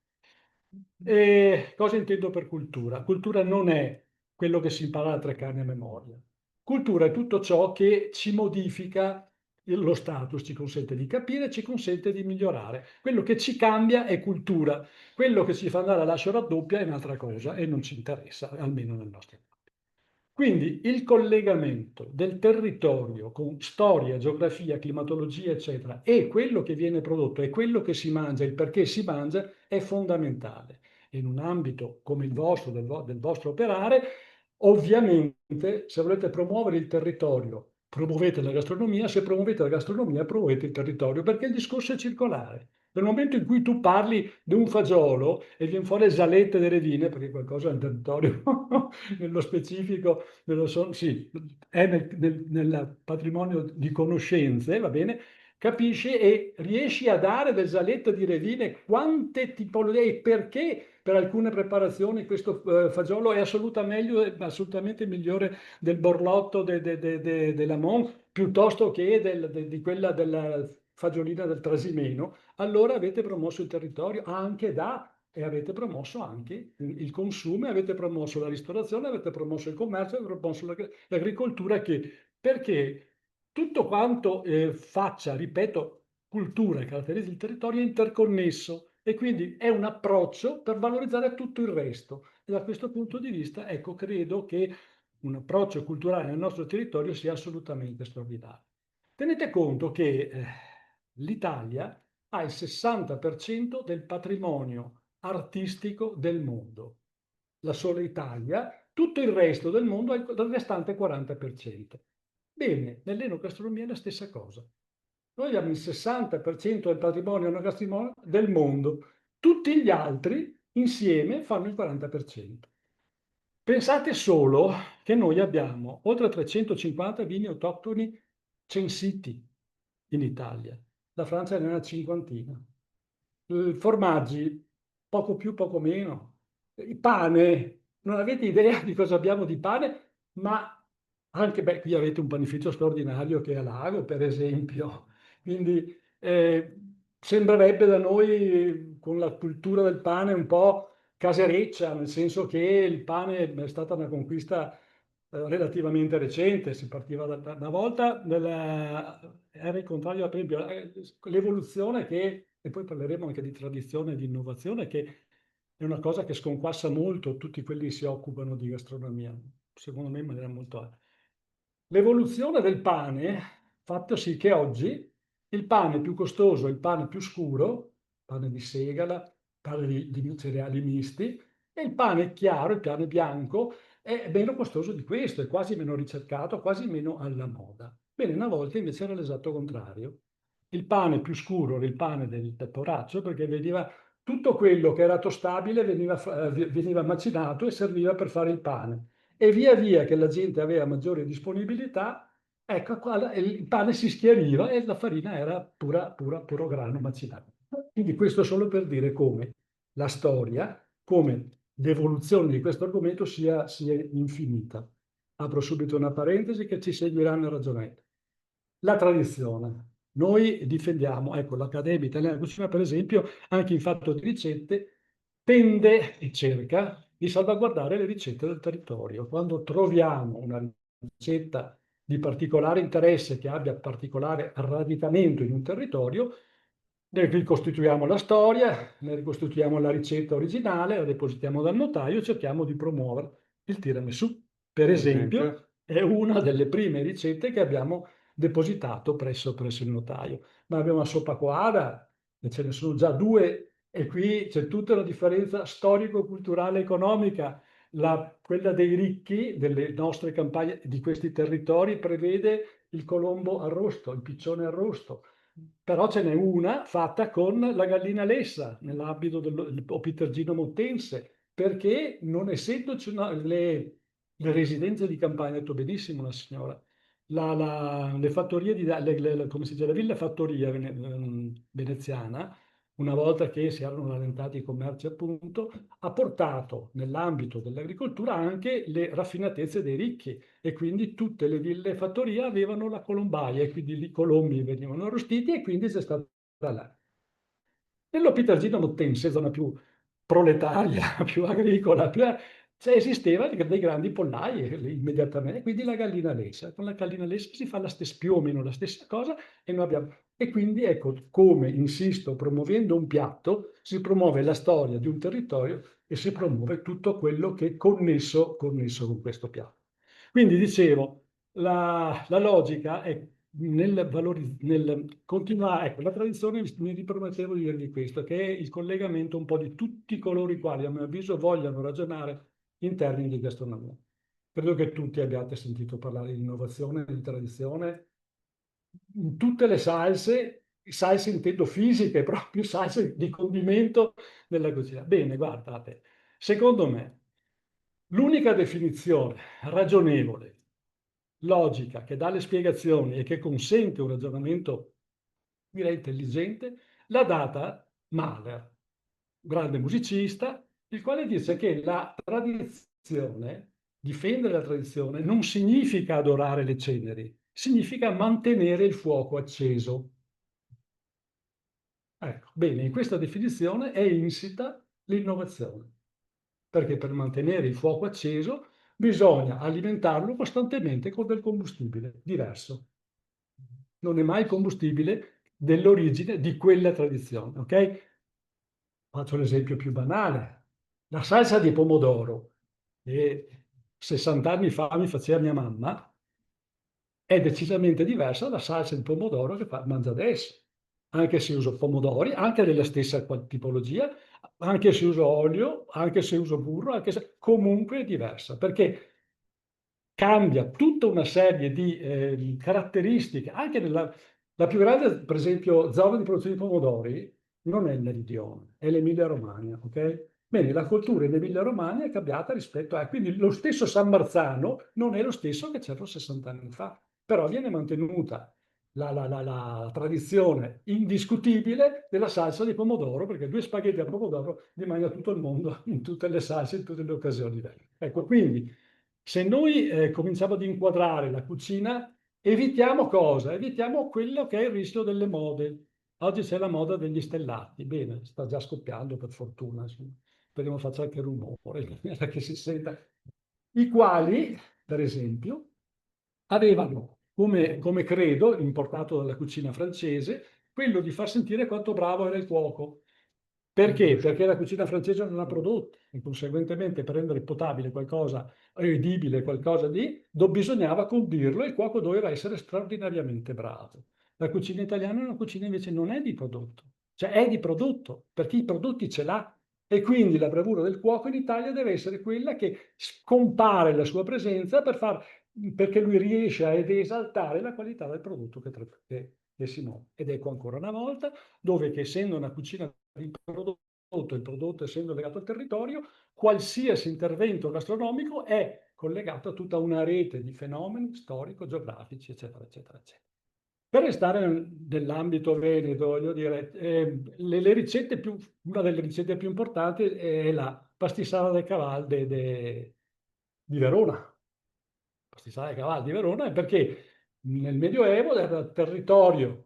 J: E cosa intendo per cultura? Cultura non è quello che si impara da 3 anni a memoria. Cultura è tutto ciò che ci modifica lo status, ci consente di capire, ci consente di migliorare. Quello che ci cambia è cultura, quello che ci fa andare all'ascio raddoppia è un'altra cosa e non ci interessa, almeno nel nostro campo. Quindi il collegamento del territorio con storia, geografia, climatologia, eccetera, e quello che viene prodotto e quello che si mangia, il perché si mangia, è fondamentale. In un ambito come il vostro, del vostro operare, ovviamente, se volete promuovere il territorio, promuovete la gastronomia, se promuovete la gastronomia, promuovete il territorio, perché il discorso è circolare. Nel momento in cui tu parli di un fagiolo e viene fuori le zalette delle vine, perché qualcosa è un territorio, nello specifico, sì, è nel patrimonio di conoscenze, va bene, capisci e riesci a dare del zaletto di Revine quante tipologie e perché per alcune preparazioni questo fagiolo è assolutamente migliore del borlotto dell'Amont piuttosto che di quella della fagiolina del Trasimeno, allora avete promosso il territorio anche e avete promosso anche il consumo, avete promosso la ristorazione, avete promosso il commercio, avete promosso l'agricoltura, perché tutto quanto faccia, ripeto, cultura e caratterizza il territorio è interconnesso e quindi è un approccio per valorizzare tutto il resto. E da questo punto di vista, ecco, credo che un approccio culturale nel nostro territorio sia assolutamente straordinario. Tenete conto che l'Italia ha il 60% del patrimonio artistico del mondo. La sola Italia, tutto il resto del mondo ha il restante 40%. Bene, nell'enogastronomia è la stessa cosa. Noi abbiamo il 60% del patrimonio enogastronomico del mondo, tutti gli altri insieme fanno il 40%. Pensate solo che noi abbiamo oltre 350 vini autoctoni censiti in Italia. La Francia ne ha una cinquantina. Formaggi, poco più, poco meno. Il pane, non avete idea di cosa abbiamo di pane, ma anche, qui avete un panificio straordinario che è a Lago, per esempio. Quindi sembrerebbe da noi, con la cultura del pane, un po' casereccia, nel senso che il pane è stata una conquista relativamente recente, si partiva da una volta, era il contrario, per esempio, l'evoluzione e poi parleremo anche di tradizione e di innovazione, che è una cosa che sconquassa molto tutti quelli che si occupano di gastronomia, secondo me in maniera molto alta. L'evoluzione del pane ha fatto sì che oggi il pane più costoso è il pane più scuro, pane di segala, pane di cereali misti, e il pane chiaro, il pane bianco, è meno costoso di questo, è quasi meno ricercato, quasi meno alla moda. Bene, una volta invece era l'esatto contrario. Il pane più scuro era il pane del poraccio perché veniva tutto quello che era tostabile veniva macinato e serviva per fare il pane. E via via che la gente aveva maggiore disponibilità, ecco qua il pane si schiariva e la farina era puro grano macinato. Quindi questo solo per dire come la storia, come l'evoluzione di questo argomento sia infinita. Apro subito una parentesi che ci seguiranno ragionando. La tradizione. Noi difendiamo, ecco, l'Accademia Italiana di Cucina, per esempio, anche in fatto di ricette, tende e cerca di salvaguardare le ricette del territorio. Quando troviamo una ricetta di particolare interesse che abbia particolare radicamento in un territorio, ne ricostituiamo la storia, ne ricostituiamo la ricetta originale, la depositiamo dal notaio e cerchiamo di promuovere il tiramisù. Per esempio, è una delle prime ricette che abbiamo depositato presso il notaio. Ma abbiamo una soppa quadra, e ce ne sono già due, e qui c'è tutta una differenza storico-culturale economica. Quella dei ricchi, delle nostre campagne, di questi territori, prevede il colombo arrosto, il piccione arrosto. Però ce n'è una fatta con la gallina lessa, nell'abito dell'Opitergino Mottense, perché non essendoci le residenze di campagna, ha detto benissimo la signora, le fattorie come si dice, la villa fattoria veneziana, una volta che si erano rallentati i commerci appunto, ha portato nell'ambito dell'agricoltura anche le raffinatezze dei ricchi, e quindi tutte le ville fattoria avevano la colombaia e quindi i colombi venivano arrostiti e quindi c'è stata là. Nell'Opitergino Mottense, zona più proletaria, più agricola, cioè esisteva dei grandi pollai immediatamente, quindi la gallina lessa. Con la gallina lessa si fa più o meno la stessa cosa e quindi ecco come, insisto, promuovendo un piatto, si promuove la storia di un territorio e si promuove tutto quello che è connesso con questo piatto. Quindi dicevo, la logica è nel continuare, ecco, la tradizione mi ripromettevo di dirvi questo, che è il collegamento un po' di tutti coloro i quali, a mio avviso, vogliono ragionare in termini di gastronomia. Credo che tutti abbiate sentito parlare di innovazione, di tradizione, in tutte le salse intendo fisiche, proprio salse di condimento nella cucina. Bene, guardate, secondo me, l'unica definizione ragionevole, logica, che dà le spiegazioni e che consente un ragionamento, direi, intelligente, l'ha data Mahler, grande musicista, il quale dice che la tradizione, difendere la tradizione, non significa adorare le ceneri, significa mantenere il fuoco acceso. Ecco, bene, in questa definizione è insita l'innovazione, perché per mantenere il fuoco acceso bisogna alimentarlo costantemente con del combustibile diverso. Non è mai combustibile dell'origine di quella tradizione, ok? Faccio l'esempio più banale. La salsa di pomodoro, che 60 anni fa mi faceva mia mamma, è decisamente diversa dalla salsa di pomodoro che mangia adesso. Anche se uso pomodori, anche della stessa tipologia, anche se uso olio, anche se uso burro, comunque è diversa, perché cambia tutta una serie di caratteristiche, anche la più grande, per esempio, zona di produzione di pomodori non è il Meridione, è l'Emilia-Romagna, ok? Bene, la cultura in Emilia-Romagna è cambiata rispetto a... Quindi lo stesso San Marzano non è lo stesso che c'era 60 anni fa, però viene mantenuta la tradizione indiscutibile della salsa di pomodoro, perché due spaghetti al pomodoro li mangia tutto il mondo, in tutte le salse, in tutte le occasioni. Ecco, quindi se noi cominciamo ad inquadrare la cucina, evitiamo cosa? Evitiamo quello che è il rischio delle mode. Oggi c'è la moda degli stellati, bene, sta già scoppiando per fortuna, insomma. Speriamo faccia anche rumore, che si senta. I quali, per esempio, avevano come credo, importato dalla cucina francese, quello di far sentire quanto bravo era il cuoco. Perché? Perché la cucina francese non ha prodotti e conseguentemente per rendere potabile qualcosa, edibile, qualcosa bisognava condirlo e il cuoco doveva essere straordinariamente bravo. La cucina italiana è una cucina invece non è di prodotto, cioè è di prodotto, perché i prodotti ce l'ha. E quindi la bravura del cuoco in Italia deve essere quella che scompare la sua presenza perché lui riesce ad esaltare la qualità del prodotto che si muove. Ed ecco ancora una volta dove che essendo una cucina di prodotto il prodotto essendo legato al territorio, qualsiasi intervento gastronomico è collegato a tutta una rete di fenomeni storico-geografici, eccetera, eccetera, eccetera. Per restare nell'ambito veneto, voglio dire, le ricette una delle ricette più importanti è la pastissada de caval di Verona. Pastissada de caval di Verona è perché nel Medioevo era territorio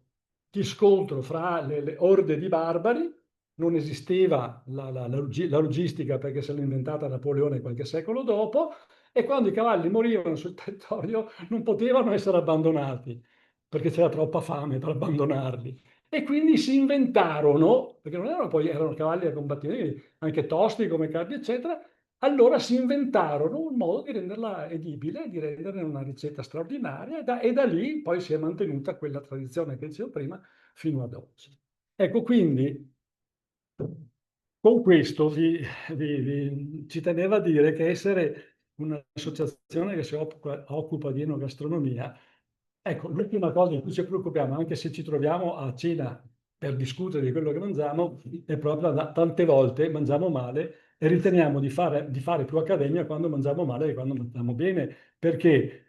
J: di scontro fra le orde di barbari, non esisteva la logistica perché se l'ha inventata Napoleone qualche secolo dopo, e quando i cavalli morivano sul territorio non potevano essere abbandonati perché c'era troppa fame per abbandonarli. E quindi si inventarono, perché non erano poi, erano cavalli da combattimento, anche tosti come cardi, eccetera, allora si inventarono un modo di renderla edibile, di renderne una ricetta straordinaria, e da lì poi si è mantenuta quella tradizione che dicevo prima fino ad oggi. Ecco, quindi con questo ci teneva a dire che essere un'associazione che si occupa di enogastronomia, ecco, l'ultima cosa di cui ci preoccupiamo, anche se ci troviamo a cena per discutere di quello che mangiamo, è proprio tante volte mangiamo male e riteniamo di fare più accademia quando mangiamo male che quando mangiamo bene. Perché?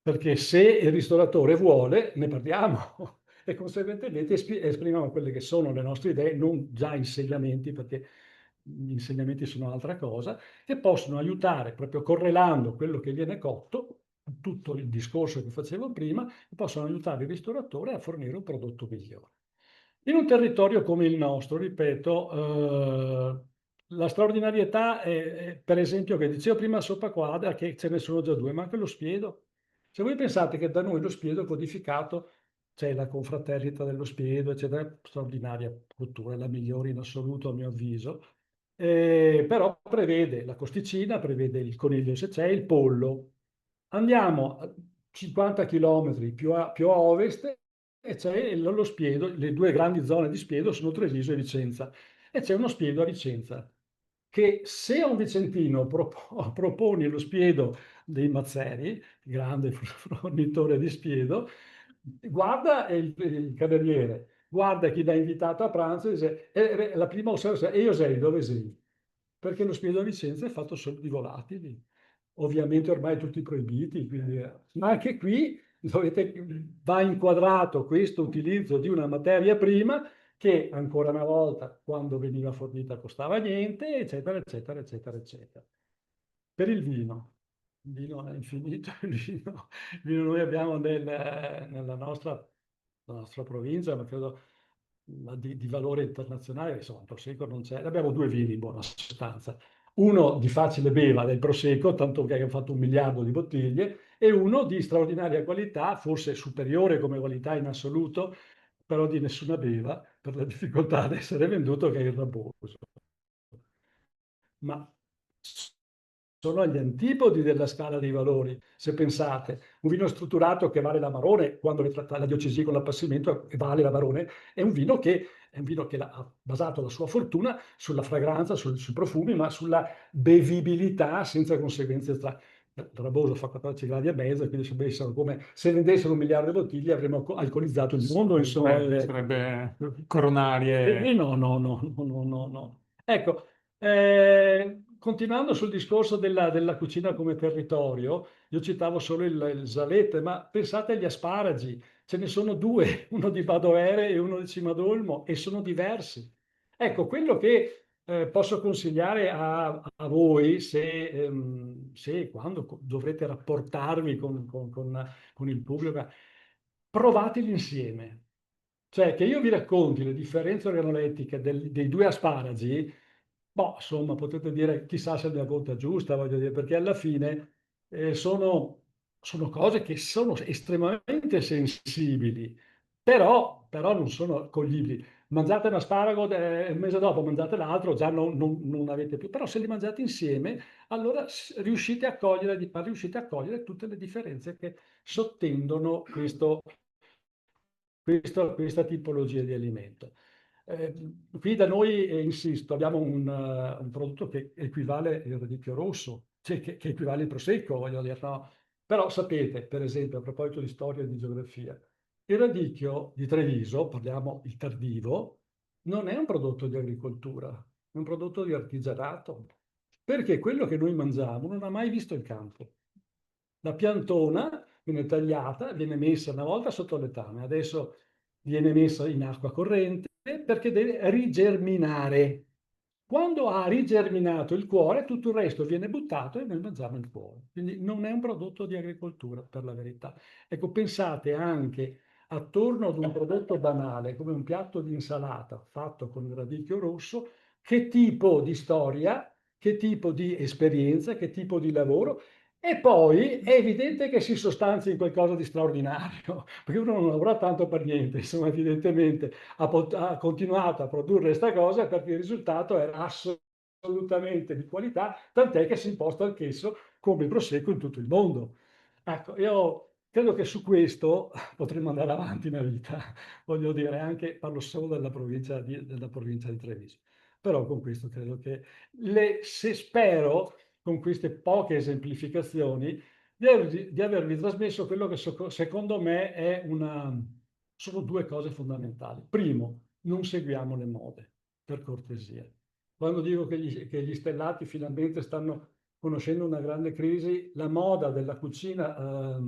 J: Perché se il ristoratore vuole, ne parliamo e conseguentemente esprimiamo quelle che sono le nostre idee, non già insegnamenti, perché gli insegnamenti sono altra cosa, che possono aiutare, proprio correlando quello che viene cotto, tutto il discorso che facevo prima, possono aiutare il ristoratore a fornire un prodotto migliore. In un territorio come il nostro, ripeto, la straordinarietà è, per esempio, che dicevo prima sopra quadra, che ce ne sono già due, ma anche lo spiedo. Se voi pensate che da noi lo spiedo è codificato, c'è la confraternita dello spiedo, eccetera, straordinaria cultura, la migliore in assoluto a mio avviso, però prevede la costicina, prevede il coniglio se c'è, il pollo. Andiamo a 50 km più a ovest e c'è lo spiedo, le due grandi zone di spiedo sono Treviso e Vicenza, e c'è uno spiedo a Vicenza che, se a un vicentino proponi lo spiedo dei Mazzeri, grande fornitore di spiedo, guarda il cameriere, guarda chi l'ha invitato a pranzo e dice, la prima osservazione, e io sei, dove sei? Perché lo spiedo a Vicenza è fatto solo di volatili, ovviamente ormai tutti proibiti, quindi, ma anche qui va inquadrato questo utilizzo di una materia prima che ancora una volta, quando veniva fornita, costava niente, eccetera, eccetera, eccetera, eccetera. Per il vino è infinito, il vino noi abbiamo nella nostra provincia, ma credo di valore internazionale, insomma, il Prosecco non c'è. Abbiamo due vini in buona sostanza. Uno di facile beva del Prosecco, tanto che ha fatto 1 miliardo di bottiglie, e uno di straordinaria qualità, forse superiore come qualità in assoluto, però di nessuna beva, per la difficoltà ad essere venduto, che è il Raboso. Ma sono agli antipodi della scala dei valori. Se pensate, un vino strutturato che vale l'Amarone, quando la diocesi con l'appassimento vale l'Amarone, è un vino che ha basato la sua fortuna sulla fragranza, sui profumi, ma sulla bevibilità senza conseguenze. Il Raboso fa 14 gradi e mezzo, quindi se vendessero 1 miliardo di bottiglie avremmo alcolizzato il mondo, insomma.
A: Sarebbe coronarie.
J: No. Ecco, continuando sul discorso della cucina come territorio, io citavo solo il Salette, ma pensate agli asparagi, ce ne sono due, uno di Badoere e uno di Cimadolmo, e sono diversi. Ecco, quello che posso consigliare a voi, se quando dovrete rapportarvi con il pubblico, provateli insieme. Cioè, che io vi racconti le differenze organolettiche dei due asparagi, boh, insomma, potete dire chissà se è la conta giusta, voglio dire, perché alla fine sono cose che sono estremamente sensibili, però non sono coglibili. Mangiate un asparago, il mese dopo mangiate l'altro, già non avete più. Però se li mangiate insieme, allora riuscite a cogliere tutte le differenze che sottendono questa tipologia di alimento. Qui da noi, insisto, abbiamo un prodotto che equivale il radicchio rosso, cioè che equivale al prosecco, voglio dire, no? Però sapete, per esempio, a proposito di storia e di geografia, il radicchio di Treviso, parliamo il tardivo, non è un prodotto di agricoltura, è un prodotto di artigianato, perché quello che noi mangiamo non ha mai visto il campo. La piantona viene tagliata, viene messa una volta sotto letame, adesso viene messa in acqua corrente perché deve rigerminare. Quando ha rigerminato il cuore, tutto il resto viene buttato e noi mangiamo il cuore. Quindi non è un prodotto di agricoltura, per la verità. Ecco, pensate anche attorno ad un prodotto banale come un piatto di insalata fatto con il radicchio rosso, che tipo di storia, che tipo di esperienza, che tipo di lavoro. E poi è evidente che si sostanzia in qualcosa di straordinario, perché uno non lavora tanto per niente, insomma, evidentemente ha continuato a produrre questa cosa perché il risultato era assolutamente di qualità, tant'è che si imposta anch'esso come prosecco in tutto il mondo. Ecco, io credo che su questo potremmo andare avanti nella vita, voglio dire, anche parlo solo della provincia di Treviso. Però con questo credo che se spero, con queste poche esemplificazioni, di avervi trasmesso quello che secondo me sono due cose fondamentali. Primo, non seguiamo le mode, per cortesia. Quando dico che gli stellati finalmente stanno conoscendo una grande crisi, la moda della cucina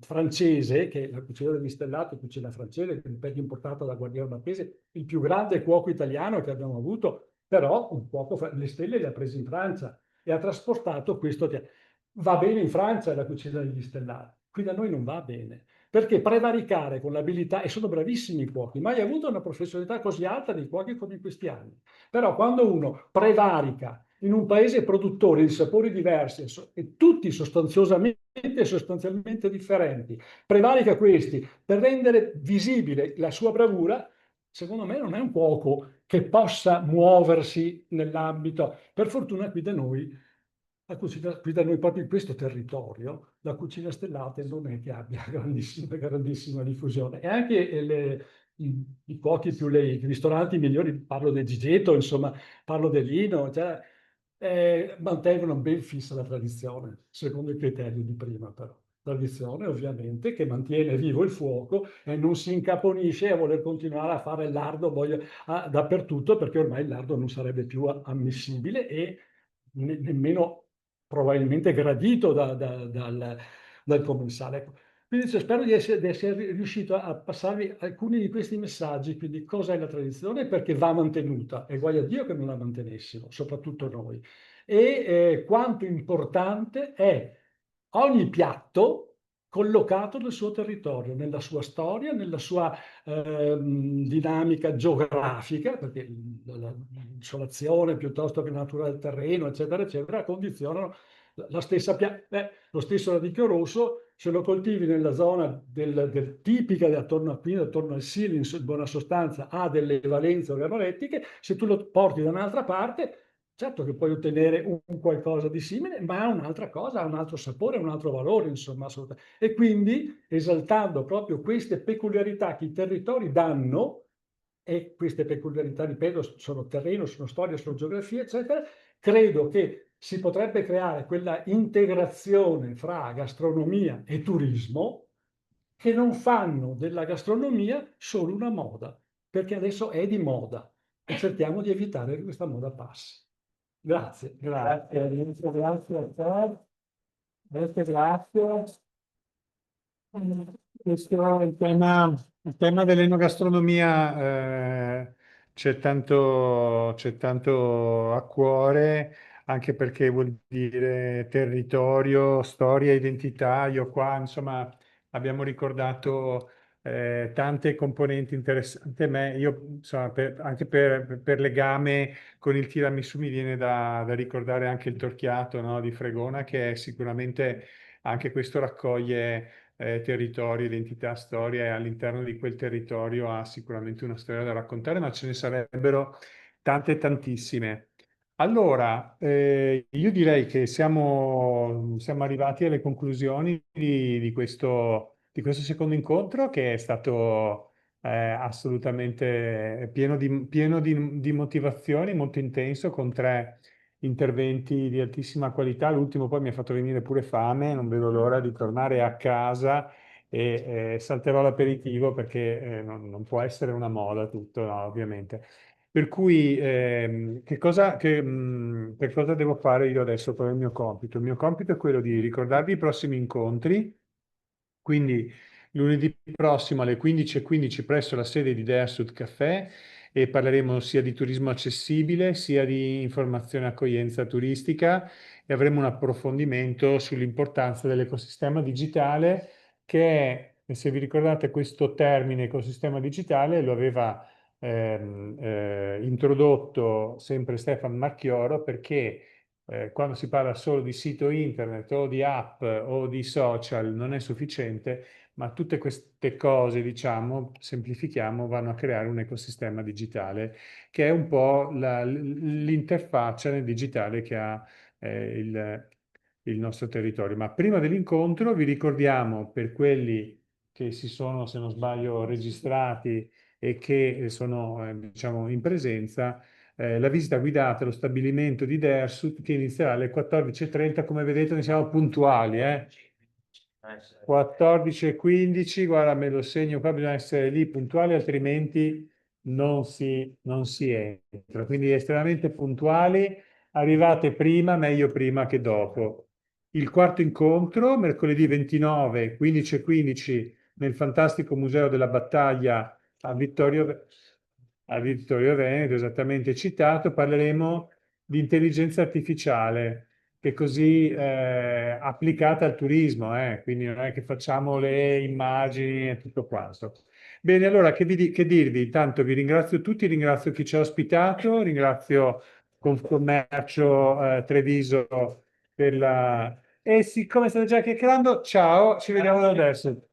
J: francese, che è la cucina degli stellati, cucina francese, che è importata da Guardiano Marchese, il più grande cuoco italiano che abbiamo avuto, però un cuoco, le stelle le ha prese in Francia e ha trasportato questo. Va bene in Francia la cucina degli stellati, qui da noi non va bene, perché prevaricare con l'abilità, e sono bravissimi i cuochi, mai avuto una professionalità così alta dei cuochi come in questi anni. Però quando uno prevarica in un paese produttore di sapori diversi e tutti sostanziosamente e sostanzialmente differenti, prevarica questi per rendere visibile la sua bravura, secondo me non è un cuoco che possa muoversi nell'ambito. Per fortuna qui da noi, qui da noi proprio in questo territorio, la cucina stellata non è che abbia grandissima diffusione. E anche i cuochi i ristoranti migliori, parlo del Gigetto, insomma, parlo dell'Ino, cioè, mantengono ben fissa la tradizione, secondo il criterio di prima però. Tradizione ovviamente che mantiene vivo il fuoco e non si incaponisce a voler continuare a fare il lardo dappertutto, perché ormai il lardo non sarebbe più ammissibile e nemmeno probabilmente gradito dal commensale. Ecco. Quindi spero di essere riuscito a passarvi alcuni di questi messaggi, quindi cosa è la tradizione e perché va mantenuta, e guai a Dio che non la mantenessimo, soprattutto noi, e quanto importante è ogni piatto collocato nel suo territorio, nella sua storia, nella sua dinamica geografica, perché l'isolazione piuttosto che la natura del terreno, eccetera, eccetera, condizionano lo stesso radicchio rosso, se lo coltivi nella zona tipica attorno a qui, attorno al Sili, in buona sostanza, ha delle valenze organolettiche, se tu lo porti da un'altra parte, certo che puoi ottenere un qualcosa di simile, ma ha un'altra cosa, ha un altro sapore, un altro valore, insomma, assolutamente. E quindi, esaltando proprio queste peculiarità che i territori danno, e queste peculiarità, ripeto, sono terreno, sono storia, sono geografia, eccetera, credo che si potrebbe creare quella integrazione fra gastronomia e turismo che non fanno della gastronomia solo una moda, perché adesso è di moda e cerchiamo di evitare che questa moda passi. Grazie.
A: Grazie, grazie a te. Grazie. Questo è il tema dell'enogastronomia, c'è tanto a cuore, anche perché vuol dire territorio, storia, identità. Io qua, insomma, abbiamo ricordato tante componenti interessanti. Io, insomma, anche per legame con il tiramisù mi viene da ricordare anche il torchiato, no, di Fregona, che sicuramente anche questo raccoglie territorio, identità, storia, e all'interno di quel territorio ha sicuramente una storia da raccontare, ma ce ne sarebbero tantissime. Allora, io direi che siamo arrivati alle conclusioni di questo secondo incontro, che è stato assolutamente pieno di motivazioni, molto intenso, con 3 interventi di altissima qualità. L'ultimo poi mi ha fatto venire pure fame, non vedo l'ora di tornare a casa e salterò l'aperitivo, perché non può essere una moda tutto, no, ovviamente. Per cui per cosa devo fare io adesso? Qual è il mio compito? Il mio compito è quello di ricordarvi i prossimi incontri, quindi lunedì prossimo alle 15:15 presso la sede di Dea Sud Café, e parleremo sia di turismo accessibile sia di informazione e accoglienza turistica, e avremo un approfondimento sull'importanza dell'ecosistema digitale, che è, se vi ricordate, questo termine ecosistema digitale lo aveva introdotto sempre Stefano Marchioro, perché quando si parla solo di sito internet o di app o di social non è sufficiente, ma tutte queste cose, diciamo, semplifichiamo, vanno a creare un ecosistema digitale, che è un po' l'interfaccia nel digitale che ha il nostro territorio. Ma prima dell'incontro vi ricordiamo, per quelli che si sono, se non sbaglio, registrati e che sono diciamo in presenza, la visita guidata allo stabilimento di Dersut, che inizierà alle 14:30. Come vedete noi siamo puntuali, 14:15, guarda, me lo segno qua, bisogna essere lì puntuali, altrimenti non si entra. Quindi estremamente puntuali, arrivate prima, meglio prima che dopo. Il quarto incontro, mercoledì 29, 15:15, nel fantastico Museo della Battaglia a Vittorio Veneto, esattamente citato. Parleremo di intelligenza artificiale, che è così applicata al turismo, quindi non è che facciamo le immagini e tutto quanto. Bene, allora che dirvi? Intanto vi ringrazio tutti, ringrazio chi ci ha ospitato, ringrazio Confcommercio Treviso per la... E siccome state già chiacchierando, ciao, ci vediamo adesso.